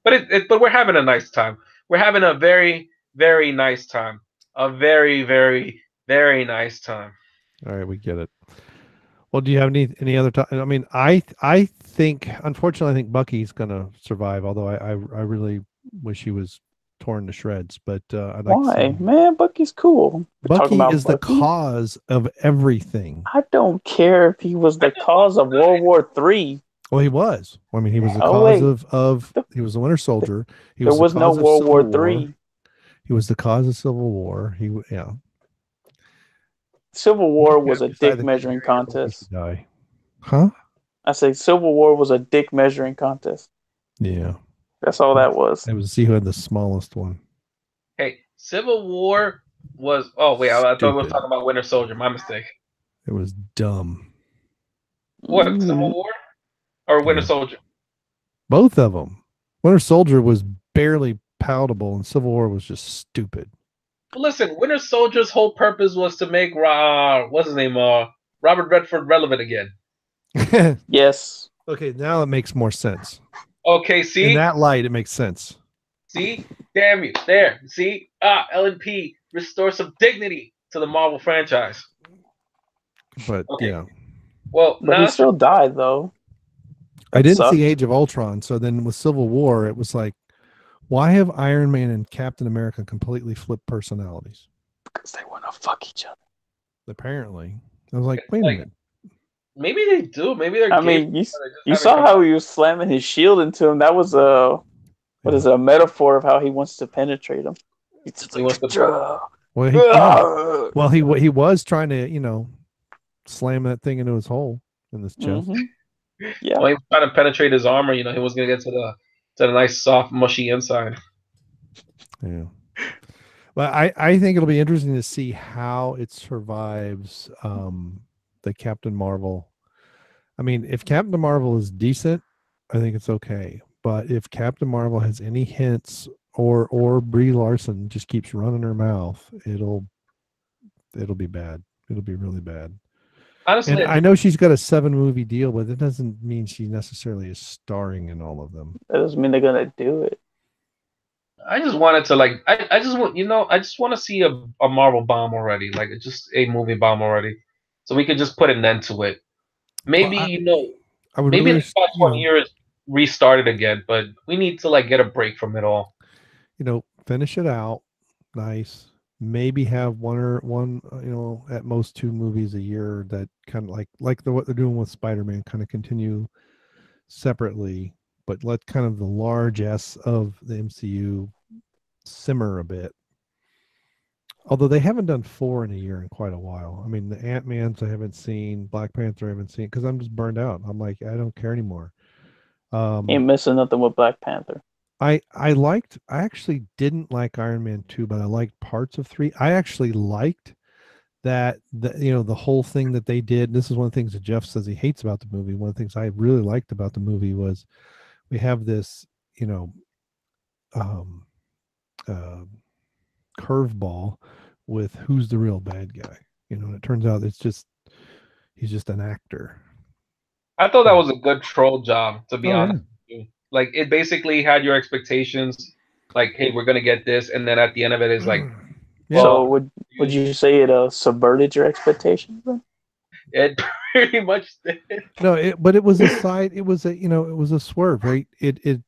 Speaker 4: But we're having a nice time. We're having a very, very nice time. A very, very, very nice time.
Speaker 2: All right, we get it. Well, do you have any other time? I mean, I think, unfortunately, I think Bucky's gonna survive. Although I really wish he was torn to shreds. But I'd like
Speaker 1: Why,
Speaker 2: to see...
Speaker 1: man? Bucky's cool.
Speaker 2: Bucky is the cause of everything.
Speaker 1: I don't care if he was the cause of World War III.
Speaker 2: Well, he was. I mean, he was the cause of he was the Winter Soldier. He
Speaker 1: there was no World War III.
Speaker 2: He was the cause of Civil War.
Speaker 1: Civil War was a dick measuring contest.
Speaker 2: Huh?
Speaker 1: I say Civil War was a dick measuring contest.
Speaker 2: Yeah.
Speaker 1: That's all that was.
Speaker 2: It was see who had the smallest one.
Speaker 4: Hey, Civil War was... Oh, wait. I thought we were talking about Winter Soldier. My mistake.
Speaker 2: It was dumb.
Speaker 4: What? Civil War? Or Winter Soldier?
Speaker 2: Both of them. Winter Soldier was barely palatable, and Civil War was just stupid.
Speaker 4: Well, listen, Winter Soldier's whole purpose was to make what's his name? Robert Redford relevant again.
Speaker 1: Yes.
Speaker 2: Okay, now it makes more sense.
Speaker 4: Okay, see?
Speaker 2: In that light, it makes sense.
Speaker 4: See? Damn you. There. See? LNP restore some dignity to the Marvel franchise.
Speaker 2: But, yeah.
Speaker 4: Well,
Speaker 1: but he still died, though.
Speaker 2: I didn't see Age of Ultron, so then with Civil War, it was like, why have Iron Man and Captain America completely flipped personalities?
Speaker 1: Because they want to fuck each other.
Speaker 2: Apparently. I was like, wait a minute.
Speaker 4: Maybe they do. Maybe they're.
Speaker 1: I mean, you saw how he was slamming his shield into him. That was a metaphor of how he wants to penetrate him.
Speaker 4: He wants to.
Speaker 2: Well, he was trying to, slam that thing into his hole in his chest.
Speaker 1: Mm-hmm. Yeah.
Speaker 4: Well, he was trying to penetrate his armor. He was going to get to the nice, soft, mushy inside.
Speaker 2: Yeah. But I think it'll be interesting to see how it survives the Captain Marvel. I mean, if Captain Marvel is decent, I think it's okay. But if Captain Marvel has any hints or Brie Larson just keeps running her mouth, it'll be bad. It'll be really bad.
Speaker 4: Honestly,
Speaker 2: and I know she's got a 7-movie deal, but it doesn't mean she necessarily is starring in all of them.
Speaker 1: That doesn't mean they're gonna do it.
Speaker 4: I just wanted to I just want to see a Marvel bomb already, like just a movie bomb already, so we could just put an end to it. Maybe
Speaker 2: I would
Speaker 4: maybe
Speaker 2: really,
Speaker 4: the past 1 year is restarted again, but we need to get a break from it all.
Speaker 2: Finish it out, nice. Maybe have one, at most 2 movies a year that kind of like what they're doing with Spider-Man, kind of continue separately, but let kind of the large-s of the MCU simmer a bit. Although they haven't done 4 in a year in quite a while. I mean, the Ant-Mans I haven't seen, Black Panther I haven't seen, because I'm just burned out. I'm like, I don't care anymore.
Speaker 1: Ain't missing nothing with Black Panther.
Speaker 2: I actually didn't like Iron Man 2, but I liked parts of 3. I actually liked that the whole thing that they did. This is one of the things that Jeff says he hates about the movie. One of the things I really liked about the movie was we have this, curveball with who's the real bad guy. And it turns out he's just an actor.
Speaker 4: I thought that was a good troll job, to be honest. Like, it basically had your expectations, like, hey, we're gonna get this, and then at the end of it is like,
Speaker 1: so would you say it subverted your expectations then?
Speaker 4: It pretty much did.
Speaker 2: No, but it was a side. It was a it was a swerve, right? It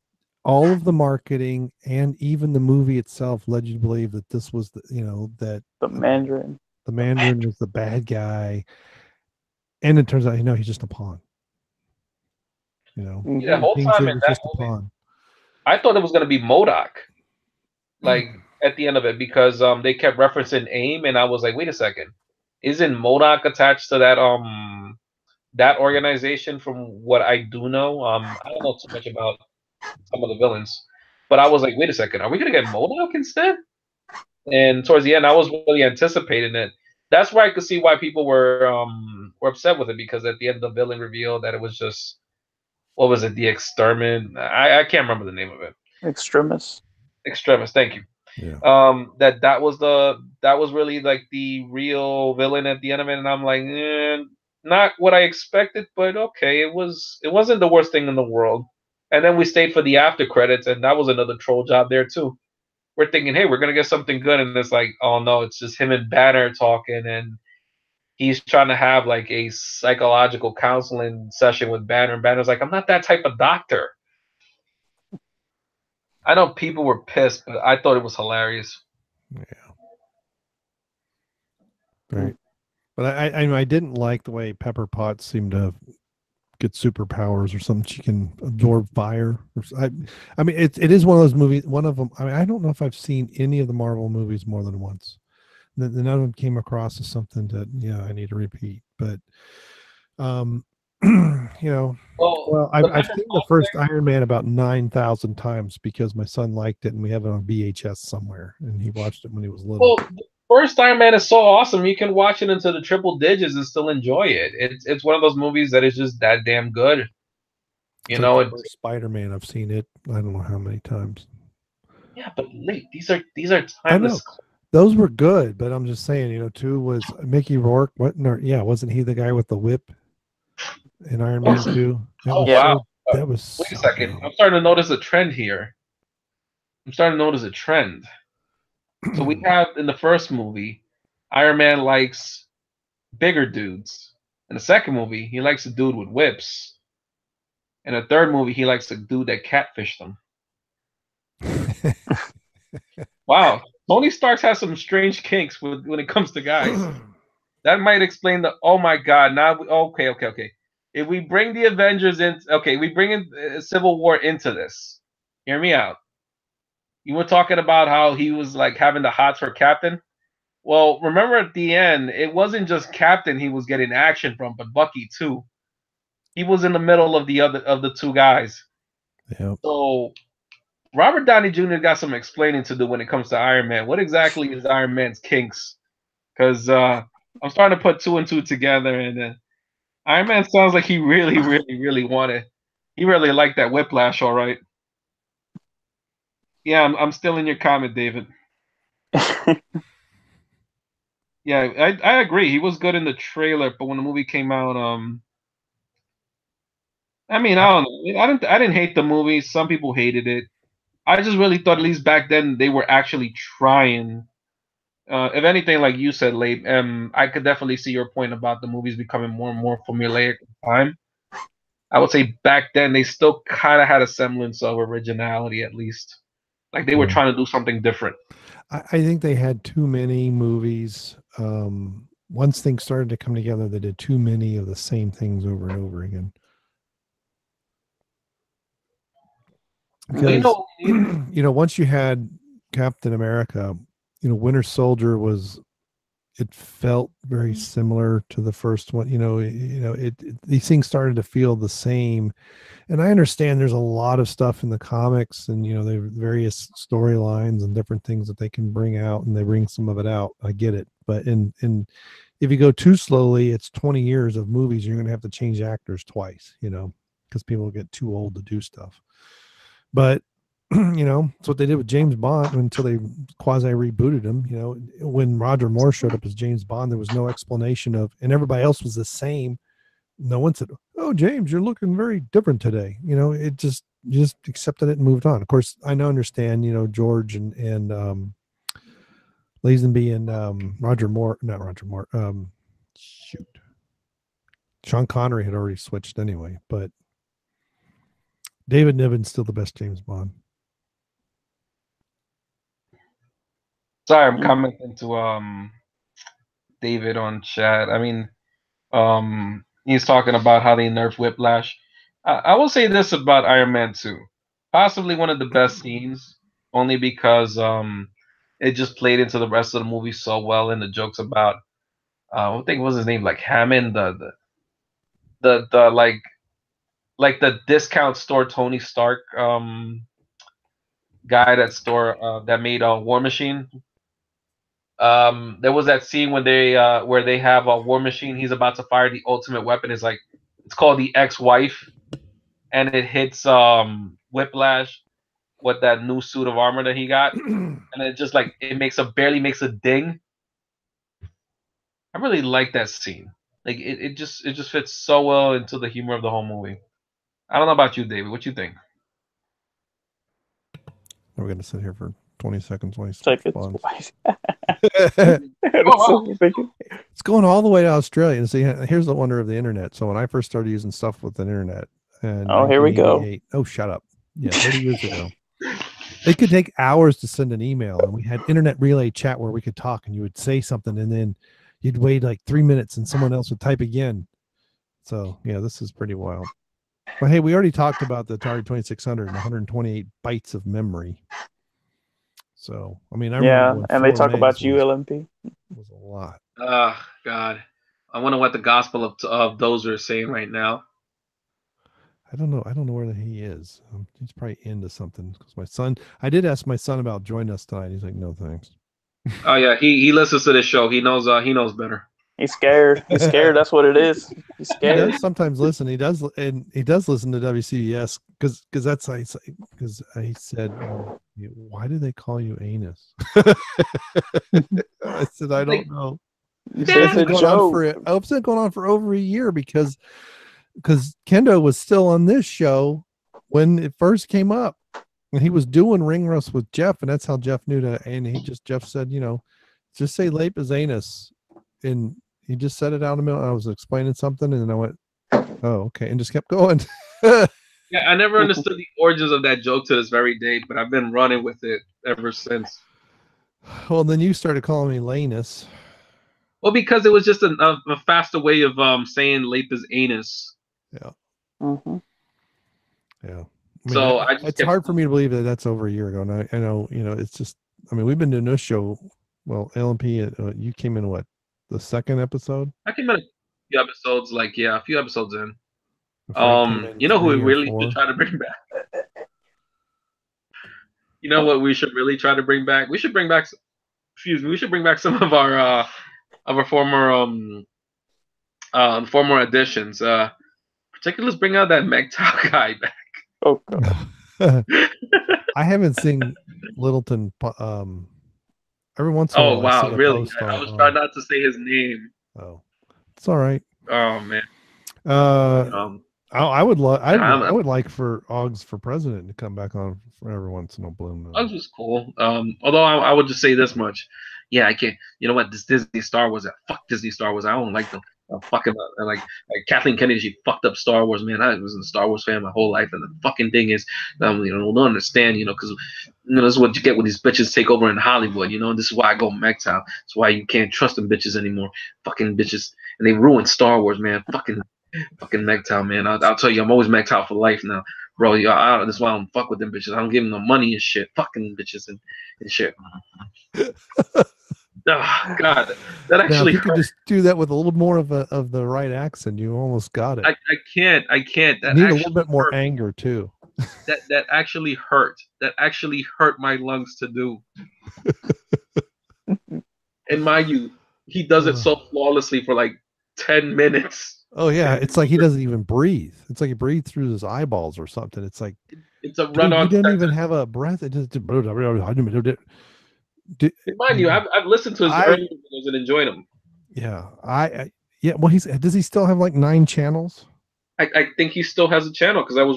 Speaker 2: all of the marketing and even the movie itself led you to believe that this was the, that
Speaker 1: The Mandarin.
Speaker 2: the Mandarin was the bad guy, and it turns out he's just a pawn.
Speaker 4: Yeah, the whole
Speaker 2: King
Speaker 4: time
Speaker 2: Sid
Speaker 4: in
Speaker 2: was
Speaker 4: that
Speaker 2: just a
Speaker 4: movie,
Speaker 2: pawn.
Speaker 4: I thought it was gonna be MODOK, like at the end of it, because they kept referencing AIM, and I was like, wait a second, isn't MODOK attached to that organization? From what I do know, I don't know too much about some of the villains, but I was like, wait a second, are we gonna get MODOK instead? And towards the end, I was really anticipating it. That's where I could see why people were upset with it, because at the end the villain revealed that it was just, what was it, the extermin? I can't remember the name of it.
Speaker 1: Extremis.
Speaker 4: Extremis, thank you.
Speaker 2: Yeah.
Speaker 4: That was really like the real villain at the end of it, and I'm like, not what I expected, but okay, it wasn't the worst thing in the world. And then we stayed for the after credits, and that was another troll job there too. We're thinking, hey, we're gonna get something good, and it's like, oh no, it's just him and Banner talking, and he's trying to have like a psychological counseling session with Banner, and Banner's like, I'm not that type of doctor. I know people were pissed, but I thought it was hilarious.
Speaker 2: Yeah. Right. But I didn't like the way Pepper Potts seemed to get superpowers or something. She can absorb fire. I mean, it is one of those movies. One of them. I mean, I don't know if I've seen any of the Marvel movies more than once. None of them came across as something that I need to repeat. But well, I've seen the first Iron Man about 9,000 times because my son liked it, and we have it on VHS somewhere, and he watched it when he was little.
Speaker 4: Well, first Iron Man is so awesome. You can watch it into the triple digits and still enjoy it. It's one of those movies that is just that damn good.
Speaker 2: Spider-Man, I've seen it. I don't know how many times.
Speaker 4: Yeah, but these are timeless.
Speaker 2: I know. Those were good, but I'm just saying, 2 was Mickey Rourke. Wasn't he the guy with the whip in Iron Man 2?
Speaker 4: Wow.
Speaker 2: That was.
Speaker 4: Wait a second. Good. I'm starting to notice a trend here. So we have in the first movie, Iron Man likes bigger dudes. In the second movie, he likes a dude with whips. In the third movie, he likes a dude that catfished him. Wow. Tony Stark has some strange kinks when it comes to guys. That might explain oh my God. Now, okay. If we bring the Avengers in, we bring in Civil War into this. Hear me out. You were talking about how he was like having the hots for Captain. Well, remember at the end, it wasn't just Captain he was getting action from, but Bucky too. He was in the middle of the two guys.
Speaker 2: Yep.
Speaker 4: So Robert Downey Jr. got some explaining to do when it comes to Iron Man. What exactly is Iron Man's kinks? Because I'm starting to put 2 and 2 together, and Iron Man sounds like he really, really, really wanted. He really liked that whiplash, all right. Yeah, I'm still in your comment, David. Yeah, I agree. He was good in the trailer, but when the movie came out, I mean, I don't know. I didn't hate the movie. Some people hated it. I just really thought, at least back then, they were actually trying. If anything, like you said, Late, I could definitely see your point about the movies becoming more and more formulaic in time. I would say back then they still kind of had a semblance of originality, at least. Like they were trying to do something different.
Speaker 2: I think they had too many movies. Once things started to come together, they did too many of the same things over and over again. Because once you had Captain America, Winter Soldier it felt very similar to the first one. These things started to feel the same. And I understand there's a lot of stuff in the comics, and there are various storylines and different things that they can bring out, and they bring some of it out. I get it, but if you go too slowly, it's 20 years of movies. You're going to have to change actors twice, because people get too old to do stuff. But it's what they did with James Bond until they quasi rebooted him. When Roger Moore showed up as James Bond, there was no explanation and everybody else was the same. No one said, "Oh, James, you're looking very different today." It just accepted it and moved on. Of course, I now understand. George and Lazenby and Sean Connery had already switched anyway, but David Niven's still the best James Bond.
Speaker 4: Sorry, I'm commenting to David on chat. I mean, he's talking about how they nerfed Whiplash. I will say this about Iron Man 2. Possibly one of the best scenes, only because it just played into the rest of the movie so well, and the jokes about I think what was his name, like Hammond, the like the discount store Tony Stark guy that made a War Machine. There was that scene when they where they have a War Machine. He's about to fire the ultimate weapon. It's called the ex-wife, and it hits Whiplash with that new suit of armor that he got, and it just like it barely makes a ding. I really like that scene. Like it just fits so well into the humor of the whole movie. I don't know about you, David. What you think?
Speaker 2: We're gonna sit here for 20 seconds while he
Speaker 1: Seconds.
Speaker 2: responds. It's going all the way to Australia. And see, here's the wonder of the internet. So when I first started using stuff with the internet, and
Speaker 1: here we go.
Speaker 2: Oh, shut up. Yeah, 30 years ago. It could take hours to send an email, and we had internet relay chat where we could talk, and you would say something, and then you'd wait like 3 minutes, and someone else would type again. So yeah, this is pretty wild. But hey, we already talked about the Atari 2600 and 128 bytes of memory. So I mean, I remember when
Speaker 1: and they talk about
Speaker 2: ULMP. Was a lot.
Speaker 4: God, I wonder what the gospel of those are saying right now.
Speaker 2: I don't know where he is. He's probably into something because my son. I did ask my son about joining us tonight. He's like, no thanks.
Speaker 4: Oh yeah, he listens to this show. He knows better.
Speaker 1: He's scared. He's scared. That's what it is. He's scared.
Speaker 2: He does sometimes listen. He does listen to WCBS because that's because he said, why do they call you anus? I said, I don't know. It's been going on for over a year because Kendo was still on this show when it first came up, and he was doing ring roast with Jeff, and that's how Jeff knew to. And Jeff said, just say Lape is anus, and he just said it out in the middle. I was explaining something, and then I went, oh, okay, and just kept going.
Speaker 4: Yeah, I never understood the origins of that joke to this very day, but I've been running with it ever since.
Speaker 2: Well, then you started calling me Lanus.
Speaker 4: Well, because it was just a faster way of saying Lape is anus.
Speaker 2: Yeah.
Speaker 1: Mm-hmm.
Speaker 2: Yeah.
Speaker 4: So
Speaker 2: it's hard for me to believe that that's over a year ago. And I know, it's just, I mean, we've been doing this show. Well, LMP, you came in what? The second episode?
Speaker 4: I came in a few episodes, a few episodes in. You know who we really should try to bring back? You know what we should really try to bring back? We should bring back some of our former editions. Particularly, let's bring out that MGTOW guy back.
Speaker 1: Oh God.
Speaker 2: I haven't seen Littleton every once in a while.
Speaker 4: Oh wow, really? I was trying not to say his name.
Speaker 2: Oh, it's all right.
Speaker 4: Oh man.
Speaker 2: I would like for Oggs for president to come back on for every once in a blue moon.
Speaker 4: Oggs was cool. Although I would just say this much. Yeah, I can't. You know what? This Disney Star Wars. Fuck Disney Star Wars. I don't like them. Fucking like Kathleen Kennedy. She fucked up Star Wars, man. I was a Star Wars fan my whole life, and the fucking thing is, don't understand, because this is what you get when these bitches take over in Hollywood. This is why I go MGTOW. It's why you can't trust them bitches anymore. Fucking bitches, and they ruined Star Wars, man. Fucking MGTOW, man. I'll tell you, I'm always MGTOW for life now, bro. That's why I don't fuck with them bitches. I don't give them no money and shit. Fucking bitches and shit. Oh, God, that actually.
Speaker 2: Now, if you could just do that with a little more of the right accent, you almost got it.
Speaker 4: I can't. That
Speaker 2: you need a little bit more anger too.
Speaker 4: That actually hurt. That actually hurt my lungs to do. And mind you, he does it so flawlessly for like 10 minutes.
Speaker 2: Oh yeah, it's like he doesn't even breathe. It's like he breathes through his eyeballs or something. It's like
Speaker 4: it's a run-on.
Speaker 2: He didn't even have a breath. It just.
Speaker 4: Mind you, I've listened to his early videos and enjoyed them.
Speaker 2: Yeah, Well, does he still have like 9 channels?
Speaker 4: I think he still has a channel because I was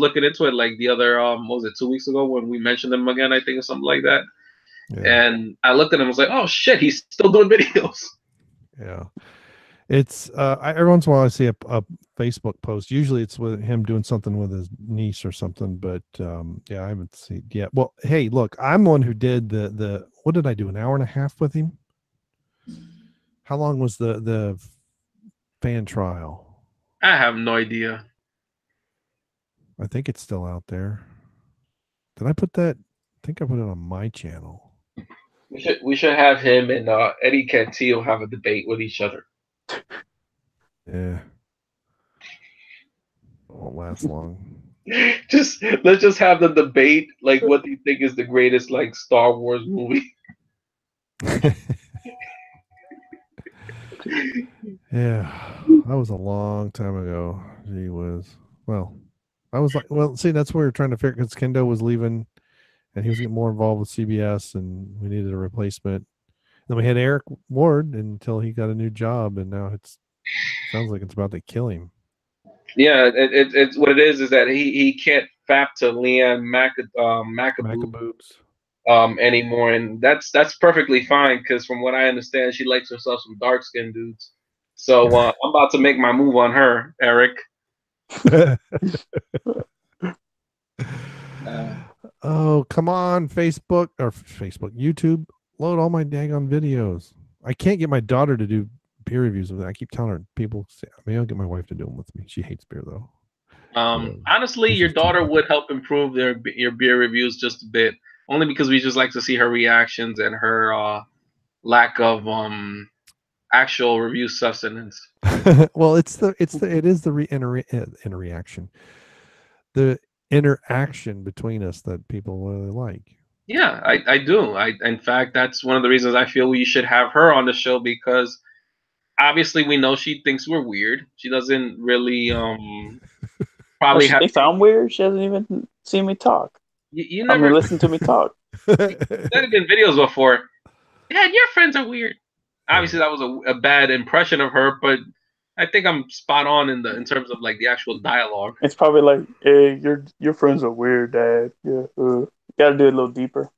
Speaker 4: looking into it like the other what was it, 2 weeks ago when we mentioned him again, I think, or something like that. Yeah. And I looked at him and was like, oh shit, he's still doing videos.
Speaker 2: Yeah. It's every once in a while I see a Facebook post. Usually it's with him doing something with his niece or something. But yeah, I haven't seen yet. Well, hey, look, I'm the one who did the what did I do? An hour and a half with him. How long was the fan trial?
Speaker 4: I have no idea.
Speaker 2: I think it's still out there. Did I put that? I think I put it on my channel.
Speaker 4: We should have him and Eddie Cantillo have a debate with each other.
Speaker 2: Yeah. Won't last long.
Speaker 4: Let's just have the debate. Like, what do you think is the greatest like Star Wars movie?
Speaker 2: Yeah, that was a long time ago. Gee whiz. Well, I was like, well, see, that's what we were trying to figure because Kendo was leaving and he was getting more involved with CBS and we needed a replacement. Then we had Eric Ward until he got a new job and now it's sounds like it's about to kill him.
Speaker 4: Yeah, it's what it is that he can't fap to Leanne Macaboobs anymore, and that's perfectly fine because from what I understand, she likes herself some dark skinned dudes. So I'm about to make my move on her, Eric.
Speaker 2: Oh, come on, YouTube, load all my daggone videos. I can't get my daughter to do beer reviews with it. I keep telling her people say, maybe I'll get my wife to do them with me. She hates beer though.
Speaker 4: Honestly, your daughter would help improve your beer reviews just a bit, only because we just like to see her reactions and her lack of actual review substance.
Speaker 2: Well, it is the interaction, the interaction between us that people really like.
Speaker 4: Yeah, I do. In fact, that's one of the reasons I feel we should have her on the show because obviously we know she thinks we're weird. She doesn't really probably
Speaker 1: she thinks I'm weird. She hasn't even seen me talk.
Speaker 4: You never
Speaker 1: listen to me talk.
Speaker 4: Said it in videos before. Dad, your friends are weird. Obviously, that was a bad impression of her, but I think I'm spot on in terms of like the actual dialogue.
Speaker 1: It's probably like, hey, your friends are weird, Dad. Yeah, got to do it a little deeper.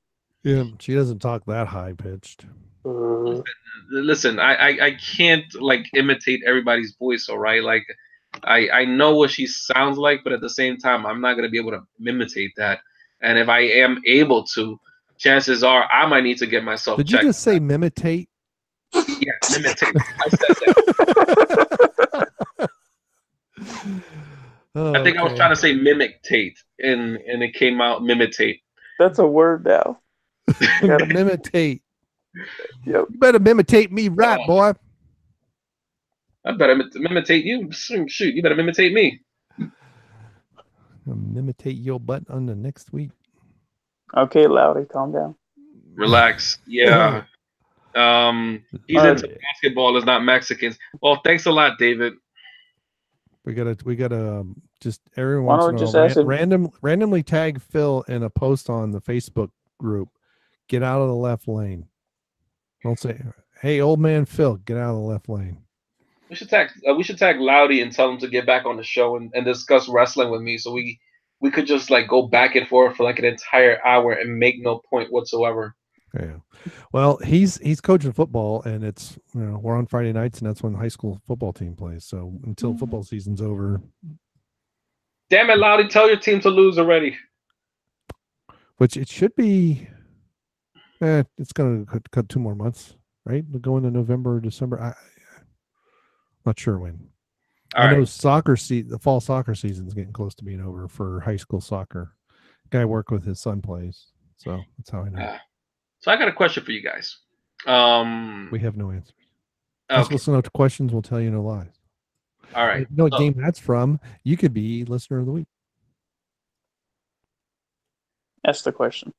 Speaker 2: Yeah, she doesn't talk that high pitched.
Speaker 4: Listen, I can't like imitate everybody's voice, all right? Like, I know what she sounds like, but at the same time, I'm not gonna be able to imitate that. And if I am able to, chances are I might need to get myself
Speaker 2: checked.
Speaker 4: Did
Speaker 2: you just say mimitate?
Speaker 4: Yeah, imitate. I said that. I think I was trying to say mimitate, and it came out mimitate.
Speaker 1: That's a word now.
Speaker 2: Mimitate.
Speaker 1: Yep.
Speaker 2: You better mimitate me, right, boy.
Speaker 4: I better imitate you. Shoot, you better imitate me.
Speaker 2: I'll mimitate your butt on the next week.
Speaker 1: Okay, Loudy, calm down.
Speaker 4: Relax. Yeah. He's into basketball, is not Mexicans. Well, thanks a lot, David.
Speaker 2: We gotta just every once in a while randomly tag Phil in a post on the Facebook group. Get out of the left lane. Don't say, "Hey, old man Phil, get out of the left lane."
Speaker 4: We should tag Loudy and tell him to get back on the show and discuss wrestling with me, so we could just like go back and forth for like an entire hour and make no point whatsoever.
Speaker 2: Yeah. Well, he's coaching football, and it's we're on Friday nights, and that's when the high school football team plays. So until football season's over.
Speaker 4: Damn it, Loudy! Tell your team to lose already.
Speaker 2: Which it should be. It's going to cut 2 more months, right? We'll go into November or December. I'm not sure when. I know the fall soccer season is getting close to being over for high school soccer. Guy I work with, his son plays, so that's how I know.
Speaker 4: So I got a question for you guys.
Speaker 2: We have no answers. Just listen to questions. We'll tell you no lies.
Speaker 4: All right.
Speaker 2: You know what game that's from? You could be listener of the week.
Speaker 1: That's the question.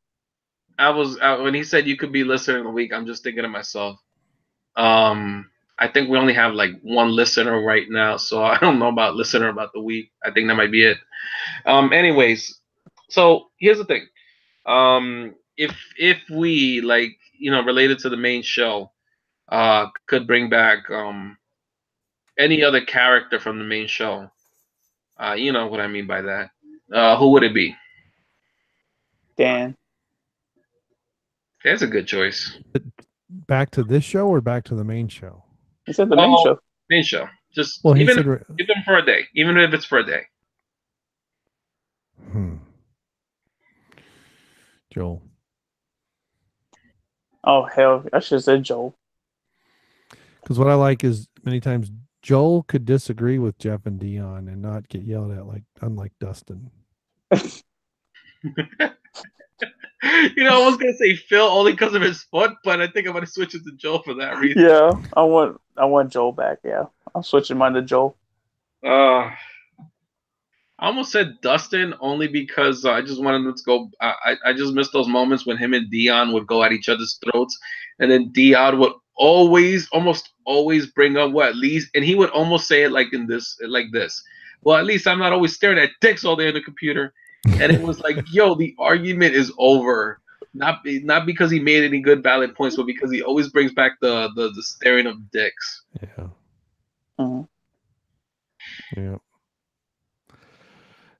Speaker 4: I was when he said you could be listener of the week. I'm just thinking to myself. I think we only have like one listener right now, so I don't know about listener about the week. I think that might be it. Anyways, so here's the thing. If we like related to the main show, could bring back any other character from the main show, you know what I mean by that. Who would it be?
Speaker 1: Dan.
Speaker 4: That's a good choice.
Speaker 2: Back to this show or back to the main show?
Speaker 1: He said the main show.
Speaker 4: Main show. Just
Speaker 2: Well, he
Speaker 4: even
Speaker 2: said.
Speaker 4: give them for a day, even if it's for a day.
Speaker 2: Joel.
Speaker 1: Oh hell, I should have said Joel.
Speaker 2: Because what I like is many times Joel could disagree with Jeff and Dion and not get yelled at, like unlike Dustin.
Speaker 4: You know, I was gonna say Phil only because of his foot, but I think I'm gonna switch it to Joel for that reason.
Speaker 1: Yeah, I want Joel back. Yeah, I'm switching mine to Joel.
Speaker 4: I almost said Dustin only because I just wanted them to go. I just missed those moments when him and Dion would go at each other's throats, and then Dion would almost always bring up at least, and he would almost say it like this. Well, at least I'm not always staring at dicks all day on the computer, and it was like, yo, the argument is over. Not because he made any good valid points, but because he always brings back the staring of dicks.
Speaker 2: Yeah.
Speaker 1: Mm-hmm.
Speaker 2: Yeah.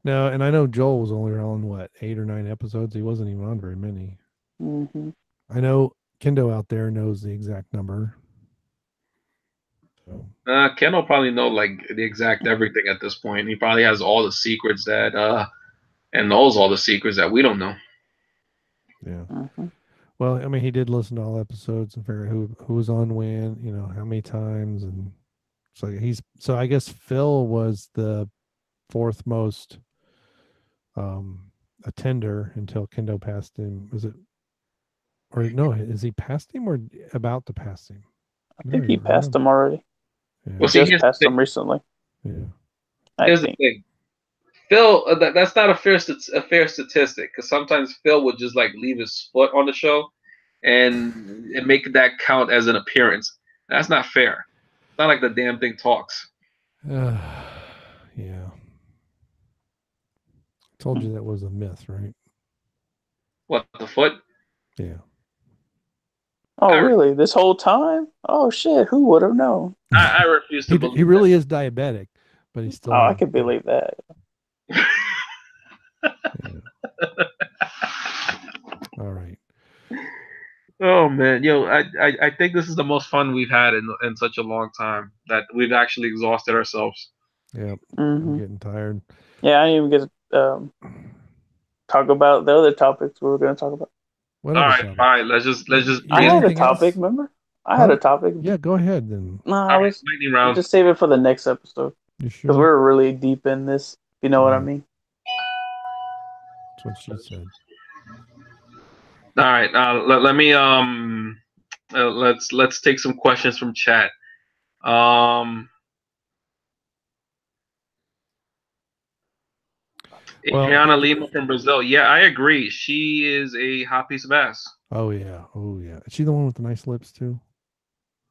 Speaker 2: No, and I know Joel was only on what 8 or 9 episodes. He wasn't even on very many.
Speaker 1: Mm-hmm.
Speaker 2: I know Kendo out there knows the exact number. So.
Speaker 4: Ken will probably know like the exact everything at this point. He probably has all the secrets that and knows all the secrets that we don't know.
Speaker 2: Yeah.
Speaker 1: Mm-hmm.
Speaker 2: Well, I mean, he did listen to all episodes and figure who was on when, you know, how many times, and so I guess Phil was the 4th most attender until Kendo passed him. Was it, or no? Is he past him or about to pass him?
Speaker 1: I think he passed him already.
Speaker 2: Yeah.
Speaker 4: Well,
Speaker 1: He just passed him recently.
Speaker 2: Yeah.
Speaker 4: Here's the thing. Phil, that's not a fair statistic because sometimes Phil would just like leave his foot on the show and make that count as an appearance. That's not fair. It's not like the damn thing talks.
Speaker 2: Yeah. Told you that was a myth, right?
Speaker 4: What, the foot?
Speaker 2: Yeah.
Speaker 1: Oh, really? This whole time? Oh shit! Who would have known?
Speaker 4: I refuse to believe.
Speaker 2: He really is diabetic, but he's still.
Speaker 1: Oh, I can believe that.
Speaker 2: All right.
Speaker 4: Oh man, yo, I think this is the most fun we've had in such a long time that we've actually exhausted ourselves.
Speaker 2: Yeah,
Speaker 1: Mm-hmm.
Speaker 2: I'm getting tired.
Speaker 1: Yeah, I didn't even get to talk about the other topics we were going to talk about.
Speaker 4: All right, fine. Let's just.
Speaker 1: I had a topic. Remember? I had a topic.
Speaker 2: Yeah, go ahead then.
Speaker 1: No, I was just save it for the next episode.
Speaker 2: You sure?
Speaker 1: Because we're really deep in this. You know what I mean?
Speaker 2: That's what she said.
Speaker 4: All right. Let me let's take some questions from chat. Adriana Lima from Brazil. Yeah, I agree. She is a hot piece of ass.
Speaker 2: Oh yeah. Is she the one with the nice lips too?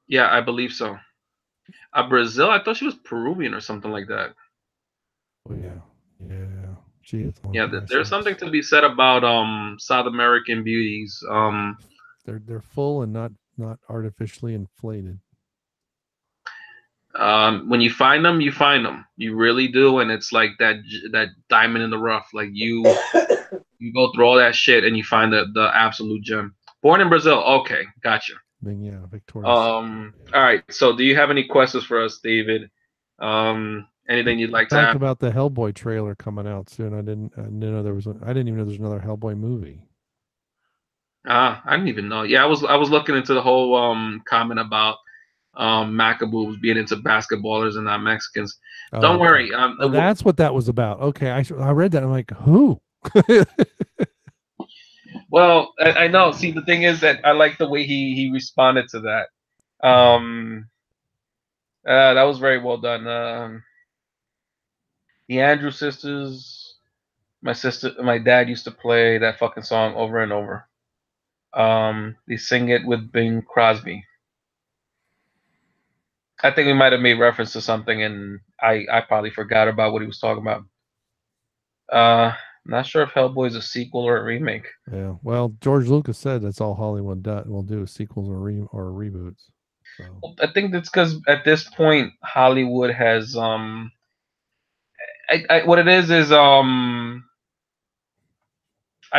Speaker 4: Yeah, I believe so. Brazil. I thought she was Peruvian or something like that.
Speaker 2: Oh yeah. She is.
Speaker 4: Yeah, there's something to be said about South American beauties.
Speaker 2: They're full and not artificially inflated.
Speaker 4: When you find them, you find them. You really do, and it's like that diamond in the rough. Like you go through all that shit and you find the absolute gem. Born in Brazil. Okay, gotcha.
Speaker 2: Yeah, Victoria.
Speaker 4: All right. So, do you have any questions for us, David? Anything you'd like to
Speaker 2: talk
Speaker 4: add?
Speaker 2: about the Hellboy trailer coming out soon? I didn't know there was. I didn't even know there's another Hellboy movie.
Speaker 4: I didn't even know. Yeah, I was looking into the whole comment about Macaboos being into basketballers and not Mexicans.
Speaker 2: Oh,
Speaker 4: Don't worry.
Speaker 2: That's what that was about. Okay, I read that. I'm like, who?
Speaker 4: Well, I know. See, the thing is that I like the way he responded to that. That was very well done. The Andrew sisters, my dad used to play that fucking song over and over. They sing it with Bing Crosby. I think we might have made reference to something, and I probably forgot about what he was talking about. Not sure if Hellboy is a sequel or a remake.
Speaker 2: Yeah, well, George Lucas said that's all Hollywood will do: sequels or reboots. So.
Speaker 4: I think that's because at this point Hollywood has what it is I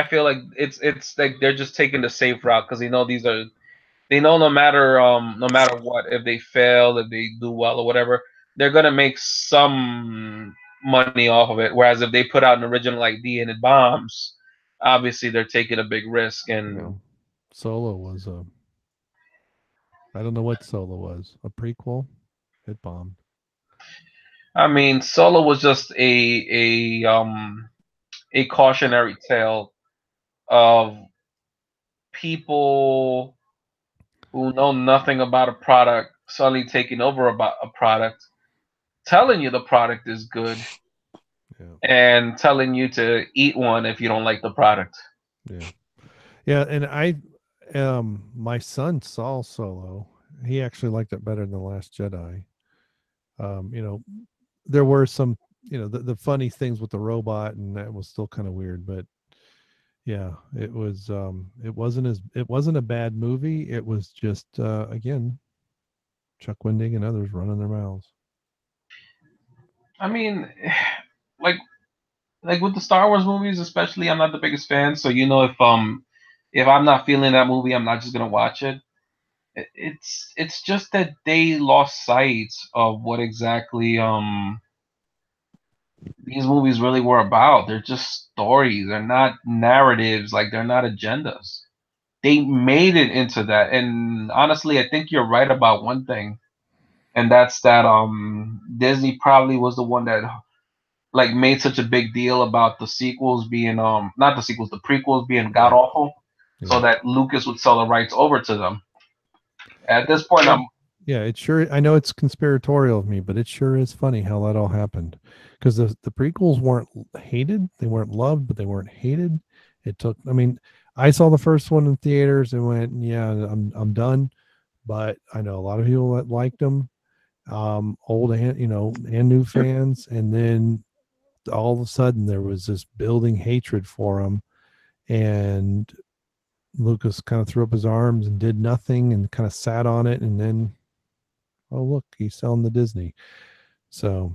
Speaker 4: feel like it's like they're just taking the safe route because these are They know no matter what, if they fail, if they do well or whatever, they're gonna make some money off of it. Whereas if they put out an original ID and it bombs, obviously they're taking a big risk. And
Speaker 2: Solo was a. I don't know what Solo was. A prequel. It bombed.
Speaker 4: I mean, Solo was just a cautionary tale of people who know nothing about a product suddenly taking over about a product, telling you the product is good, and telling you to eat one if you don't like the product.
Speaker 2: Yeah, and my son saw Solo. He actually liked it better than The Last Jedi. You know, there were some, the funny things with the robot, and that was still kind of weird, but yeah, it wasn't a bad movie. It was just again, Chuck Wendig and others running their mouths.
Speaker 4: I mean, like with the Star Wars movies, especially, I'm not the biggest fan. So if I'm not feeling that movie, I'm not just gonna watch it. It's just that they lost sight of what exactly these movies really were about. They're just stories. They're not narratives. Like, they're not agendas. They made it into that. And honestly, I think you're right about one thing, and that's that Disney probably was the one that like made such a big deal about the sequels being not the sequels, the prequels being god awful, so that Lucas would sell the rights over to them. At this point,
Speaker 2: it sure, I know it's conspiratorial of me, but it sure is funny how that all happened, because the prequels weren't hated, they weren't loved, but they weren't hated. It took, I mean, I saw the first one in theaters and went, yeah, I'm done. But I know a lot of people that liked them, old and and new fans, and then all of a sudden there was this building hatred for them, and Lucas kind of threw up his arms and did nothing and kind of sat on it, and then, oh look, he's selling the Disney. So,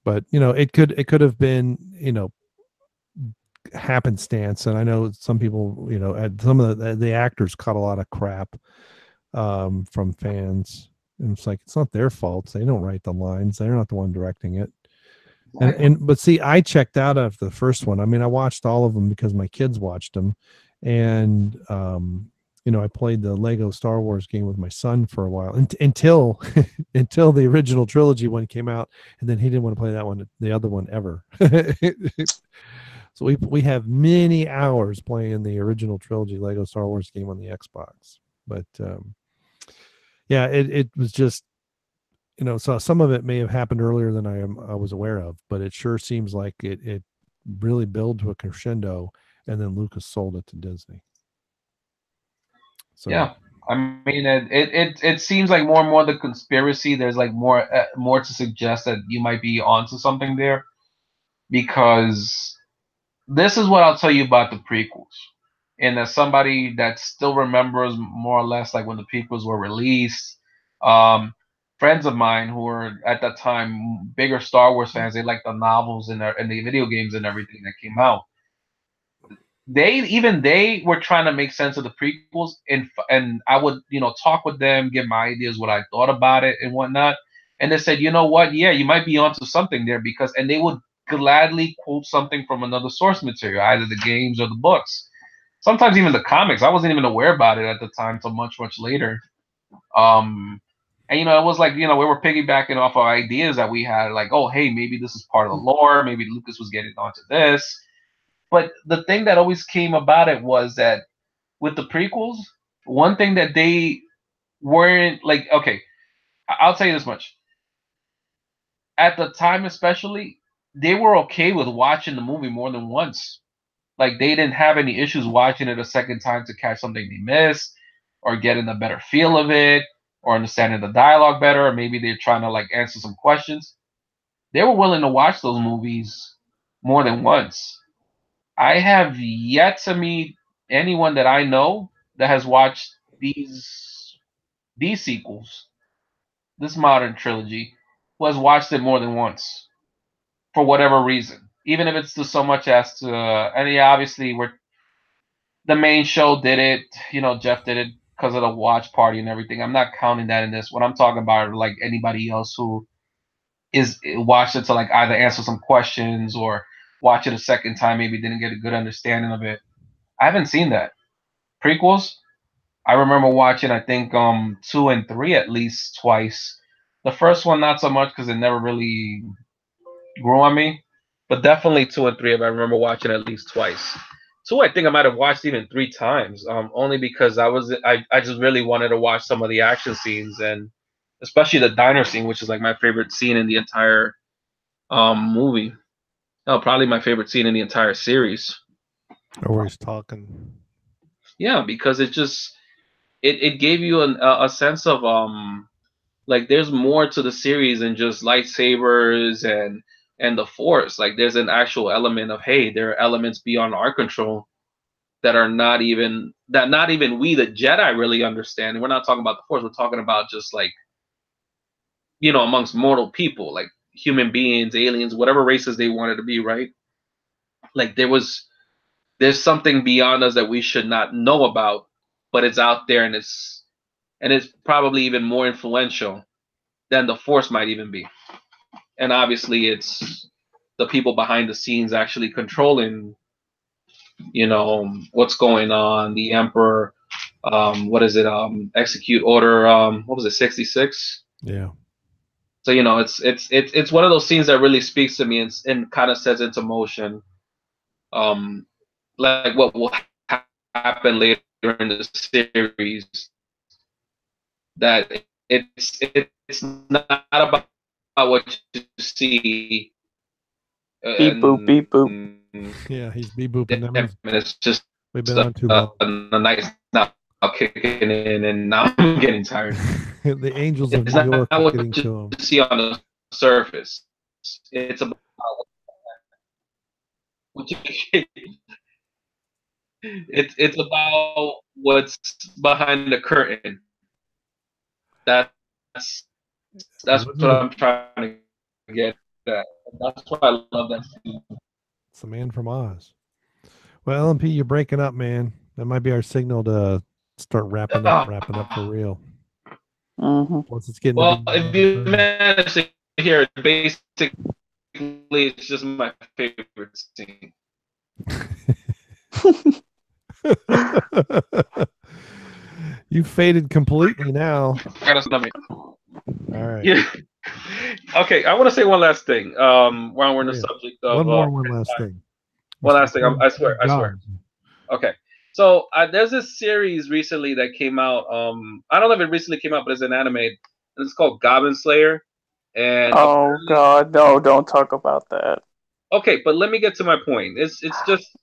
Speaker 2: but it could have been happenstance, and I know some people, some of the actors caught a lot of crap from fans, and it's like, it's not their fault. They don't write the lines, they're not the one directing it. But see, I checked out of the first one. I mean, I watched all of them because my kids watched them, and I played the Lego Star Wars game with my son for a while until until the original trilogy one came out, and then he didn't want to play that one, the other one, ever. So we have many hours playing the original trilogy Lego Star Wars game on the Xbox. But yeah, it was just, so some of it may have happened earlier than I was aware of, but it sure seems like it really built to a crescendo, and then Lucas sold it to Disney. So
Speaker 4: yeah, I mean, it seems like more and more the conspiracy. There's like more to suggest that you might be onto something there, because this is what I'll tell you about the prequels. And as somebody that still remembers more or less like when the prequels were released, friends of mine who were at that time bigger Star Wars fans, they liked the novels and the video games and everything that came out. They were trying to make sense of the prequels, and I would talk with them, give my ideas, what I thought about it and whatnot, and they said, you know what, yeah, you might be onto something there, and they would gladly quote something from another source material, either the games or the books, sometimes even the comics. I wasn't even aware about it at the time till much later. And it was like, we were piggybacking off our ideas that we had, like, oh hey, maybe this is part of the lore, maybe Lucas was getting onto this. But the thing that always came about it was that with the prequels, one thing that they weren't like, okay, I'll tell you this much. At the time, especially, they were okay with watching the movie more than once. Like, they didn't have any issues watching it a second time to catch something they missed, or getting a better feel of it, or understanding the dialogue better, or maybe they're trying to like answer some questions. They were willing to watch those movies more than once. I have yet to meet anyone that I know that has watched these sequels, this modern trilogy, who has watched it more than once for whatever reason. Even if it's just so much as to, and yeah, obviously the main show did it. Jeff did it because of the watch party and everything. I'm not counting that in this. What I'm talking about are like anybody else who is watched it to like either answer some questions or watch it a second time, maybe didn't get a good understanding of it. I haven't seen that. Prequels, I remember watching, I think 2 and 3 at least twice. The first one not so much because it never really grew on me, but definitely 2 and 3 I remember watching at least twice. 2 I think I might have watched even 3 times, only because I just really wanted to watch some of the action scenes, and especially the diner scene, which is like my favorite scene in the entire movie. No, probably my favorite scene in the entire series.
Speaker 2: Or where he's talking.
Speaker 4: Yeah, because it gave you a sense of like there's more to the series than just lightsabers and the Force. Like there's an actual element of, hey, there are elements beyond our control that not even we the Jedi really understand. And we're not talking about the Force. We're talking about just like, you know, amongst mortal people, like human beings, aliens, whatever races they wanted to be, right? Like there's something beyond us that we should not know about, but it's out there, and it's probably even more influential than the Force might even be. And obviously it's the people behind the scenes actually controlling, you know, what's going on. The Emperor, what is it? Execute Order, what was it, 66?
Speaker 2: Yeah.
Speaker 4: So, you know, it's one of those scenes that really speaks to me and kind of sets into motion like what will happen later in the series. That it's not about what you see.
Speaker 1: Beep boop, beep boop.
Speaker 2: Yeah, he's beep booping them.
Speaker 4: It's just
Speaker 2: We've been on too long.
Speaker 4: a nice now kicking in, and now I'm getting tired.
Speaker 2: The angels of
Speaker 4: It's
Speaker 2: New
Speaker 4: not
Speaker 2: York are
Speaker 4: what
Speaker 2: getting to him.
Speaker 4: you see on the surface. It's about what you it's about what's behind the curtain. That's what I'm trying to get at. That's why I love that scene.
Speaker 2: It's the man from Oz. Well, LMP, you're breaking up, man. That might be our signal to start wrapping up for real.
Speaker 1: Mm-hmm.
Speaker 2: Once it's getting
Speaker 4: well, if you manage to hear it, basically it's just my favorite scene.
Speaker 2: You faded completely now.
Speaker 4: All
Speaker 2: right.
Speaker 4: Yeah. Okay, I want to say one last thing. While we're in the subject of
Speaker 2: one last thing.
Speaker 4: One last thing. I swear. Okay. So there's this series recently that came out. I don't know if it recently came out, but it's an anime, and it's called Goblin Slayer. And
Speaker 1: oh God, no! Don't talk about that.
Speaker 4: Okay, but let me get to my point. It's just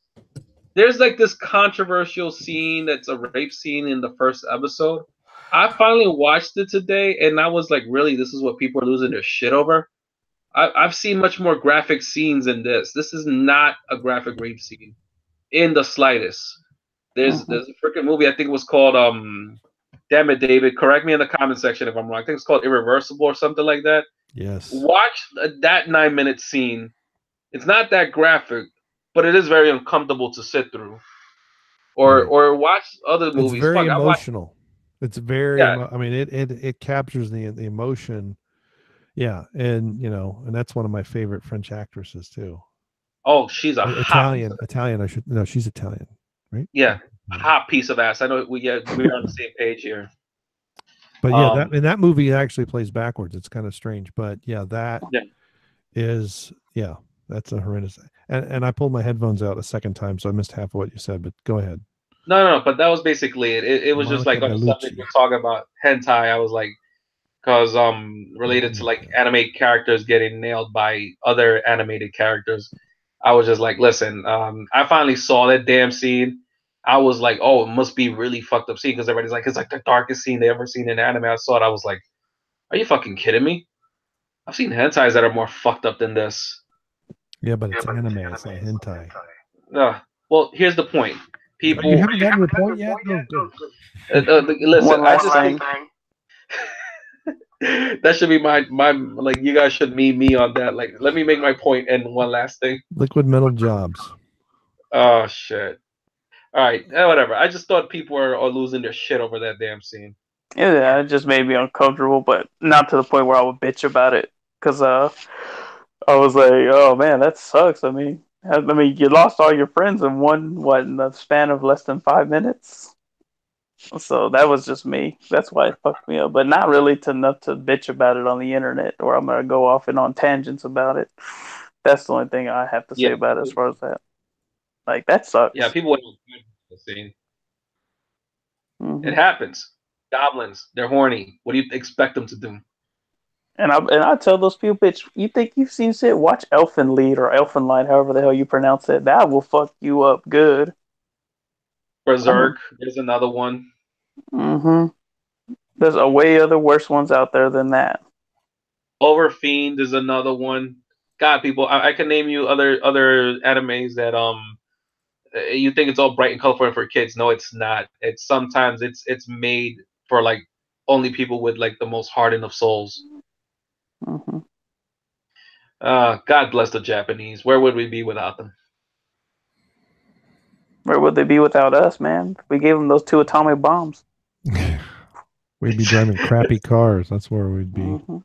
Speaker 4: there's like this controversial scene that's a rape scene in the first episode. I finally watched it today, and I was like, really, this is what people are losing their shit over? I've seen much more graphic scenes than this. This is not a graphic rape scene in the slightest. There's a freaking movie, I think it was called, damn it, David, correct me in the comment section if I'm wrong. I think it's called Irreversible or something like that.
Speaker 2: Yes.
Speaker 4: Watch that 9-minute scene. It's not that graphic, but it is very uncomfortable to sit through. Or watch other movies.
Speaker 2: It's very emotional. It's very. I mean, it captures the emotion. Yeah, and you know, and that's one of my favorite French actresses too.
Speaker 4: Oh, she's
Speaker 2: Italian. She's Italian, right?
Speaker 4: Yeah, a hot piece of ass. I know we're on the same page here.
Speaker 2: But yeah, that movie actually plays backwards. It's kind of strange, but yeah, that's a horrendous. And I pulled my headphones out a second time, so I missed half of what you said. But go ahead.
Speaker 4: No, but that was basically it. It was just like on the subject we're talking about hentai. I was like, because related to like anime characters getting nailed by other animated characters, I was just like, listen, I finally saw that damn scene. I was like, oh, it must be really fucked up scene because everybody's like, it's like the darkest scene they ever seen in anime. I saw it. I was like, are you fucking kidding me? I've seen hentais that are more fucked up than this.
Speaker 2: Yeah, but it's anime. It's not hentai.
Speaker 4: Well, here's the point. People,
Speaker 2: you haven't gotten your point yet.
Speaker 4: Listen, I just think that should be my like. You guys should meme me on that. Like, let me make my point and one last thing.
Speaker 2: Liquid Metal Jobs.
Speaker 4: Oh shit. All right, whatever. I just thought people are losing their shit over that damn scene.
Speaker 1: Yeah, it just made me uncomfortable, but not to the point where I would bitch about it. Cause I was like, oh man, that sucks. I mean, you lost all your friends in in the span of less than 5 minutes. So that was just me. That's why it fucked me up. But not really to enough to bitch about it on the internet, or I'm gonna go off and on tangents about it. That's the only thing I have to say
Speaker 4: Yeah,
Speaker 1: about it as far as that. Like that
Speaker 4: yeah.
Speaker 1: sucks.
Speaker 4: People went on the scene. It
Speaker 1: Hmm.
Speaker 4: happens. Goblins, they're horny. What do you expect them to do?
Speaker 1: And I tell those people, bitch, you think you've seen shit? Watch Elfen Lied or Elfen Light, however the hell you pronounce it. That will fuck you up good.
Speaker 4: Berserk, there's another one.
Speaker 1: Mm-hmm. There's a way other worse ones out there than that.
Speaker 4: Overfiend is another one. God, people, I can name you other animes that you think it's all bright and colorful for kids. No, it's not. It's sometimes it's made for like only people with like the most hardened of souls.
Speaker 1: Hmm.
Speaker 4: God bless the Japanese. Where would we be without them?
Speaker 1: Where would they be without us, man? We gave them those 2 atomic bombs.
Speaker 2: We'd be driving crappy cars. That's where we'd be.
Speaker 1: Hmm.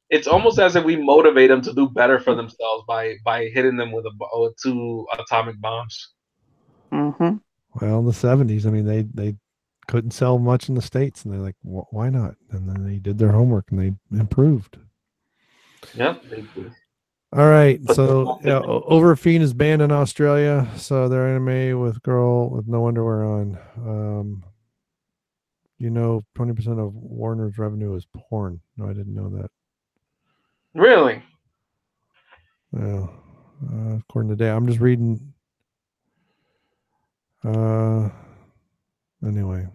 Speaker 4: It's almost as if we motivate them to do better for themselves by hitting them with 2 atomic bombs.
Speaker 1: Hmm.
Speaker 2: Well, in the 70s, I mean, they couldn't sell much in the States, and they're like, why not? And then they did their homework and they improved.
Speaker 4: Yep.
Speaker 2: All right,
Speaker 4: But
Speaker 2: so yeah, Overfiend is banned in Australia, so they're anime with girl with no underwear on. 20% of Warner's revenue is porn. No, I didn't know that.
Speaker 4: really,
Speaker 2: Well, according to I'm just reading. Anyway,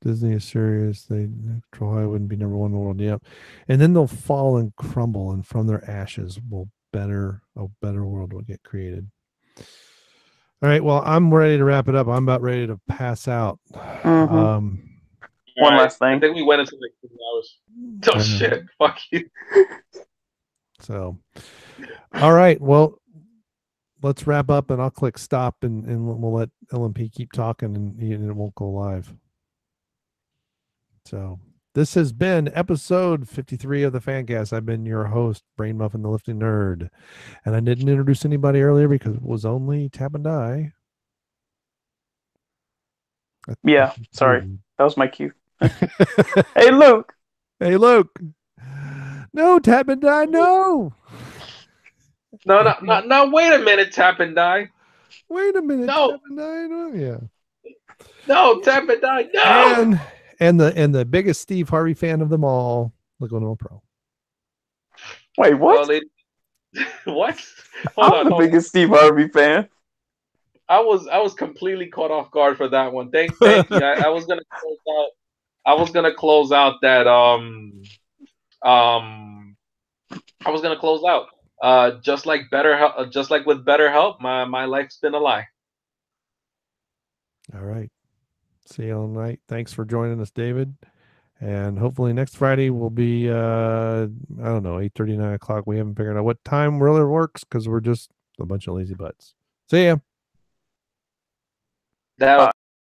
Speaker 2: Disney is serious. They control Hollywood and be number one in the world. Yep, and then they'll fall and crumble, and from their ashes a better world will get created. All right. Well, I'm ready to wrap it up. I'm about ready to pass out.
Speaker 1: Hmm. One
Speaker 4: right.
Speaker 1: last thing.
Speaker 4: I think we went into like 2 hours. Oh shit! Fuck you.
Speaker 2: So, all right. Well, let's wrap up, and I'll click stop, and we'll let LMP keep talking, and it won't go live. So, this has been episode 53 of the Fancast. I've been your host, Brain Muffin, the Lifting Nerd, and I didn't introduce anybody earlier because it was only Tap and Die.
Speaker 1: Yeah, sorry. That was my cue. Hey, Luke.
Speaker 2: Hey, Luke. No, Tap and Die, no.
Speaker 4: No, wait a minute, Tap and Die.
Speaker 2: Wait a minute,
Speaker 4: No.
Speaker 2: Tap and Die, no, yeah.
Speaker 4: No, Tap and Die, no.
Speaker 2: And the biggest Steve Harvey fan of them all, Laguna Pro.
Speaker 1: Wait, what?
Speaker 4: Well, what?
Speaker 1: I'm the biggest Steve Harvey fan.
Speaker 4: I was completely caught off guard for that one. Thank you. I was gonna close out. I was gonna close out that just like with BetterHelp, my life's been a lie.
Speaker 2: All right. See you all night. Thanks for joining us, David. And hopefully next Friday will be I don't know, 8:30, 9 o'clock. We haven't figured out what time really works because we're just a bunch of lazy butts. See ya.
Speaker 4: That